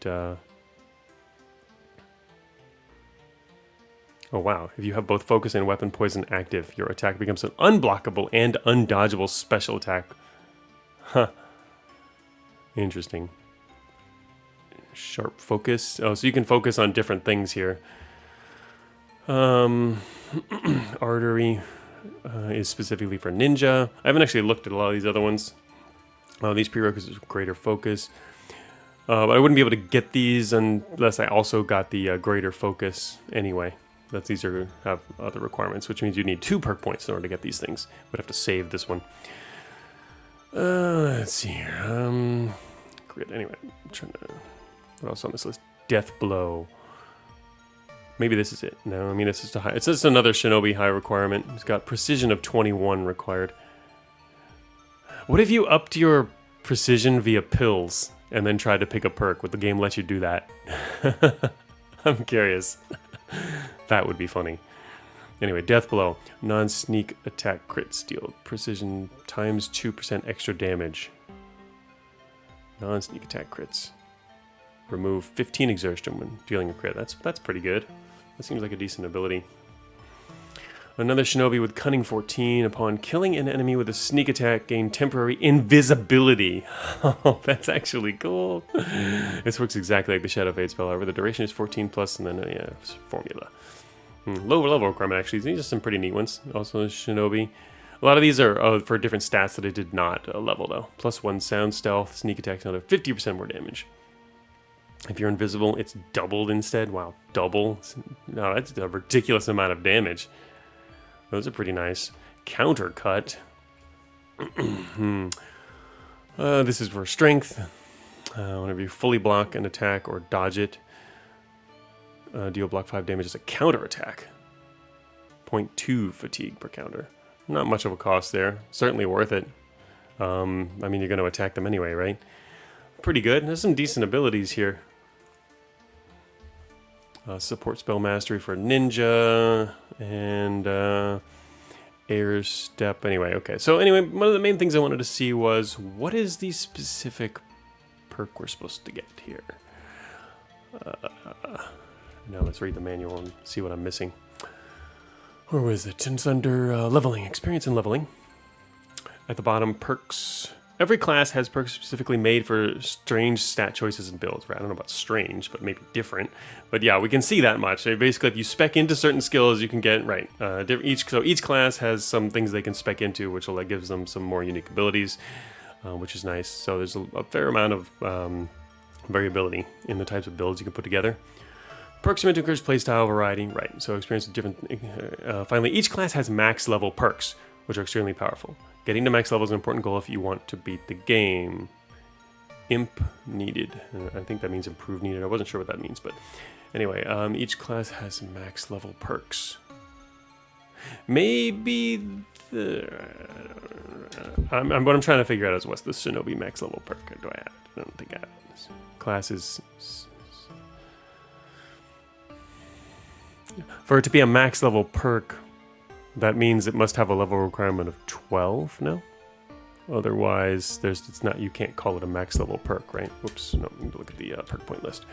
Oh wow, if you have both focus and weapon poison active, your attack becomes an unblockable and undodgeable special attack. Huh. Interesting. Sharp focus. Oh, so you can focus on different things here. Artery is specifically for ninja. I haven't actually looked at a lot of these other ones. These prerequisites are greater focus. But I wouldn't be able to get these unless I also got the greater focus anyway. These have other requirements, which means you need 2 perk points in order to get these things. Would have to save this one. Let's see here. Grid. Anyway, I'm trying to. What else on this list? Death blow. Maybe this is it. No, I mean it's just a high. It's just another Shinobi high requirement. It's got precision of 21 required. What if you upped your precision via pills and then tried to pick a perk? Would the game let you do that? I'm curious. That would be funny. Anyway, death blow. Non-sneak attack crit steal. Precision times 2% extra damage. Non-sneak attack crits. Remove 15 exertion when dealing a crit. That's pretty good. That seems like a decent ability. Another Shinobi with Cunning 14. Upon killing an enemy with a sneak attack, gain temporary invisibility. Oh, that's actually cool. This works exactly like the Shadow Fade spell. However, the duration is 14 plus, and then, yeah, formula. Lower level requirement, actually. These are some pretty neat ones. Also, Shinobi. A lot of these are for different stats that I did not level, though. +1 sound, stealth, sneak attack, another 50% more damage. If you're invisible, it's doubled instead. Wow, double? No, that's a ridiculous amount of damage. Those are pretty nice. Counter cut. This is for strength. Whenever you fully block an attack or dodge it, deal block 5 damage as a counter attack. 0.2 fatigue per counter. Not much of a cost there. Certainly worth it. I mean, you're going to attack them anyway, right? Pretty good. There's some decent abilities here. Support spell mastery for ninja and air step. Anyway, okay. So anyway, one of the main things I wanted to see was what is the specific perk we're supposed to get here. Now let's read the manual and see what I'm missing. Where was it? It's under leveling, experience and leveling. At the bottom, perks. Every class has perks specifically made for strange stat choices and builds. Right? I don't know about strange, but maybe different. But yeah, we can see that much. Basically, if you spec into certain skills, you can get, right. So each class has some things they can spec into, which will, gives them some more unique abilities, which is nice. So there's a fair amount of variability in the types of builds you can put together. Perks meant to encourage playstyle variety, right? So experience different. Finally, each class has max level perks, which are extremely powerful. Getting to max level is an important goal if you want to beat the game. Imp needed. I think that means improve needed. I wasn't sure what that means, but anyway, each class has max level perks. Maybe what I'm trying to figure out is what's the Shinobi max level perk? Do I have it? I don't think I have it. Classes. For it to be a max level perk, that means it must have a level requirement of 12, no? Otherwise, it's not. You can't call it a max level perk, right? Whoops, no, I need to look at the perk point list.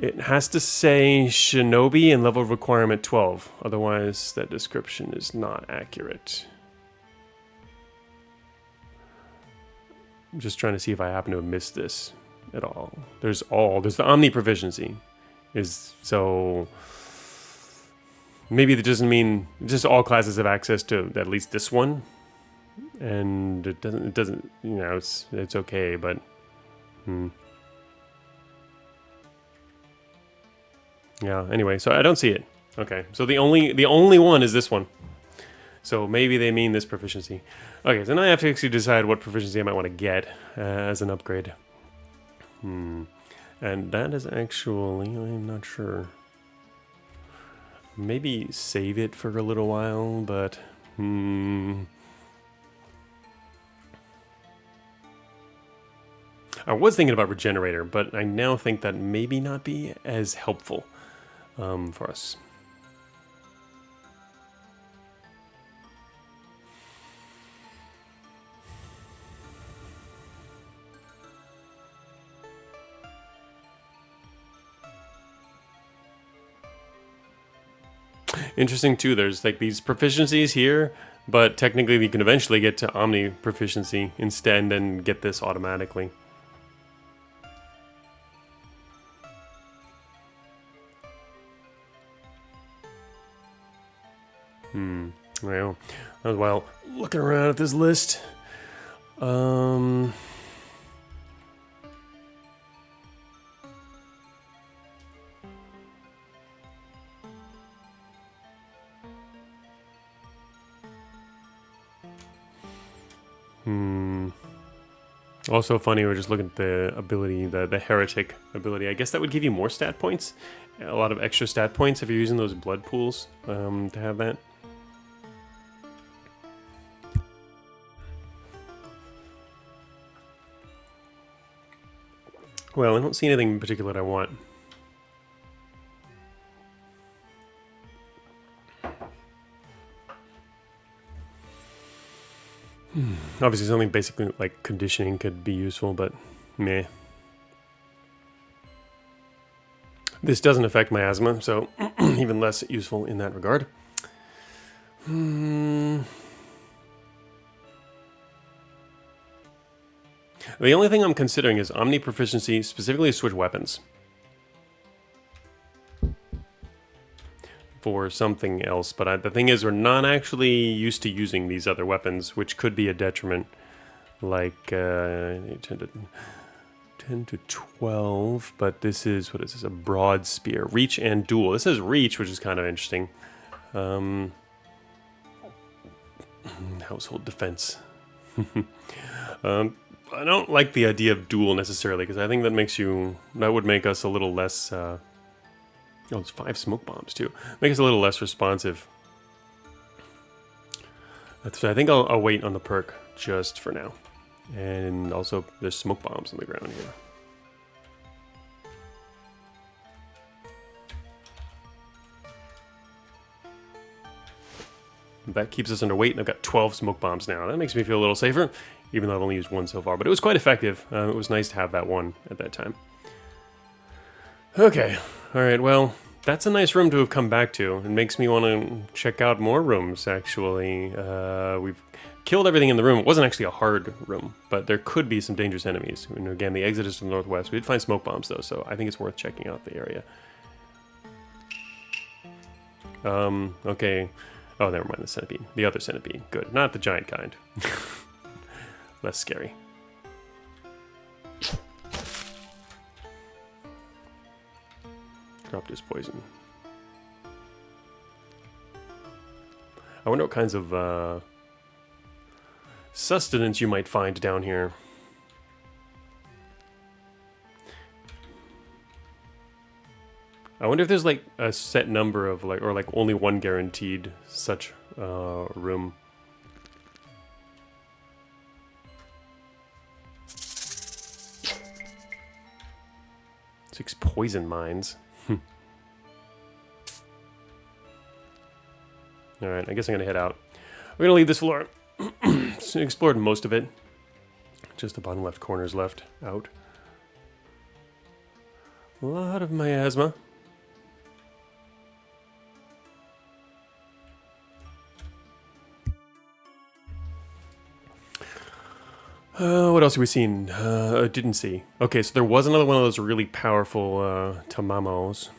It has to say Shinobi and level requirement 12. Otherwise, that description is not accurate. I'm just trying to see if I happen to have missed this at all. There's the Omni proficiency. So maybe that doesn't mean just all classes have access to at least this one, and it doesn't it's okay, but yeah, anyway, so I don't see it. Okay, so the only one is this one, so maybe they mean this proficiency. Okay, so now I have to actually decide what proficiency I might want to get as an upgrade. And that is actually, I'm not sure. Maybe save it for a little while, but I was thinking about regenerator, but I now think that maybe not be as helpful for us. Interesting too, there's like these proficiencies here, but technically you can eventually get to Omni proficiency instead and then get this automatically. Well, while looking around at this list, also funny, we're just looking at the ability, the heretic ability. I guess that would give you more stat points, a lot of extra stat points if you're using those blood pools to have that. Well, I don't see anything in particular that I want. Obviously, something basically like conditioning could be useful, but meh. This doesn't affect my asthma, so even less useful in that regard. The only thing I'm considering is Omni proficiency, specifically switch weapons. for something else. But the thing is, we're not actually used to using these other weapons, which could be a detriment. Like 10 to 12, but this is, what is this, a broad spear. Reach and duel. This is reach, which is kind of interesting. Household defense. I don't like the idea of duel necessarily, because I think that would make us a little less, oh, it's 5 smoke bombs too. Make us a little less responsive. So I think I'll wait on the perk just for now. And also, there's smoke bombs on the ground here. That keeps us under weight, and I've got 12 smoke bombs now. That makes me feel a little safer, even though I've only used 1 so far. But it was quite effective. It was nice to have that one at that time. Okay, alright, well, that's a nice room to have come back to. It makes me want to check out more rooms, actually. We've killed everything in the room. It wasn't actually a hard room, but there could be some dangerous enemies. And again, the exit is to the northwest. We did find smoke bombs, though, so I think it's worth checking out the area. Okay. Oh, never mind, the centipede. The other centipede. Good. Not the giant kind. Less scary. Dropped his poison. I wonder what kinds of sustenance you might find down here. I wonder if there's like a set number of or like only one guaranteed such room. 6 poison mines. Alright, I guess I'm gonna head out. We're gonna leave this floor. Explored most of it. Just the bottom left corner's left out. A lot of miasma. What else have we seen? Didn't see. Okay, so there was another one of those really powerful tamamos.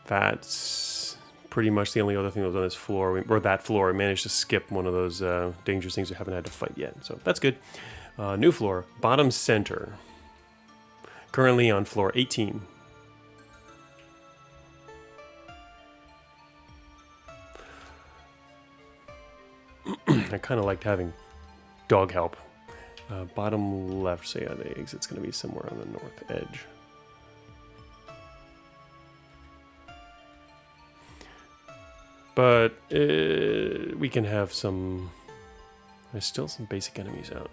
That's pretty much the only other thing that was on this floor, or that floor. We managed to skip one of those dangerous things we haven't had to fight yet, so that's good. New floor, bottom center. Currently on floor 18. I kind of liked having dog help. Bottom left, so yeah, the exit's going to be somewhere on the north edge. But we can have some... There's still some basic enemies out.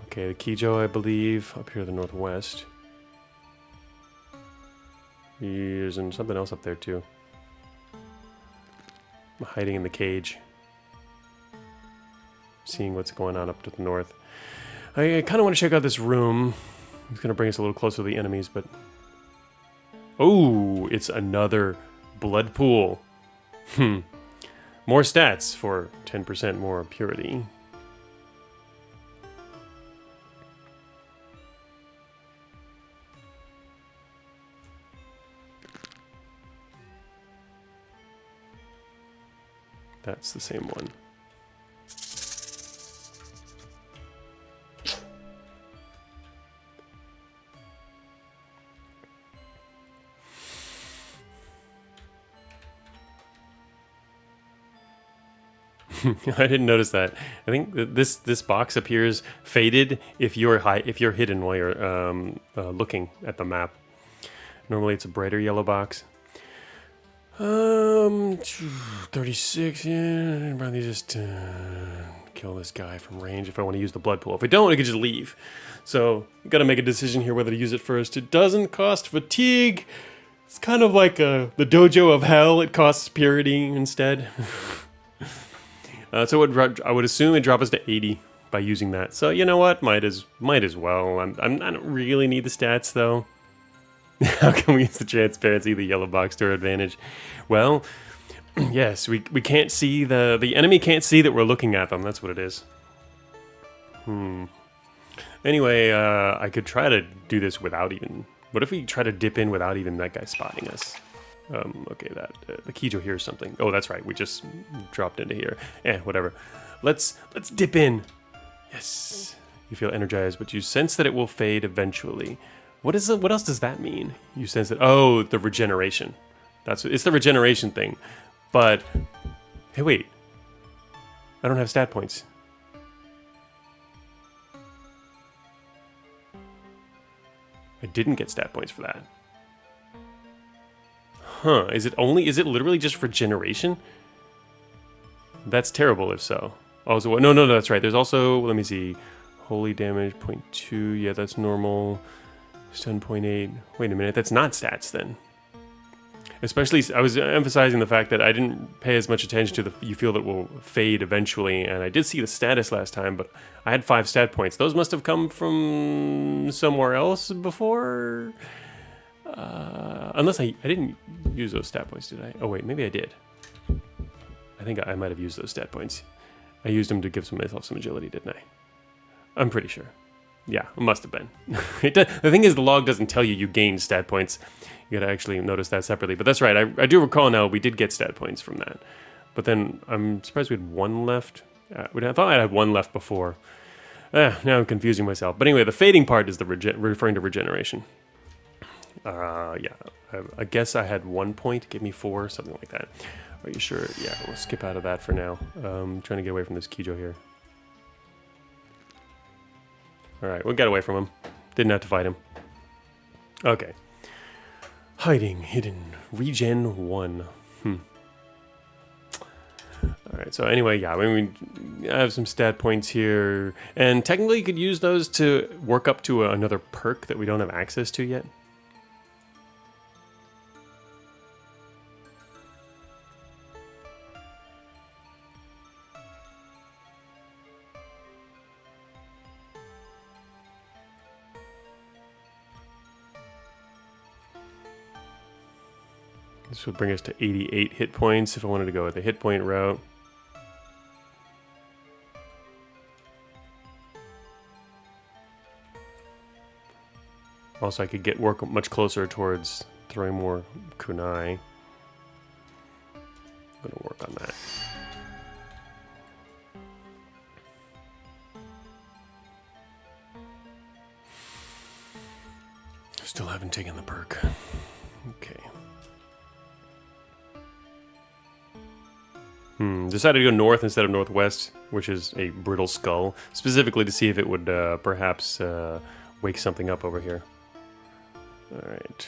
Okay, the Kijo, I believe, up here to the northwest. There's something else up there, too. I'm hiding in the cage. Seeing what's going on up to the north. I kind of want to check out this room. It's going to bring us a little closer to the enemies, but... Oh, it's another blood pool. More stats for 10% more purity. That's the same one. I didn't notice that. I think that this box appears faded if you're hidden while you're looking at the map. Normally it's a brighter yellow box. 36, yeah, I'd probably just kill this guy from range if I want to use the blood pool. If I don't, I could just leave. So, you gotta make a decision here whether to use it first. It doesn't cost fatigue. It's kind of like the dojo of hell. It costs purity instead. So I would assume it'd drop us to 80 by using that. So, you know what? Might as well. I don't really need the stats, though. How can we use the transparency, the yellow box, to our advantage? Well, yes, we can't see the enemy can't see that we're looking at them. That's what it is. Anyway, I could try to do this without even... What if we try to dip in without even that guy spotting us? Okay, the Kijo hears something. Oh, that's right. We just dropped into here. Whatever. Let's dip in. Yes. You feel energized, but you sense that it will fade eventually. What else does that mean? You sense that... Oh, the regeneration. It's the regeneration thing. But... Hey, wait. I don't have stat points. I didn't get stat points for that. Huh, is it literally just regeneration? That's terrible if so. Oh, so no, that's right. There's also, let me see, holy damage, 0.2, yeah, that's normal. Stun 0.8, wait a minute, that's not stats then. Especially, I was emphasizing the fact that I didn't pay as much attention to you feel that it will fade eventually, and I did see the status last time, but I had 5 stat points. Those must have come from somewhere else before? Unless I didn't use those stat points, did I? Oh wait, maybe I did. I think I might have used those stat points. I used them to give myself some agility, didn't I? I'm pretty sure. Yeah, it must have been. The thing is, the log doesn't tell you gained stat points. You gotta actually notice that separately. But that's right, I do recall now we did get stat points from that. But then I'm surprised we had 1 left. I thought I had 1 left before. Now I'm confusing myself. But anyway, the fading part is referring to regeneration. Yeah, I guess I had 1 point, give me 4, something like that. Are you sure? Yeah, we'll skip out of that for now. Trying to get away from this Kijo here. Alright, we got away from him. Didn't have to fight him. Okay. Hiding, hidden, regen 1. Alright, so anyway, yeah, we have some stat points here. And technically you could use those to work up to another perk that we don't have access to yet. This would bring us to 88 hit points if I wanted to go with the hit point route. Also, I could work much closer towards throwing more kunai. I'm gonna work on that. Still haven't taken the perk. Okay. Decided to go north instead of northwest, which is a brittle skull, specifically to see if it would perhaps wake something up over here. Alright.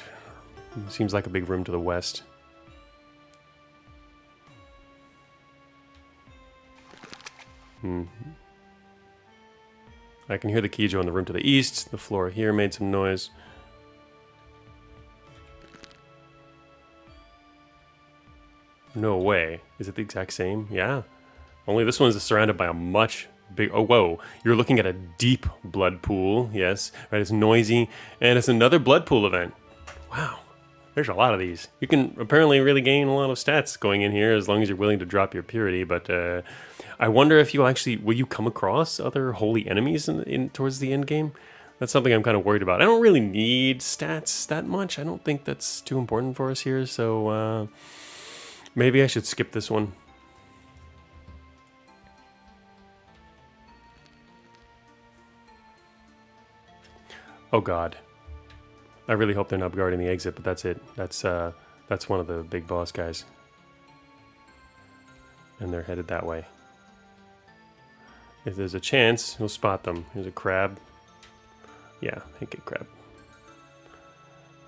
Seems like a big room to the west. I can hear the Kijo in the room to the east. The floor here made some noise. No way. Is it the exact same? Yeah. Only this one's surrounded by a much big... Oh, whoa. You're looking at a deep blood pool. Yes. Right, it's noisy. And it's another blood pool event. Wow. There's a lot of these. You can apparently really gain a lot of stats going in here as long as you're willing to drop your purity. But I wonder if you'll actually... Will you come across other holy enemies towards the end game? That's something I'm kind of worried about. I don't really need stats that much. I don't think that's too important for us here. So... maybe I should skip this one. Oh god. I really hope they're not guarding the exit, but that's it. That's one of the big boss guys. And they're headed that way. If there's a chance, we'll spot them. There's a crab. Yeah, I get crab.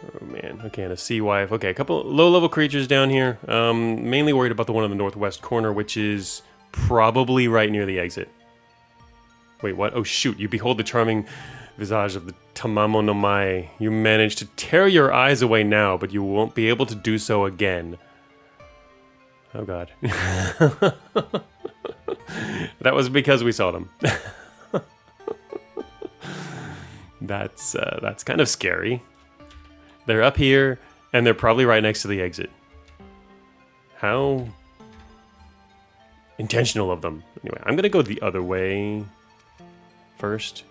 Oh man, okay, and a sea wife. Okay, a couple low-level creatures down here. Mainly worried about the one in the northwest corner, which is probably right near the exit. Wait, what? Oh shoot, you behold the charming visage of the Tamamo no Mae. You managed to tear your eyes away now, but you won't be able to do so again. Oh god. That was because we saw them. That's kind of scary. They're up here, and they're probably right next to the exit. How intentional of them. Anyway, I'm going to go the other way first.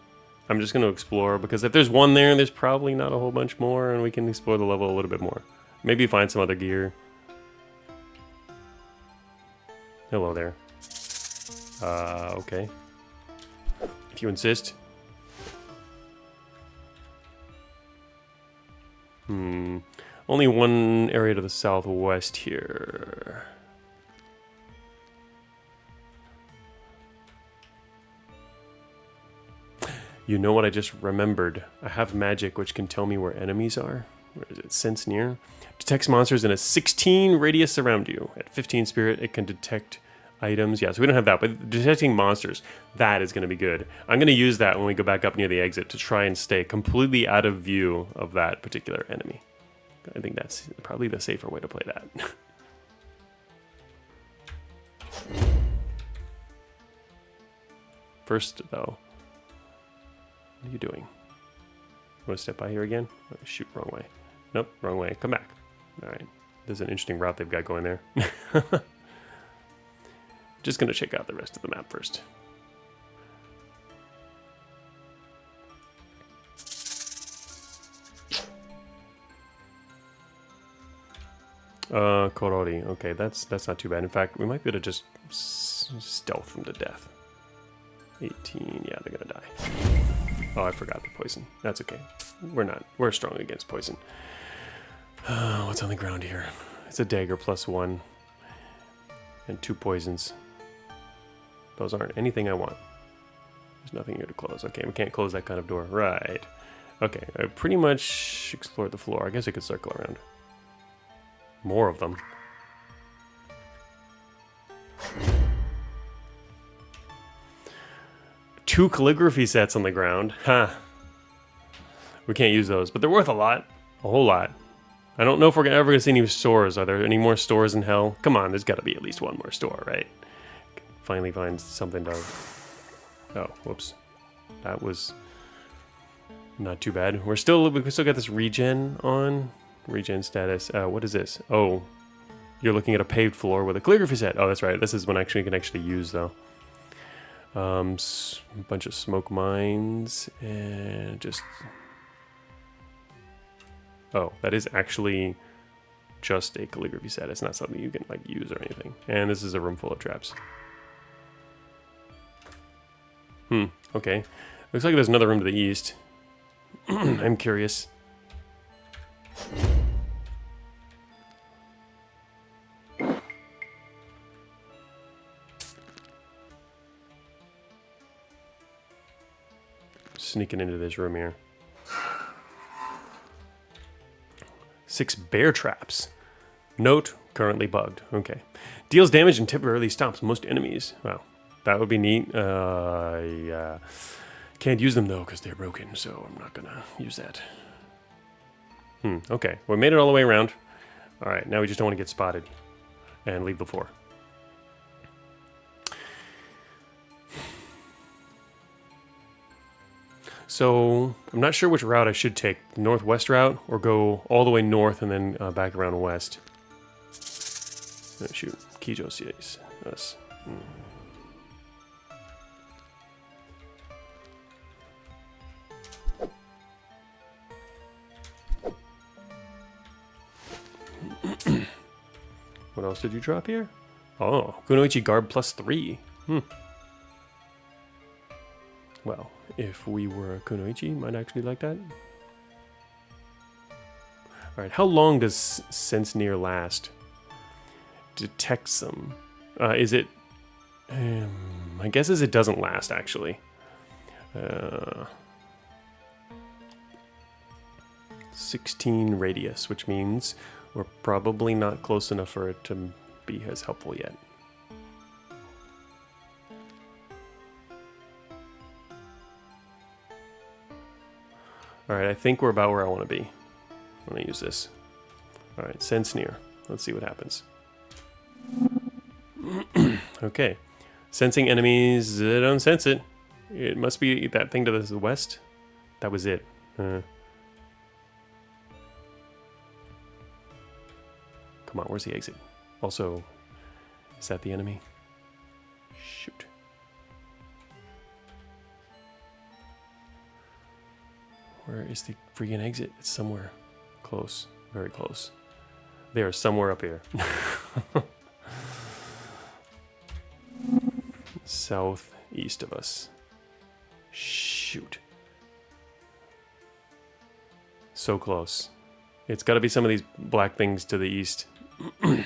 I'm just going to explore, because if there's one there, there's probably not a whole bunch more, and we can explore the level a little bit more. Maybe find some other gear. Hello there. Okay. If you insist. Only one area to the southwest here. You know what I just remembered? I have magic which can tell me where enemies are. Where is it? Sense near. Detects monsters in a 16 radius around you. At 15 spirit, it can detect items. Yeah, so we don't have that, but detecting monsters, that is going to be good. I'm going to use that when we go back up near the exit to try and stay completely out of view of that particular enemy. I think that's probably the safer way to play that. First, though, what are you doing? Want to step by here again? Oh, shoot, wrong way. Nope, wrong way. Come back. All right. There's an interesting route they've got going there. Just going to check out the rest of the map first. Korori. Okay, that's not too bad. In fact, we might be able to just stealth them to death. 18. Yeah, they're going to die. Oh, I forgot the poison. That's okay. We're strong against poison. What's on the ground here? It's a dagger +1. And 2 poisons. Those aren't anything I want. There's nothing here to close. Okay, we can't close that kind of door. Right. Okay, I pretty much explored the floor. I guess I could circle around. More of them. Two calligraphy sets on the ground. Huh. We can't use those, but they're worth a lot. A whole lot. I don't know if we're ever going to see any stores. Are there any more stores in hell? Come on, there's got to be at least one more store, right? Finally find something to... Oh, whoops. That was not too bad. We still got this regen on. Regen status. What is this? Oh, you're looking at a paved floor with a calligraphy set. Oh, that's right. This is one we can actually use, though. A bunch of smoke mines and just... Oh, that is actually just a calligraphy set. It's not something you can like use or anything. And this is a room full of traps. Okay. Looks like there's another room to the east. I'm curious. Sneaking into this room here. 6 bear traps. Note, currently bugged. Okay. Deals damage and temporarily stops most enemies. Wow. That would be neat. Yeah. Can't use them, though, because they're broken, so I'm not going to use that. Okay. We made it all the way around. All right. Now we just don't want to get spotted and leave the floor. So I'm not sure which route I should take. The northwest route or go all the way north and then back around west. Oh, shoot. Kijo sees us. What else did you drop here? Oh, Kunoichi Garb +3. Well, if we were a Kunoichi, might actually like that. Alright, how long does Sense Near last? Detects them. Is it... my guess is it doesn't last, actually. 16 radius, which means we're probably not close enough for it to be as helpful yet. Alright, I think we're about where I want to be. I'm going to use this. Alright, Sense Near. Let's see what happens. Okay. Sensing enemies, don't sense it. It must be that thing to the west. That was it. Come on, where's the exit? Also, is that the enemy? Shoot. Where is the freaking exit? It's somewhere close. Very close. They are somewhere up here. Southeast of us. Shoot. So close. It's got to be some of these black things to the east. Where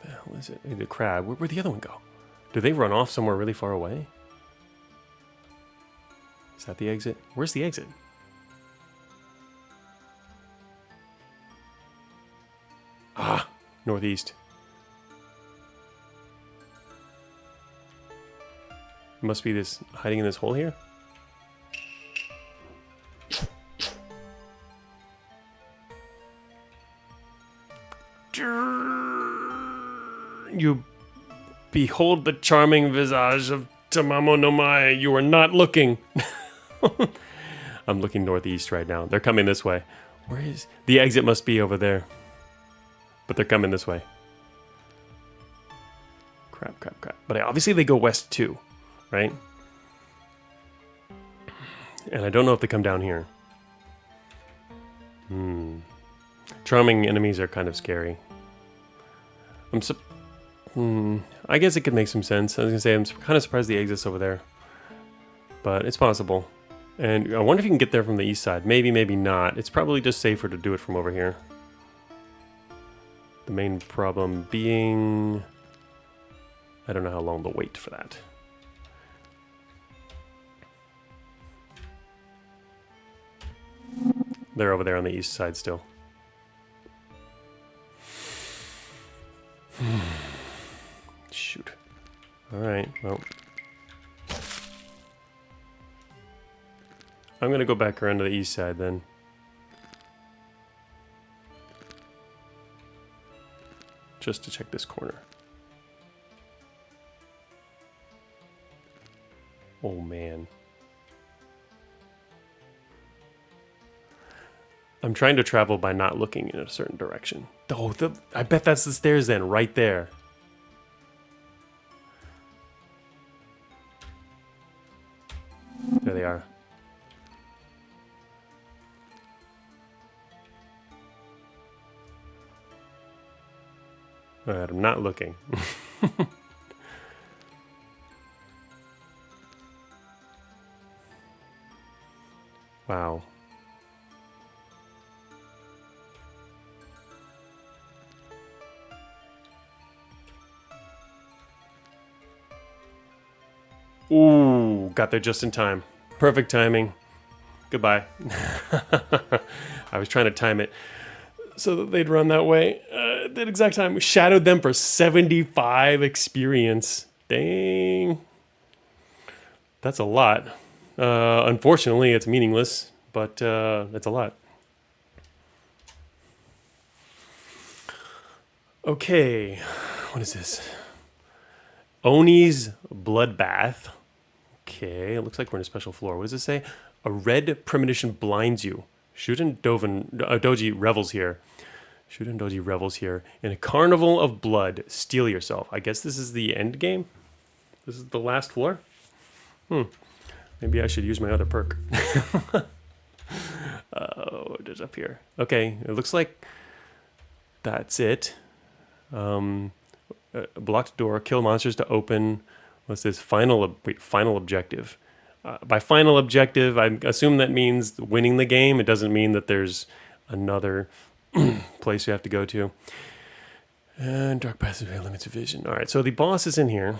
the hell is it? Hey, the crab. Where'd the other one go? Did they run off somewhere really far away? Is that the exit? Where's the exit? Ah, northeast. Must be this hiding in this hole here. You behold the charming visage of Tamamo no Mae. You are not looking. I'm looking northeast right now. They're coming this way. Where is the exit? Must be over there. But they're coming this way. Crap, crap, crap. But obviously they go west too, right? And I don't know if they come down here. Charming enemies are kind of scary. I guess it could make some sense. I was gonna say I'm kind of surprised the exit's over there, but it's possible. And I wonder if you can get there from the east side. Maybe, maybe not. It's probably just safer to do it from over here. The main problem being, I don't know how long they'll wait for that. They're over there on the east side still. Shoot. Alright, well. I'm gonna go back around to the east side then. Just to check this corner. Oh man. I'm trying to travel by not looking in a certain direction. Oh, I bet that's the stairs then, right there. There they are. Alright, I'm not looking. Wow. Ooh, got there just in time. Perfect timing. Goodbye. I was trying to time it so that they'd run that way. That exact time. We shadowed them for 75 experience. Dang. That's a lot. Unfortunately, it's meaningless, but it's a lot. Okay. What is this? Oni's Bloodbath. Okay, it looks like we're in a special floor. What does it say? A red premonition blinds you. Shuten-douji revels here. Shuten-douji revels here. In a carnival of blood, steal yourself. I guess this is the end game? This is the last floor? Maybe I should use my other perk. Oh, it is up here. Okay, it looks like that's it. Blocked door, kill monsters to open. What's this? Final objective. By final objective, I assume that means winning the game. It doesn't mean that there's another place you have to go to. And dark passageway limits vision. All right, so the boss is in here.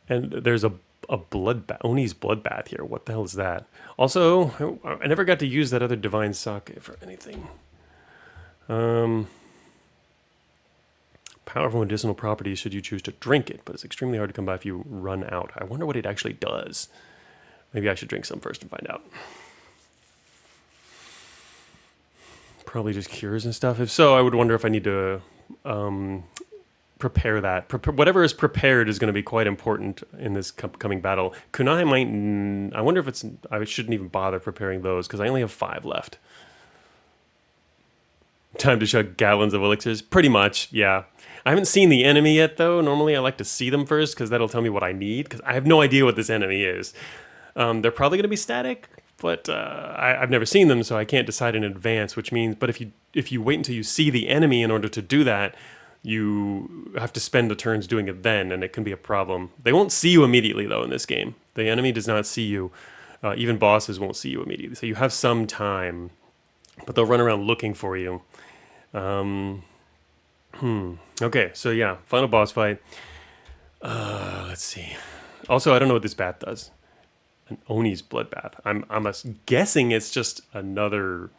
And there's a bloodbath, Oni's bloodbath here. What the hell is that? Also, I never got to use that other divine sake for anything. Powerful medicinal properties should you choose to drink it, but it's extremely hard to come by if you run out. I wonder what it actually does. Maybe I should drink some first and find out. Probably just cures and stuff. If so, I would wonder if I need to prepare that. Whatever is prepared is going to be quite important in this coming battle. Kunai might... I wonder if I shouldn't even bother preparing those, because I only have 5 left. Time to chug gallons of elixirs. Pretty much, yeah. I haven't seen the enemy yet, though. Normally, I like to see them first because that'll tell me what I need. Because I have no idea what this enemy is. They're probably going to be static, but I've never seen them, so I can't decide in advance. Which means, but if you wait until you see the enemy in order to do that, you have to spend the turns doing it then, and it can be a problem. They won't see you immediately, though, in this game. The enemy does not see you. Even bosses won't see you immediately. So you have some time, but they'll run around looking for you. Okay, so yeah, final boss fight. Let's see. Also, I don't know what this bath does. An Oni's bloodbath. I'm guessing it's just another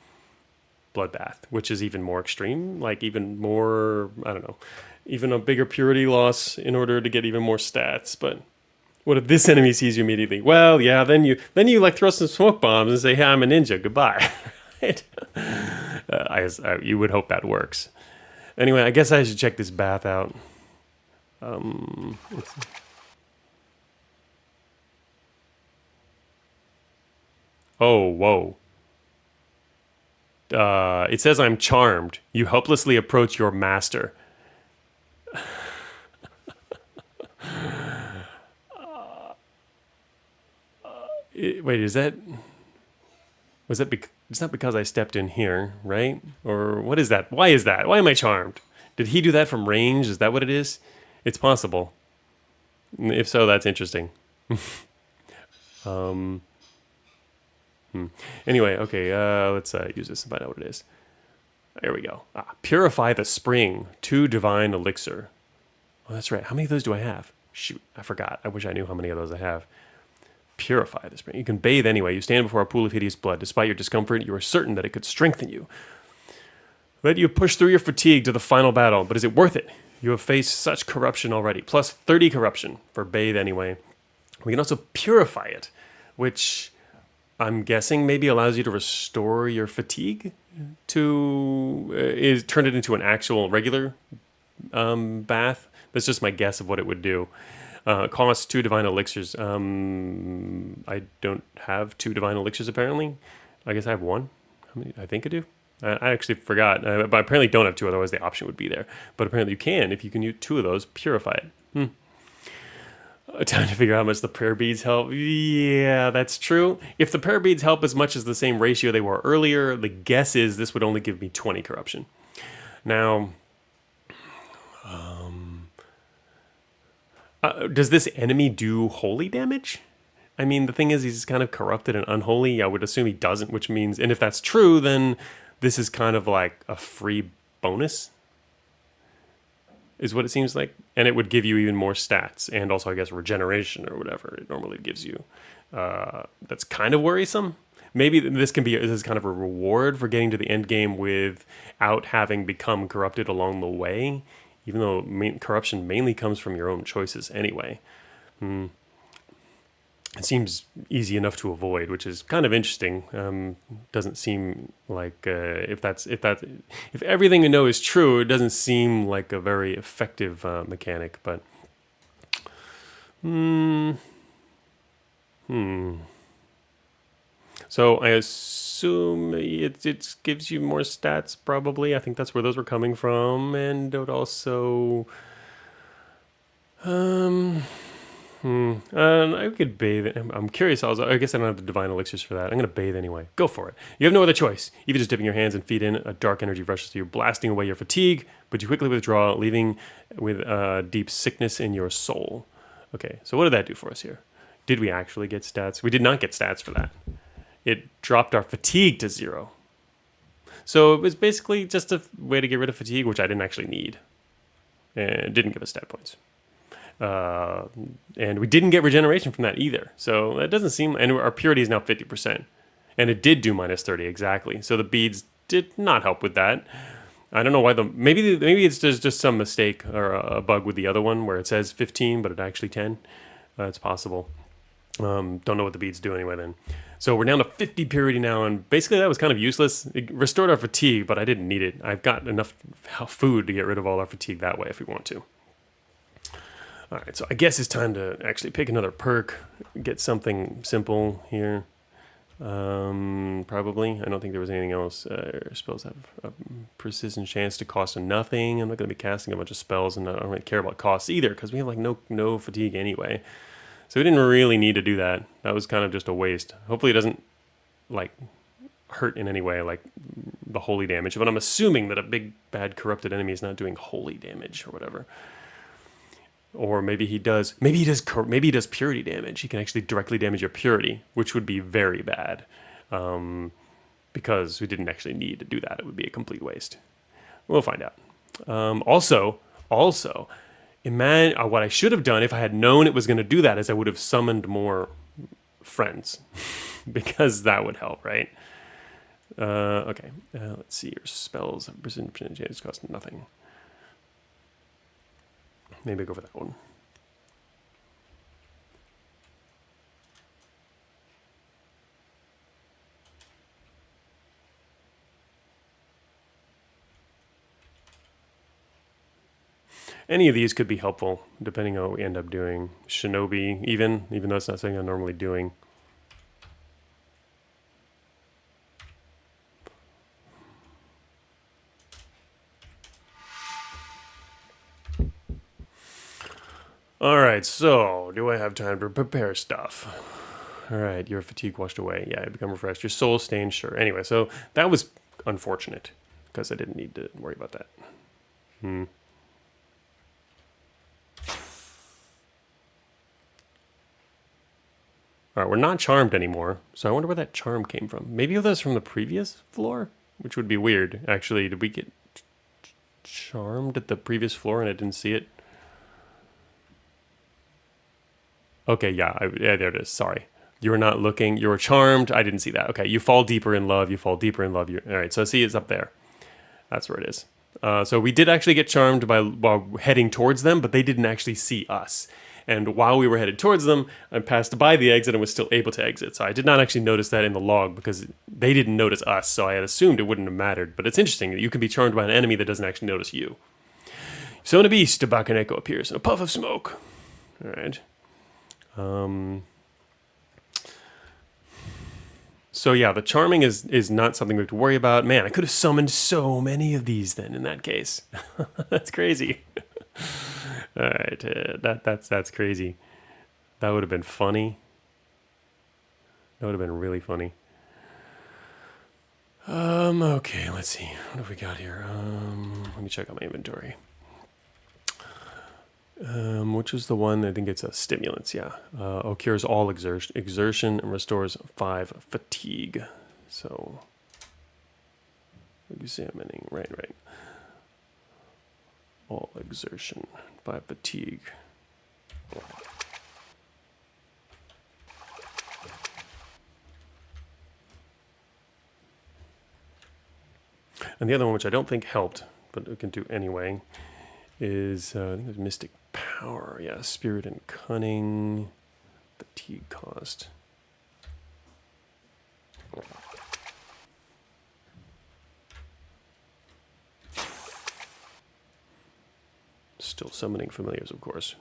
bloodbath, which is even more extreme, like even more, I don't know, even a bigger purity loss in order to get even more stats. But what if this enemy sees you immediately? Well, yeah, then you like throw some smoke bombs and say, "Hey, I'm a ninja. Goodbye." Right? You would hope that works. Anyway, I guess I should check this bath out. Oh, whoa. It says I'm charmed. You helplessly approach your master. Wait, is that... Was that it's not because I stepped in here, right? Or what is that? Why is that? Why am I charmed? Did he do that from range? Is that what it is? It's possible. If so, that's interesting. Anyway, okay, let's use this and find out what it is. There we go. Purify the Spring. 2 divine elixir. Oh, that's right. How many of those do I have? Shoot, I forgot. I wish I knew how many of those I have. Purify the Spring. You can bathe anyway. You stand before a pool of hideous blood. Despite your discomfort, you are certain that it could strengthen you. Let you push through your fatigue to the final battle. But is it worth it? You have faced such corruption already. Plus 30 corruption for bathe anyway. We can also purify it, which I'm guessing maybe allows you to restore your fatigue to turn it into an actual regular bath. That's just my guess of what it would do. Costs 2 divine elixirs. I don't have 2 divine elixirs apparently. I guess I have 1. How many? I think I do. I actually forgot, but I apparently don't have 2. Otherwise, the option would be there. But apparently, you can if you can use 2 of those. Purify it. Time to figure out how much the prayer beads help. Yeah, that's true. If the prayer beads help as much as the same ratio they were earlier, the guess is this would only give me 20 corruption. Now, does this enemy do holy damage? I mean, the thing is, he's kind of corrupted and unholy. I would assume he doesn't, which means, and if that's true, then this is kind of like a free bonus, is what it seems like. And it would give you even more stats, and also, I guess, regeneration or whatever it normally gives you. That's kind of worrisome. Maybe this is kind of a reward for getting to the end game without having become corrupted along the way, even though corruption mainly comes from your own choices anyway. It seems easy enough to avoid, which is kind of interesting. Doesn't seem like if everything you know is true, it doesn't seem like a very effective mechanic. But so I assume it gives you more stats. Probably, I think that's where those were coming from, and it would also. I could bathe. I'm curious. I guess I don't have the divine elixirs for that. I'm going to bathe anyway. Go for it. You have no other choice. Even just dipping your hands and feet in, a dark energy rushes through you, blasting away your fatigue, but you quickly withdraw, leaving with deep sickness in your soul. Okay, so what did that do for us here? Did we actually get stats? We did not get stats for that. It dropped our fatigue to 0. So it was basically just a way to get rid of fatigue, which I didn't actually need. And it didn't give us stat points. And we didn't get regeneration from that either. So that doesn't seem... And our purity is now 50%. And it did do minus 30 exactly. So the beads did not help with that. I don't know why maybe it's just some mistake or a bug with the other one where it says 15, but it's actually 10. It's possible. Don't know what the beads do anyway then. So we're down to 50 purity now, and basically that was kind of useless. It restored our fatigue, but I didn't need it. I've got enough food to get rid of all our fatigue that way if we want to. All right, so I guess it's time to actually pick another perk, get something simple here. Probably. I don't think there was anything else. Spells have a precision chance to cost nothing. I'm not going to be casting a bunch of spells, and I don't really care about costs either because we have like no fatigue anyway. So we didn't really need to do that. That was kind of just a waste. Hopefully it doesn't like hurt in any way, like the holy damage. But I'm assuming that a big bad corrupted enemy is not doing holy damage or whatever. Or maybe he does. Maybe he does purity damage. He can actually directly damage your purity, which would be very bad, because we didn't actually need to do that. It would be a complete waste. We'll find out. Also, what I should have done if I had known it was going to do that is I would have summoned more friends, because that would help, right? Okay. Let's see. Your spells have precision chance cost nothing. Maybe go for that one. Any of these could be helpful, depending on what we end up doing. Shinobi, even though it's not something I'm normally doing. All right, so do I have time to prepare stuff? All right, your fatigue washed away. Yeah, I become refreshed. Your soul stained, sure. Anyway, so that was unfortunate because I didn't need to worry about that. All right, we're not charmed anymore, so I wonder where that charm came from. Maybe it was from the previous floor, which would be weird. Actually, did we get charmed at the previous floor and I didn't see it? Okay, yeah, there it is. Sorry. You were not looking. You were charmed. I didn't see that. Okay, you fall deeper in love. You fall deeper in love. All right, so see, it's up there. That's where it is. So we did actually get charmed while heading towards them, but they didn't actually see us. And while we were headed towards them, I passed by the exit and was still able to exit. So I did not actually notice that in the log because they didn't notice us. So I had assumed it wouldn't have mattered. But it's interesting that you can be charmed by an enemy that doesn't actually notice you. So in a beast, a Bakaneko appears in a puff of smoke. All right. So yeah, the charming is not something we have to worry about. Man, I could have summoned so many of these then in that case. That's crazy. All right, that's crazy. That would have been funny. That would have been really funny. Okay, let's see. What have we got here? Let me check out my inventory. Which is the one? I think it's a stimulants. Yeah. Cures all exertion and restores 5 fatigue. So, examining. Right. All exertion, 5 fatigue. And the other one, which I don't think helped, but we can do anyway, is I think it's Mystic Power. Yeah, Spirit and Cunning, fatigue cost. Still summoning familiars, of course.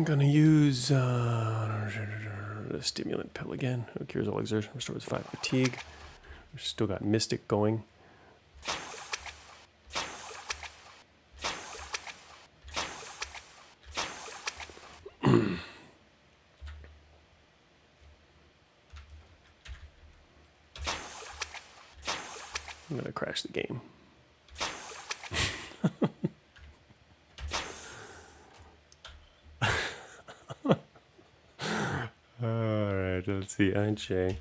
Gonna use the stimulant pill again. It cures all exertion, restores 5 fatigue. We've still got Mystic going. I'm gonna crash the game. Alright, let's see, IJ.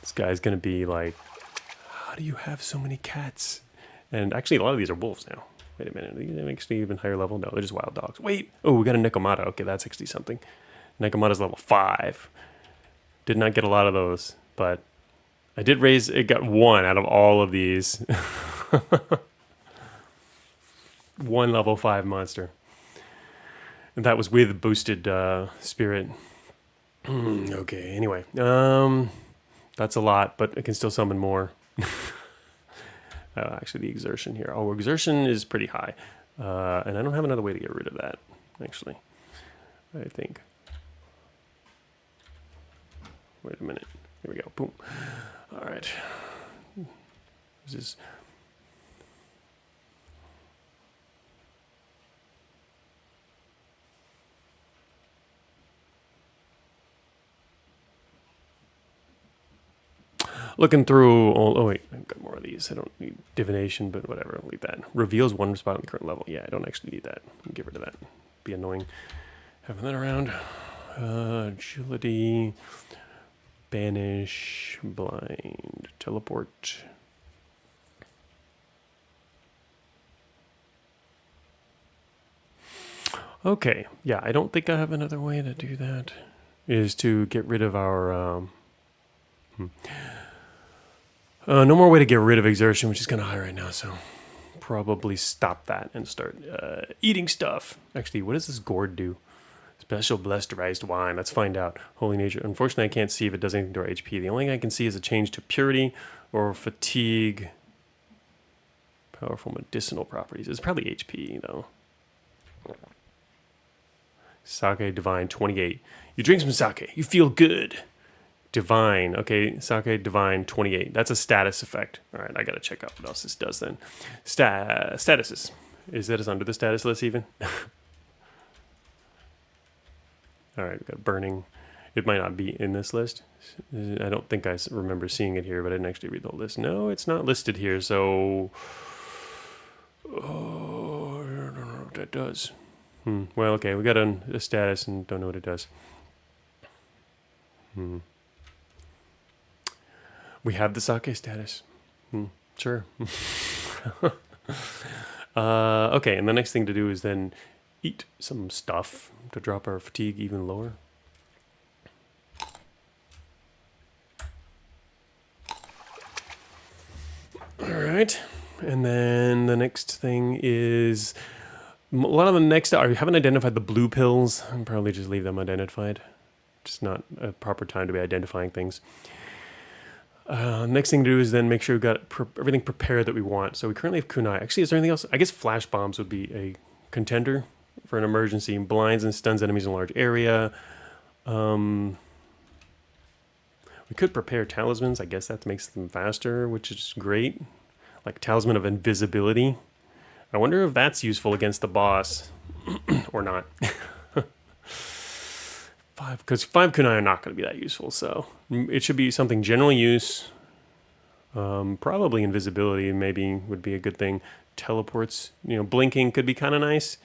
This guy's gonna be like, how do you have so many cats? And actually, a lot of these are wolves now. Wait a minute, are they actually even higher level? No, they're just wild dogs. Wait, oh, we got a Nekomata. Okay, that's 60 something. Nekomata's level 5. Did not get a lot of those, but I did raise, it got one out of all of these. One level 5 monster. And that was with boosted spirit. Okay, anyway. That's a lot, but I can still summon more. Actually, the exertion here. Oh, exertion is pretty high. And I don't have another way to get rid of that, actually. I think. Wait a minute. Here we go. Boom. All right. This is... Looking through all... Oh, wait. I've got more of these. I don't need divination, but whatever. I'll leave that. Reveals one spot on the current level. Yeah, I don't actually need that. Get rid of that. Be annoying having that around. Agility... Banish, blind, teleport. Okay, yeah, I don't think I have another way to do that. Is to get rid of our... no more way to get rid of exertion, which is kind of high right now, so probably stop that and start eating stuff. Actually, what does this gourd do? Special blessed riced wine. Let's find out. Holy nature. Unfortunately, I can't see if it does anything to our HP. The only thing I can see is a change to purity or fatigue. Powerful medicinal properties. It's probably HP, though. Sake Divine 28. You drink some sake. You feel good. Divine. Okay, Sake Divine 28. That's a status effect. All right, I got to check out what else this does then. Statuses. Is that under the status list even? All right, we've got burning. It might not be in this list. I don't think I remember seeing it here, but I didn't actually read the whole list. No, it's not listed here, so... Oh, I don't know what that does. Well, okay, we got a status and don't know what it does. We have the sake status. Sure. Okay, and the next thing to do is then eat some stuff to drop our fatigue even lower. All right, and then the next thing is a lot of the next. I haven't identified the blue pills. I'll probably just leave them identified. Just not a proper time to be identifying things. Next thing to do is then make sure we've got everything prepared that we want. So we currently have kunai. Actually, is there anything else? I guess flash bombs would be a contender for an emergency. Blinds and stuns enemies in a large area. We could prepare talismans. I guess that makes them faster, which is great. Like Talisman of Invisibility. I wonder if that's useful against the boss or not. Because 5 kunai are not going to be that useful, so it should be something general use. Probably invisibility maybe would be a good thing. Teleports, blinking could be kind of nice.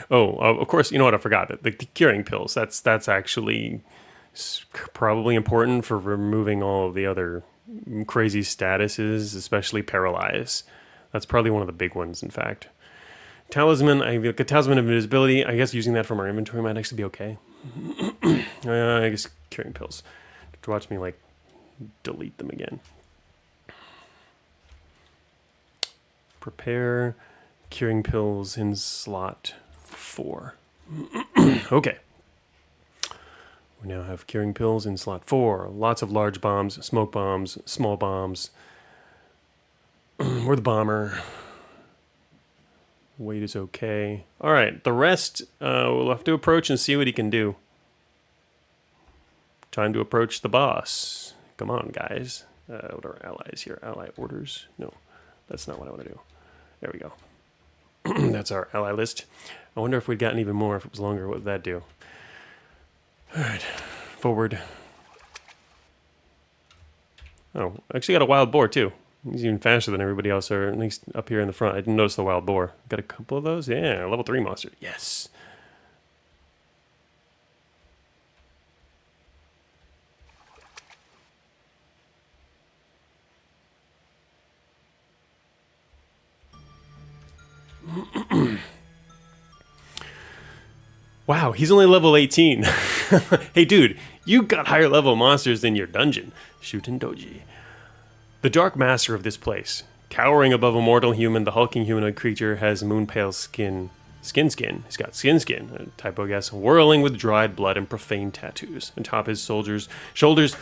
Oh, of course, you know what I forgot? The curing pills. That's actually probably important for removing all of the other crazy statuses, especially paralyze. That's probably one of the big ones, in fact. Talisman, I feel like a Talisman of Invisibility. I guess using that from our inventory might actually be okay. I guess curing pills. To watch me delete them again. Prepare curing pills in slot 4. Okay. We now have curing pills in slot 4. Lots of large bombs, smoke bombs, small bombs. We're the bomber. Weight is okay. All right, the rest we'll have to approach and see what he can do. Time to approach the boss. Come on, guys. What are allies here? Ally orders? No, that's not what I want to do. There we go. That's our ally list. I wonder if we'd gotten even more if it was longer. What would that do? All right, forward. Oh, I actually got a wild boar too. He's even faster than everybody else, or at least up here in the front. I didn't notice the wild boar. Got a couple of those? Yeah, level 3 monster. Yes. Wow, he's only level 18. Hey dude, you got higher level monsters than your dungeon. Shuten-douji. The dark master of this place. Cowering above a mortal human, the hulking humanoid creature has moon-pale skin. Skin. He's got skin. A typo guess. Whirling with dried blood and profane tattoos. Atop his shoulders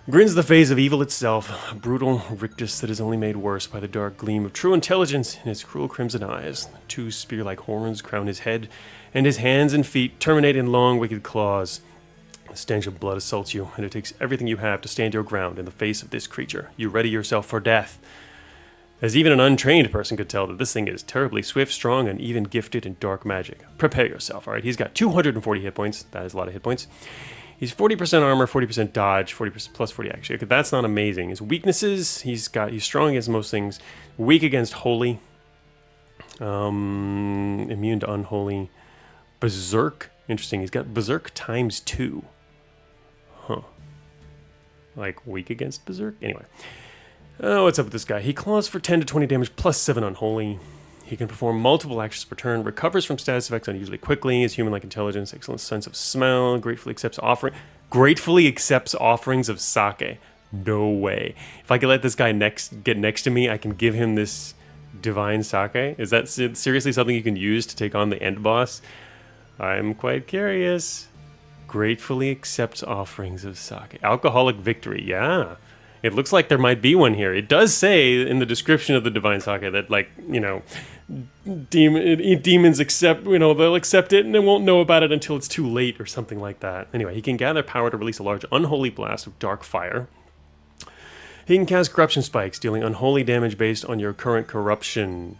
grins the face of evil itself, a brutal rictus that is only made worse by the dark gleam of true intelligence in his cruel crimson eyes. Two spear-like horns crown his head, and his hands and feet terminate in long, wicked claws. The stench of blood assaults you, and it takes everything you have to stand your ground in the face of this creature. You ready yourself for death. As even an untrained person could tell that this thing is terribly swift, strong, and even gifted in dark magic. Prepare yourself, alright? He's got 240 hit points. That is a lot of hit points. He's 40% armor, 40% dodge, 40% plus 40 actually. Okay, that's not amazing. His weaknesses, he's strong against most things. Weak against holy. Immune to unholy. Berserk. Interesting. He's got Berserk times 2. Huh. Like weak against Berserk? Anyway. What's up with this guy? He claws for 10 to 20 damage plus 7 unholy. He can perform multiple actions per turn, recovers from status effects unusually quickly, has human-like intelligence, excellent sense of smell, gratefully accepts offerings of sake. No way. If I could let this guy get next to me, I can give him this divine sake. Is that seriously something you can use to take on the end boss? I'm quite curious. Gratefully accepts offerings of sake. Alcoholic victory, yeah. It looks like there might be one here. It does say in the description of the divine sake that, like, you know, demons accept, you know, they'll accept it and they won't know about it until it's too late or something like that. Anyway, he can gather power to release a large unholy blast of dark fire. He can cast corruption spikes, dealing unholy damage based on your current corruption.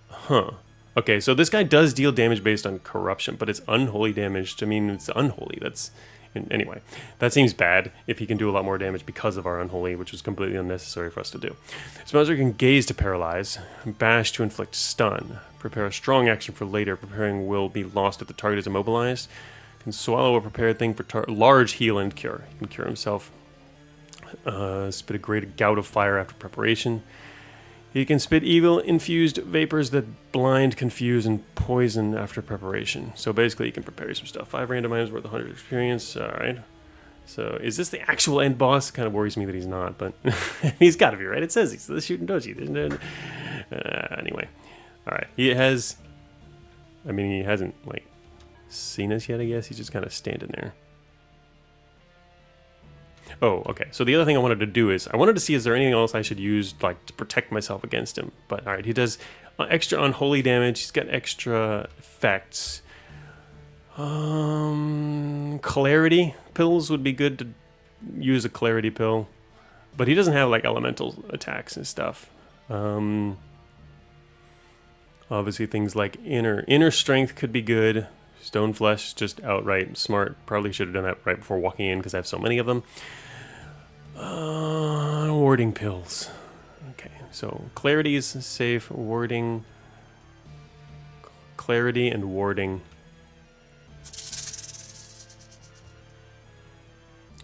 Huh. Okay, so this guy does deal damage based on corruption, but it's unholy damage. I mean, it's unholy. Anyway, that seems bad if he can do a lot more damage because of our unholy, which was completely unnecessary for us to do. Spellmaster can gaze to paralyze, bash to inflict stun, prepare a strong action for later, preparing will be lost if the target is immobilized, can swallow a prepared thing for large heal and cure. He can cure himself, spit a great gout of fire after preparation. He can spit evil-infused vapors that blind, confuse, and poison after preparation. So basically, he can prepare you some stuff. 5 random items worth 100 experience. All right. So is this the actual end boss? Kind of worries me that he's not, but he's got to be, right? It says he's the Shuten-douji. Anyway. All right. He hasn't, like, seen us yet, I guess. He's just kind of standing there. Oh, okay. So the other thing I wanted to do is, I wanted to see is there anything else I should use, like, to protect myself against him. But, alright, he does extra unholy damage. He's got extra effects. Clarity pills would be good to use a clarity pill. But he doesn't have, like, elemental attacks and stuff. Obviously, things like inner strength could be good. Stone flesh, just outright smart. Probably should have done that right before walking in because I have so many of them. Warding pills. Okay, so clarity is safe. Warding. Clarity and warding.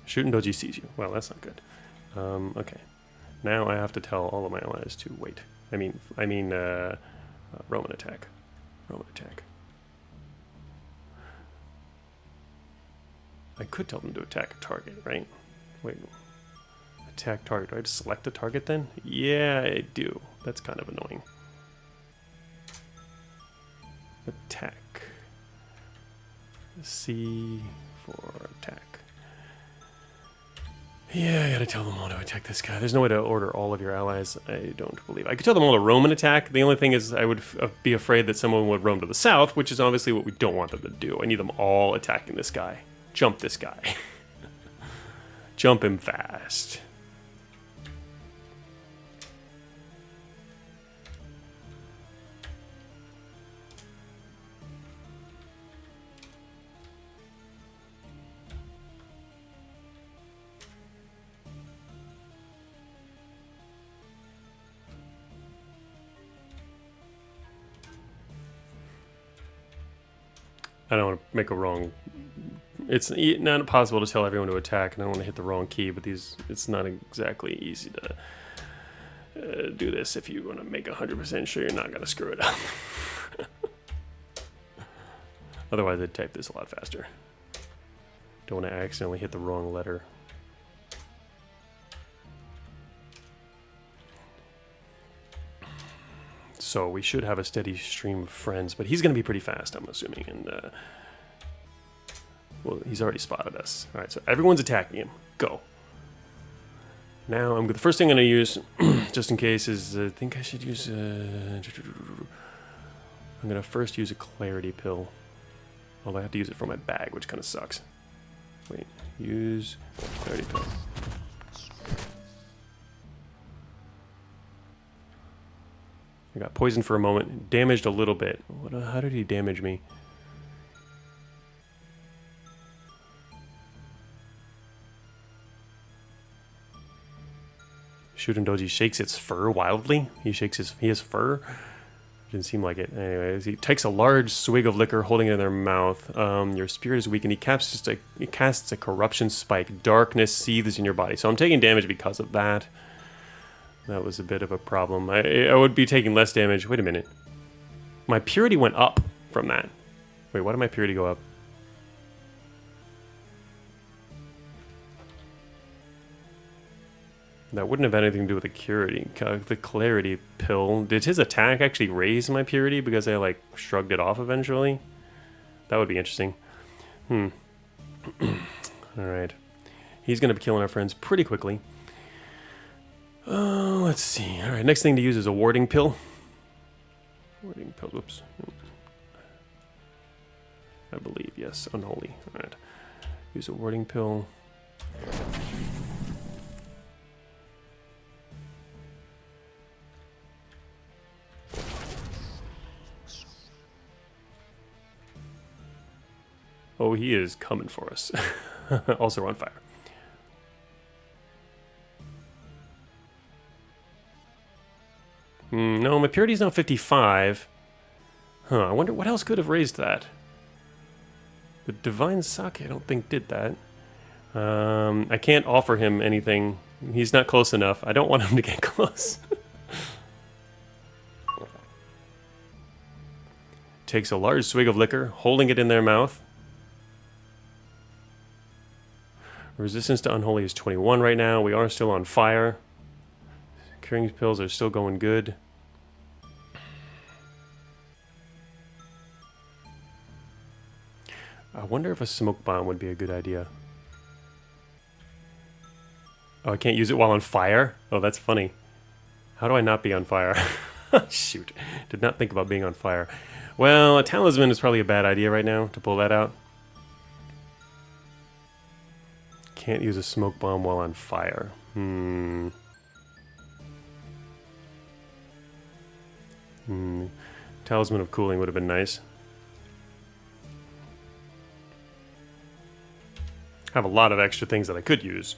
Shuten-douji sees you. Well, that's not good. Okay. Now I have to tell all of my allies to wait. Roman attack. Roman attack. I could tell them to attack a target, right? Wait. Attack target. Do I have to select a target then? Yeah, I do. That's kind of annoying. Attack. C for attack. Yeah, I gotta tell them all to attack this guy. There's no way to order all of your allies, I don't believe. I could tell them all to Roman attack. The only thing is I would be afraid that someone would roam to the south, which is obviously what we don't want them to do. I need them all attacking this guy. Jump this guy. Jump him fast. I don't want to make a wrong... It's not possible to tell everyone to attack, and I don't want to hit the wrong key, but it's not exactly easy to do this if you want to make 100% sure you're not going to screw it up. Otherwise, I'd type this a lot faster. Don't want to accidentally hit the wrong letter. So we should have a steady stream of friends, but he's going to be pretty fast, I'm assuming. And well, he's already spotted us. All right, so everyone's attacking him. Go. Now, the first thing I'm going to use, just in case, is I think I should use. I'm going to first use a clarity pill. Although I have to use it for my bag, which kind of sucks. Wait, use clarity pill. I got poisoned for a moment, damaged a little bit. How did he damage me? Shuten-douji shakes its fur wildly. He has fur. Didn't seem like it. Anyways, he takes a large swig of liquor, holding it in their mouth. Your spirit is weakened. He casts a corruption spike. Darkness seethes in your body. So I'm taking damage because of that. That was a bit of a problem. I would be taking less damage. Wait a minute. My purity went up from that. Wait, why did my purity go up? That wouldn't have had anything to do with the clarity pill. Did his attack actually raise my purity because I like shrugged it off eventually? That would be interesting. Alright. He's going to be killing our friends pretty quickly. Let's see. Alright, next thing to use is a warding pill. Warding pill, whoops. I believe, yes, unholy. Alright. Use a warding pill. Oh, he is coming for us. Also on fire. No, my purity's now 55. Huh, I wonder what else could have raised that. The Divine Sake, I don't think did that. I can't offer him anything. He's not close enough. I don't want him to get close. Takes a large swig of liquor, holding it in their mouth. Resistance to unholy is 21 right now. We are still on fire. Curing pills are still going good. I wonder if a smoke bomb would be a good idea. Oh, I can't use it while on fire? Oh, that's funny. How do I not be on fire? Shoot. Did not think about being on fire. Well, a talisman is probably a bad idea right now to pull that out. Can't use a smoke bomb while on fire. Talisman of cooling would have been nice. Have a lot of extra things that I could use.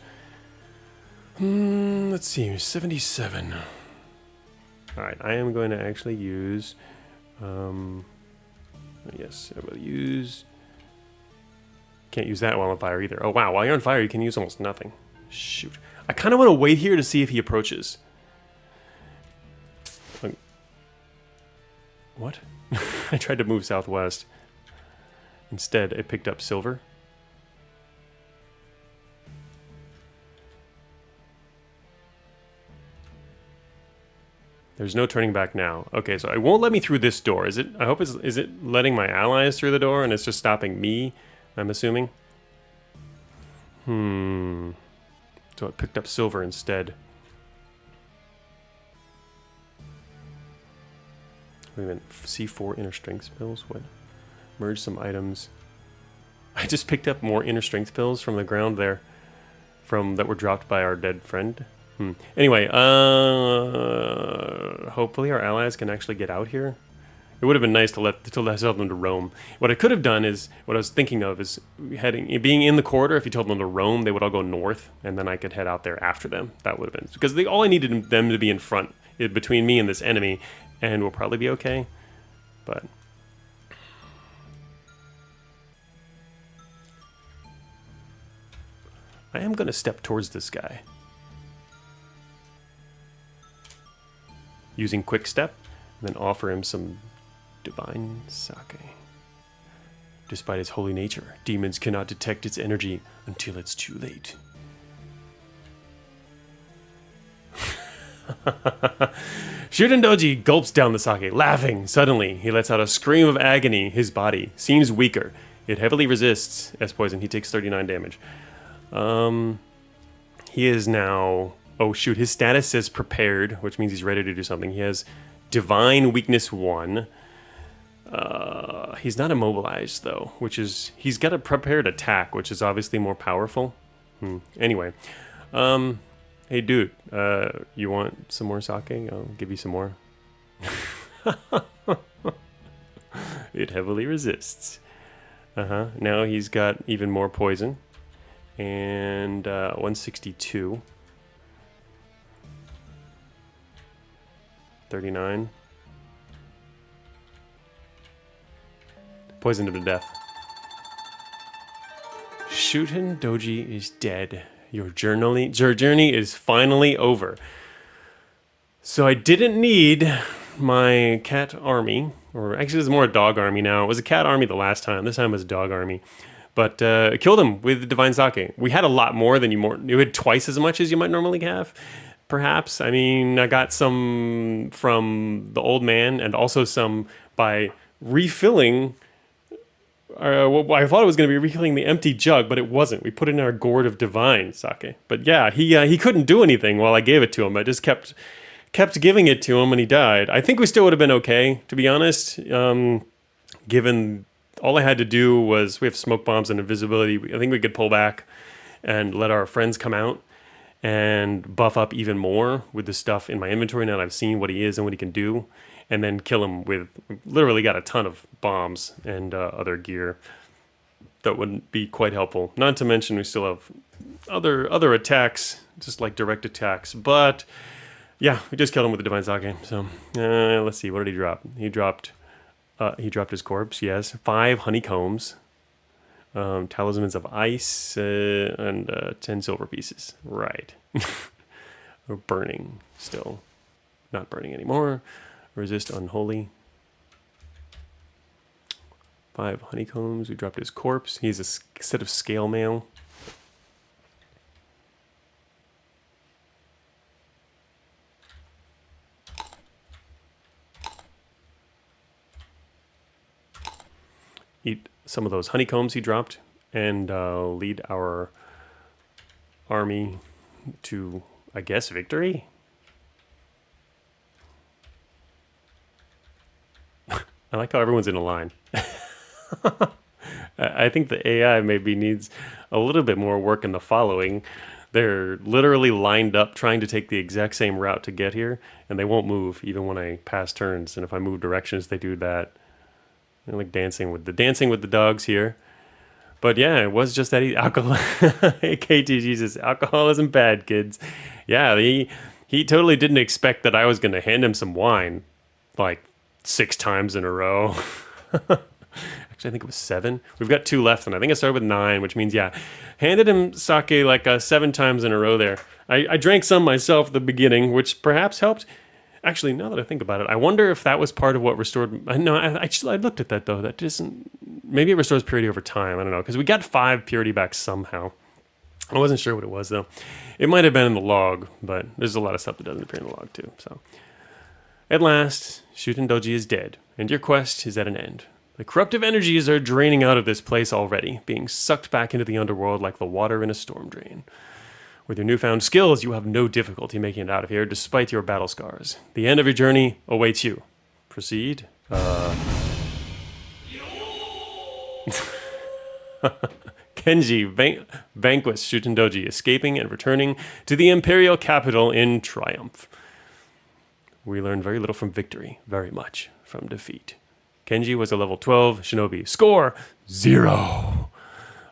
Let's see, 77. Alright, I am going to actually use... yes, I will use... Can't use that while on fire either. Oh wow, while you're on fire you can use almost nothing. Shoot. I kind of want to wait here to see if he approaches. What? I tried to move southwest. Instead, I picked up silver. There's no turning back now. Okay, so it won't let me through this door. Is it? I hope it's... Is it letting my allies through the door and it's just stopping me? I'm assuming. So I picked up silver instead. Wait a minute. C4 inner strength pills? What? Merge some items. I just picked up more inner strength pills from the ground there. That were dropped by our dead friend. Anyway, hopefully our allies can actually get out here. It would have been nice to tell them to roam. What I could have done is, what I was thinking of is being in the corridor. If you told them to roam, they would all go north, and then I could head out there after them. That would have been, because all I needed them to be in front, between me and this enemy, and we'll probably be okay. But I am going to step towards this guy using quick step, and then offer him some Divine Sake. Despite its holy nature, demons cannot detect its energy until it's too late. Shuten-douji gulps down the sake, laughing. Suddenly, he lets out a scream of agony. His body seems weaker. It heavily resists as poison. He takes 39 damage. He is now... Oh, shoot. His status says prepared, which means he's ready to do something. He has Divine Weakness 1. He's not immobilized, though, which is... He's got a prepared attack, which is obviously more powerful. Anyway. Hey, dude. You want some more sake? I'll give you some more. It heavily resists. Now he's got even more poison. And 162. 39. Poisoned him to death. Shuten-douji is dead. Your journey is finally over. So I didn't need my cat army, or actually it's more a dog army now. It was a cat army the last time. This time it was a dog army. But killed him with the Divine Sake. We had a lot more than you had twice as much as you might normally have, perhaps. I mean, I got some from the old man and also some by refilling. Well, I thought it was going to be refilling the empty jug, but it wasn't. We put it in our gourd of divine sake. But yeah, he couldn't do anything while I gave it to him. I just kept giving it to him, and he died. I think we still would have been okay, to be honest. Given all I had to do was we have smoke bombs and invisibility. I think we could pull back and let our friends come out and buff up even more with the stuff in my inventory now that I've seen what he is and what he can do. And then kill him with, literally got a ton of bombs and other gear that wouldn't be quite helpful. Not to mention we still have other attacks, just like direct attacks. But yeah, we just killed him with the Divine Sake. So let's see, what did he drop? He dropped his corpse, yes. 5 honeycombs, talismans of ice, and 10 silver pieces. Right. We're burning still. Not burning anymore. Resist unholy. 5 honeycombs. We dropped his corpse. He has a set of scale mail. Eat some of those honeycombs he dropped and lead our army to, I guess, victory. I like how everyone's in a line. I think the AI maybe needs a little bit more work in the following. They're literally lined up trying to take the exact same route to get here, and they won't move even when I pass turns. And if I move directions, they do that. I like dancing with the dogs here. But yeah, it was just that alcohol. KTG says alcohol isn't bad, kids. Yeah, he totally didn't expect that I was going to hand him some wine, like 6 times in a row. Actually, I think it was 7. We've got 2 left, and I think I started with 9, which means, yeah, handed him sake like 7 times in a row there. I drank some myself at the beginning, which perhaps helped. Actually, now that I think about it, I wonder if that was part of what restored... No, I looked at that, though. That doesn't... Maybe it restores purity over time. I don't know, because we got 5 purity back somehow. I wasn't sure what it was, though. It might have been in the log, but there's a lot of stuff that doesn't appear in the log, too, so... At last, Shuten-douji is dead, and your quest is at an end. The corruptive energies are draining out of this place already, being sucked back into the underworld like the water in a storm drain. With your newfound skills, you have no difficulty making it out of here, despite your battle scars. The end of your journey awaits you. Proceed. Kenji vanquished Shuten-douji, escaping and returning to the imperial capital in triumph. We learned very little from victory, very much from defeat. Kenji was a level 12 Shinobi. Score 0.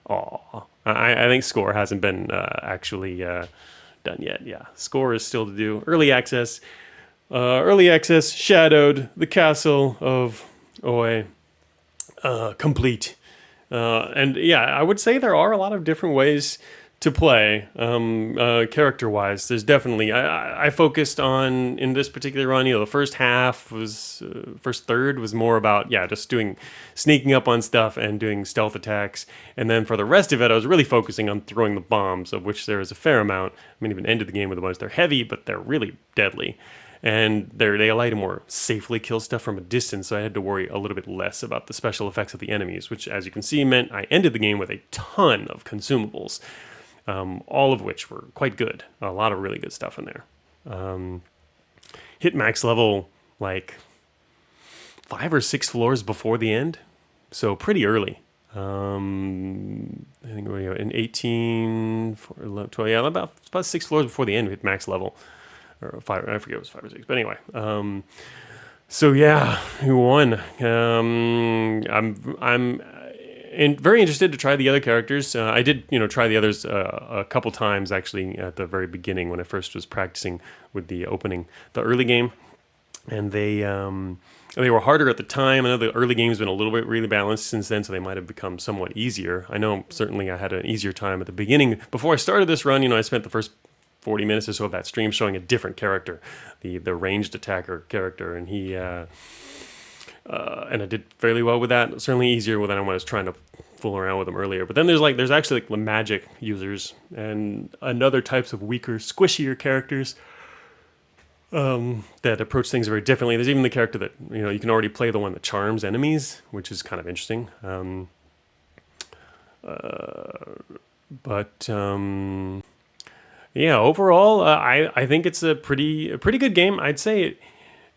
Aw. I think score hasn't been actually done yet. Yeah, score is still to do. Early access. Shadowed. The castle of Oe. Complete. And yeah, I would say there are a lot of different ways to play, character-wise. There's definitely I focused on in this particular run. The first half was first third was more about just doing sneaking up on stuff and doing stealth attacks, and then for the rest of it, I was really focusing on throwing the bombs, of which there is a fair amount. I mean, even ended the game with a bunch. They're heavy, but they're really deadly. And they allow you to more safely kill stuff from a distance, so I had to worry a little bit less about the special effects of the enemies, which, as you can see, meant I ended the game with a ton of consumables, all of which were quite good. A lot of really good stuff in there. Hit max level like 5 or 6 floors before the end, so pretty early. I think we were in 18, 11, 12, about 6 floors before the end, we hit max level. Or 5, I forget it was 5 or 6, but anyway. So yeah, who won? I'm very interested to try the other characters. I did, try the others a couple times actually at the very beginning when I first was practicing with the early game, and they were harder at the time. I know the early game's been a little bit really balanced since then, so they might have become somewhat easier. I know certainly I had an easier time at the beginning. Before I started this run, I spent the first 40 minutes or so of that stream showing a different character, the ranged attacker character, and he and I did fairly well with that. Certainly easier than when I was trying to fool around with them earlier. But then there's actually the magic users and other types of weaker, squishier characters that approach things very differently. There's even the character that you can already play, the one that charms enemies, which is kind of interesting. Yeah, overall, I think it's a pretty good game. I'd say,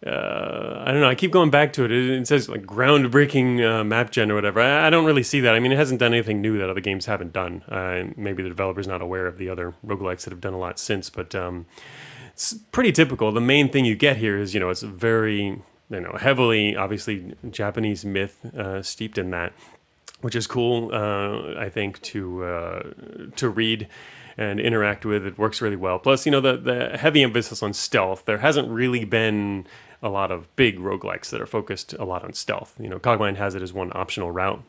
I don't know, I keep going back to it. It says like groundbreaking map gen or whatever. I don't really see that. I mean, it hasn't done anything new that other games haven't done. Maybe the developer's not aware of the other roguelikes that have done a lot since, but it's pretty typical. The main thing you get here is, it's very, heavily, obviously, Japanese myth steeped in that, which is cool, I think, to read and interact with. It works really well. Plus, the heavy emphasis on stealth. There hasn't really been a lot of big roguelikes that are focused a lot on stealth. Cogmind has it as one optional route,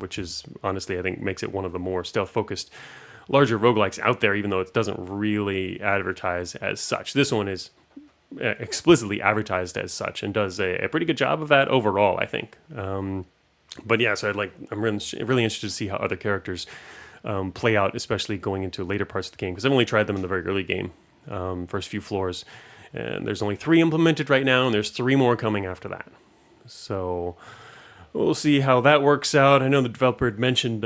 which is honestly, I think, makes it one of the more stealth-focused larger roguelikes out there, even though it doesn't really advertise as such. This one is explicitly advertised as such and does a pretty good job of that overall, I think. But yeah, so I'm really interested to see how other characters play out, especially going into later parts of the game, because I've only tried them in the very early game, first few floors, and there's only 3 implemented right now, and there's 3 more coming after that. So we'll see how that works out. I know the developer had mentioned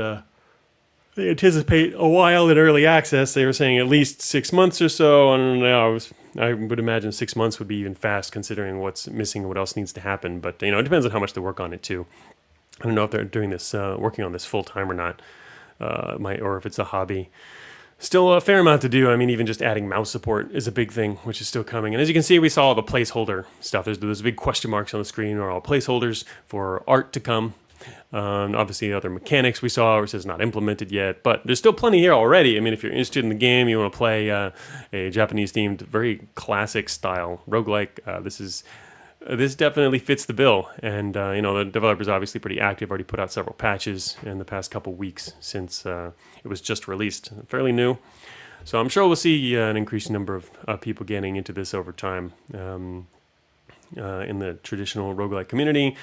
they anticipate a while in early access. They were saying at least 6 months or so. I don't know. I would imagine 6 months would be even fast, considering what's missing and what else needs to happen. But it depends on how much they work on it too. I don't know if they're doing this, working on this full time or not. Or if it's a hobby. Still a fair amount to do. I mean, even just adding mouse support is a big thing, which is still coming. And as you can see, we saw all the placeholder stuff. There's big question marks on the screen are all placeholders for art to come. Obviously, other mechanics we saw, which is not implemented yet, but there's still plenty here already. I mean, if you're interested in the game, you want to play a Japanese-themed, very classic style roguelike, this definitely fits the bill. And, the developer's obviously pretty active, already put out several patches in the past couple weeks since it was just released. Fairly new. So I'm sure we'll see an increasing number of people getting into this over time. In the traditional roguelike community,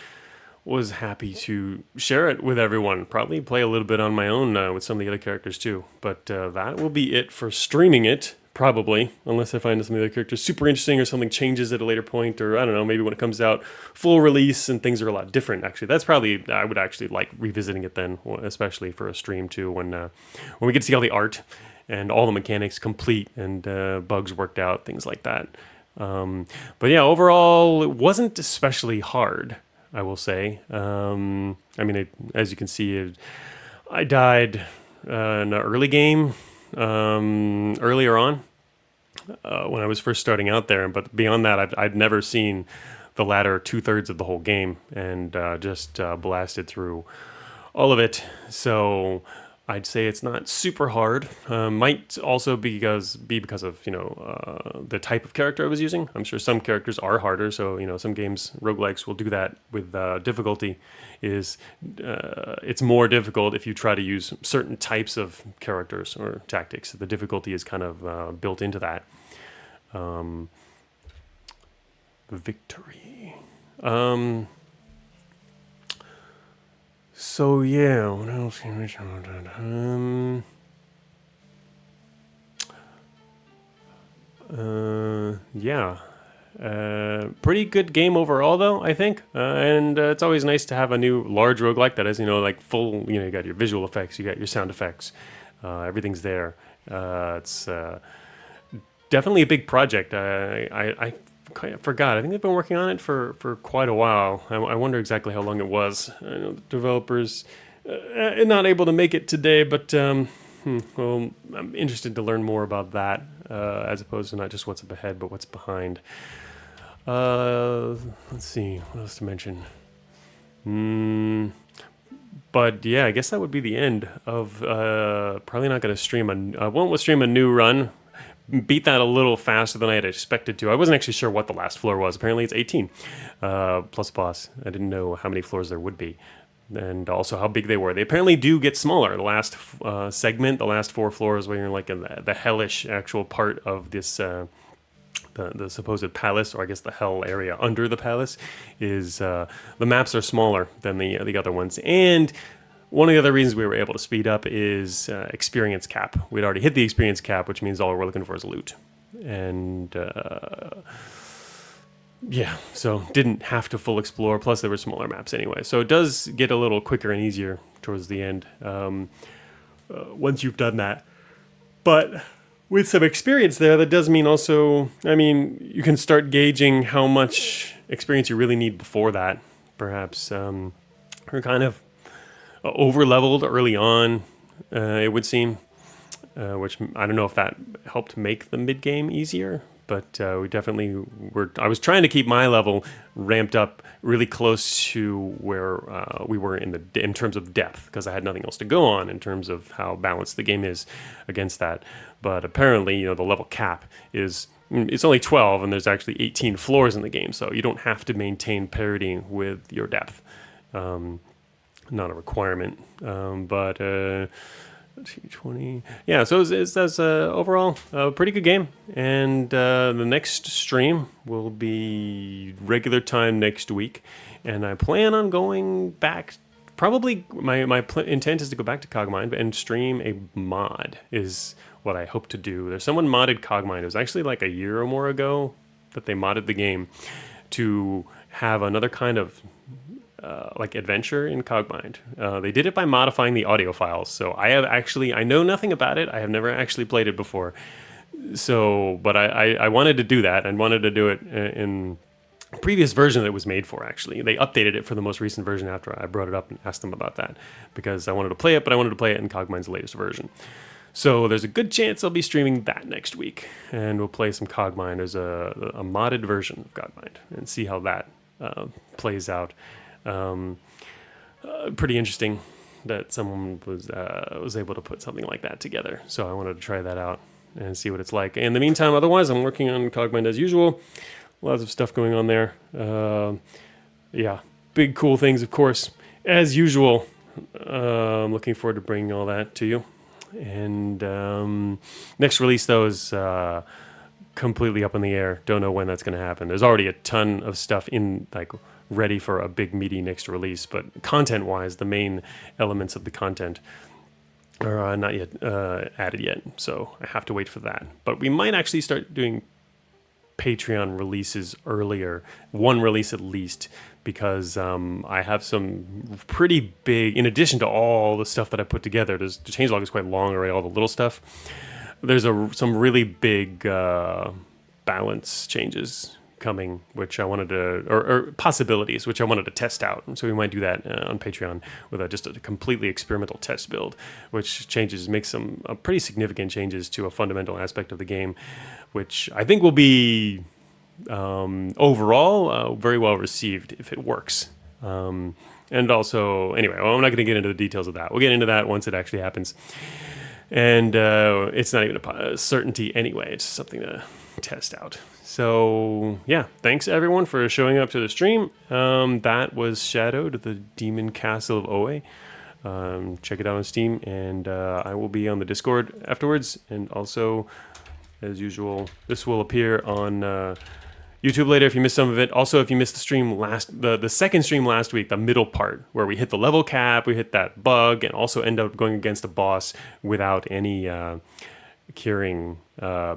was happy to share it with everyone. Probably play a little bit on my own with some of the other characters too. But that will be it for streaming it. Probably, unless I find some of the other characters super interesting or something changes at a later point, or I don't know, maybe when it comes out full release and things are a lot different. Actually, that's probably, I would actually like revisiting it then, especially for a stream too, when we get to see all the art and all the mechanics complete and bugs worked out, things like that. But yeah, overall, it wasn't especially hard, I will say. I mean, as you can see, I died in an early game. Earlier on, when I was first starting out there, but beyond that, I'd never seen the latter 2/3 of the whole game, and just blasted through all of it. So I'd say it's not super hard. Might also be because of the type of character I was using. I'm sure some characters are harder, so some games roguelikes will do that with difficulty. Is It's more difficult if you try to use certain types of characters or tactics. The difficulty is kind of built into that. Victory. So yeah, what else can we talk about? Yeah. Pretty good game overall, though, I think. And it's always nice to have a new large roguelike that is, like full, you got your visual effects, you got your sound effects, everything's there. It's definitely a big project. I kind of forgot. I think they've been working on it for quite a while. I wonder exactly how long it was. I know the developers not able to make it today, but well, I'm interested to learn more about that as opposed to not just what's up ahead, but what's behind. Let's see, what else to mention? But yeah, I guess that would be the end of probably not going to stream I won't stream a new run. Beat that a little faster than I had expected to. I wasn't actually sure what the last floor was. Apparently it's 18 plus boss. I didn't know how many floors there would be, and also how big they were. They apparently do get smaller. The last segment, the last 4 floors, where you're like in the hellish actual part of this the supposed palace, or I guess the hell area under the palace, is the maps are smaller than the other ones. And one of the other reasons we were able to speed up is experience cap. We'd already hit the experience cap, which means all we're looking for is loot. And yeah, so didn't have to full explore. Plus, there were smaller maps anyway. So it does get a little quicker and easier towards the end once you've done that. But with some experience there, that does mean also, you can start gauging how much experience you really need before that. Perhaps we're kind of over-leveled early on, it would seem, which I don't know if that helped make the mid-game easier, but we definitely were. I was trying to keep my level ramped up really close to where we were in terms of depth, because I had nothing else to go on in terms of how balanced the game is against that. But apparently, the level cap is it's only 12, and there's actually 18 floors in the game, so you don't have to maintain parity with your depth. Not a requirement, but 20. Yeah, so it's overall a pretty good game, and the next stream will be regular time next week, and I plan on going back. Probably my intent is to go back to Cogmind and stream a mod is what I hope to do. There's someone modded Cogmind. It was actually like a year or more ago that they modded the game to have another kind of like adventure in Cogmind. They did it by modifying the audio files. So I know nothing about it. I have never actually played it before. So, but I wanted to do that, and wanted to do it in a previous version that it was made for. Actually, they updated it for the most recent version after I brought it up and asked them about that, because I wanted to play it, but I wanted to play it in Cogmind's latest version. So there's a good chance I'll be streaming that next week, and we'll play some Cogmind. There's a modded version of Cogmind, and see how that plays out. Pretty interesting that someone was able to put something like that together. So I wanted to try that out and see what it's like. In the meantime, otherwise, I'm working on Cogmind as usual. Lots of stuff going on there. Yeah, big cool things, of course, as usual. I'm looking forward to bringing all that to you. And next release, though, is completely up in the air. Don't know when that's going to happen. There's already a ton of stuff ready for a big meaty next release, but content-wise, the main elements of the content are not yet added yet, so I have to wait for that. But we might actually start doing Patreon releases earlier, one release at least, because I have some pretty big, in addition to all the stuff that I put together, the changelog is quite long already, all the little stuff. There's some really big balance changes coming, which I wanted to, or possibilities, which I wanted to test out. And so we might do that on Patreon with just a completely experimental test build, which makes some pretty significant changes to a fundamental aspect of the game, which I think will be overall very well received if it works. And also, anyway, well, I'm not going to get into the details of that. We'll get into that once it actually happens. And it's not even a certainty anyway. It's something to test out. So, yeah, thanks everyone for showing up to the stream. That was Shadowed, the Demon Castle of Oe. Check it out on Steam, and I will be on the Discord afterwards. And also, as usual, this will appear on YouTube later if you missed some of it. Also, if you missed the stream the second stream last week, the middle part where we hit the level cap, we hit that bug, and also end up going against a boss without any curing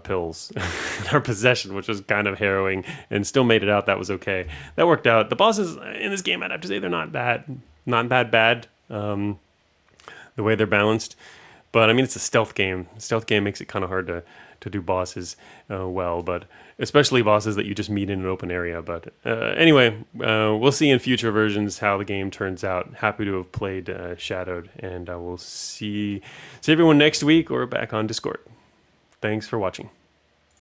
pills in our possession, which was kind of harrowing, and still made it out. That was okay. That worked out. The bosses in this game, I'd have to say, they're not that bad. The way they're balanced, but I mean, it's a stealth game. Stealth game makes it kind of hard to do bosses well, but especially bosses that you just meet in an open area. But anyway, we'll see in future versions how the game turns out. Happy to have played Shadowed, and I will see everyone next week or back on Discord. Thanks for watching.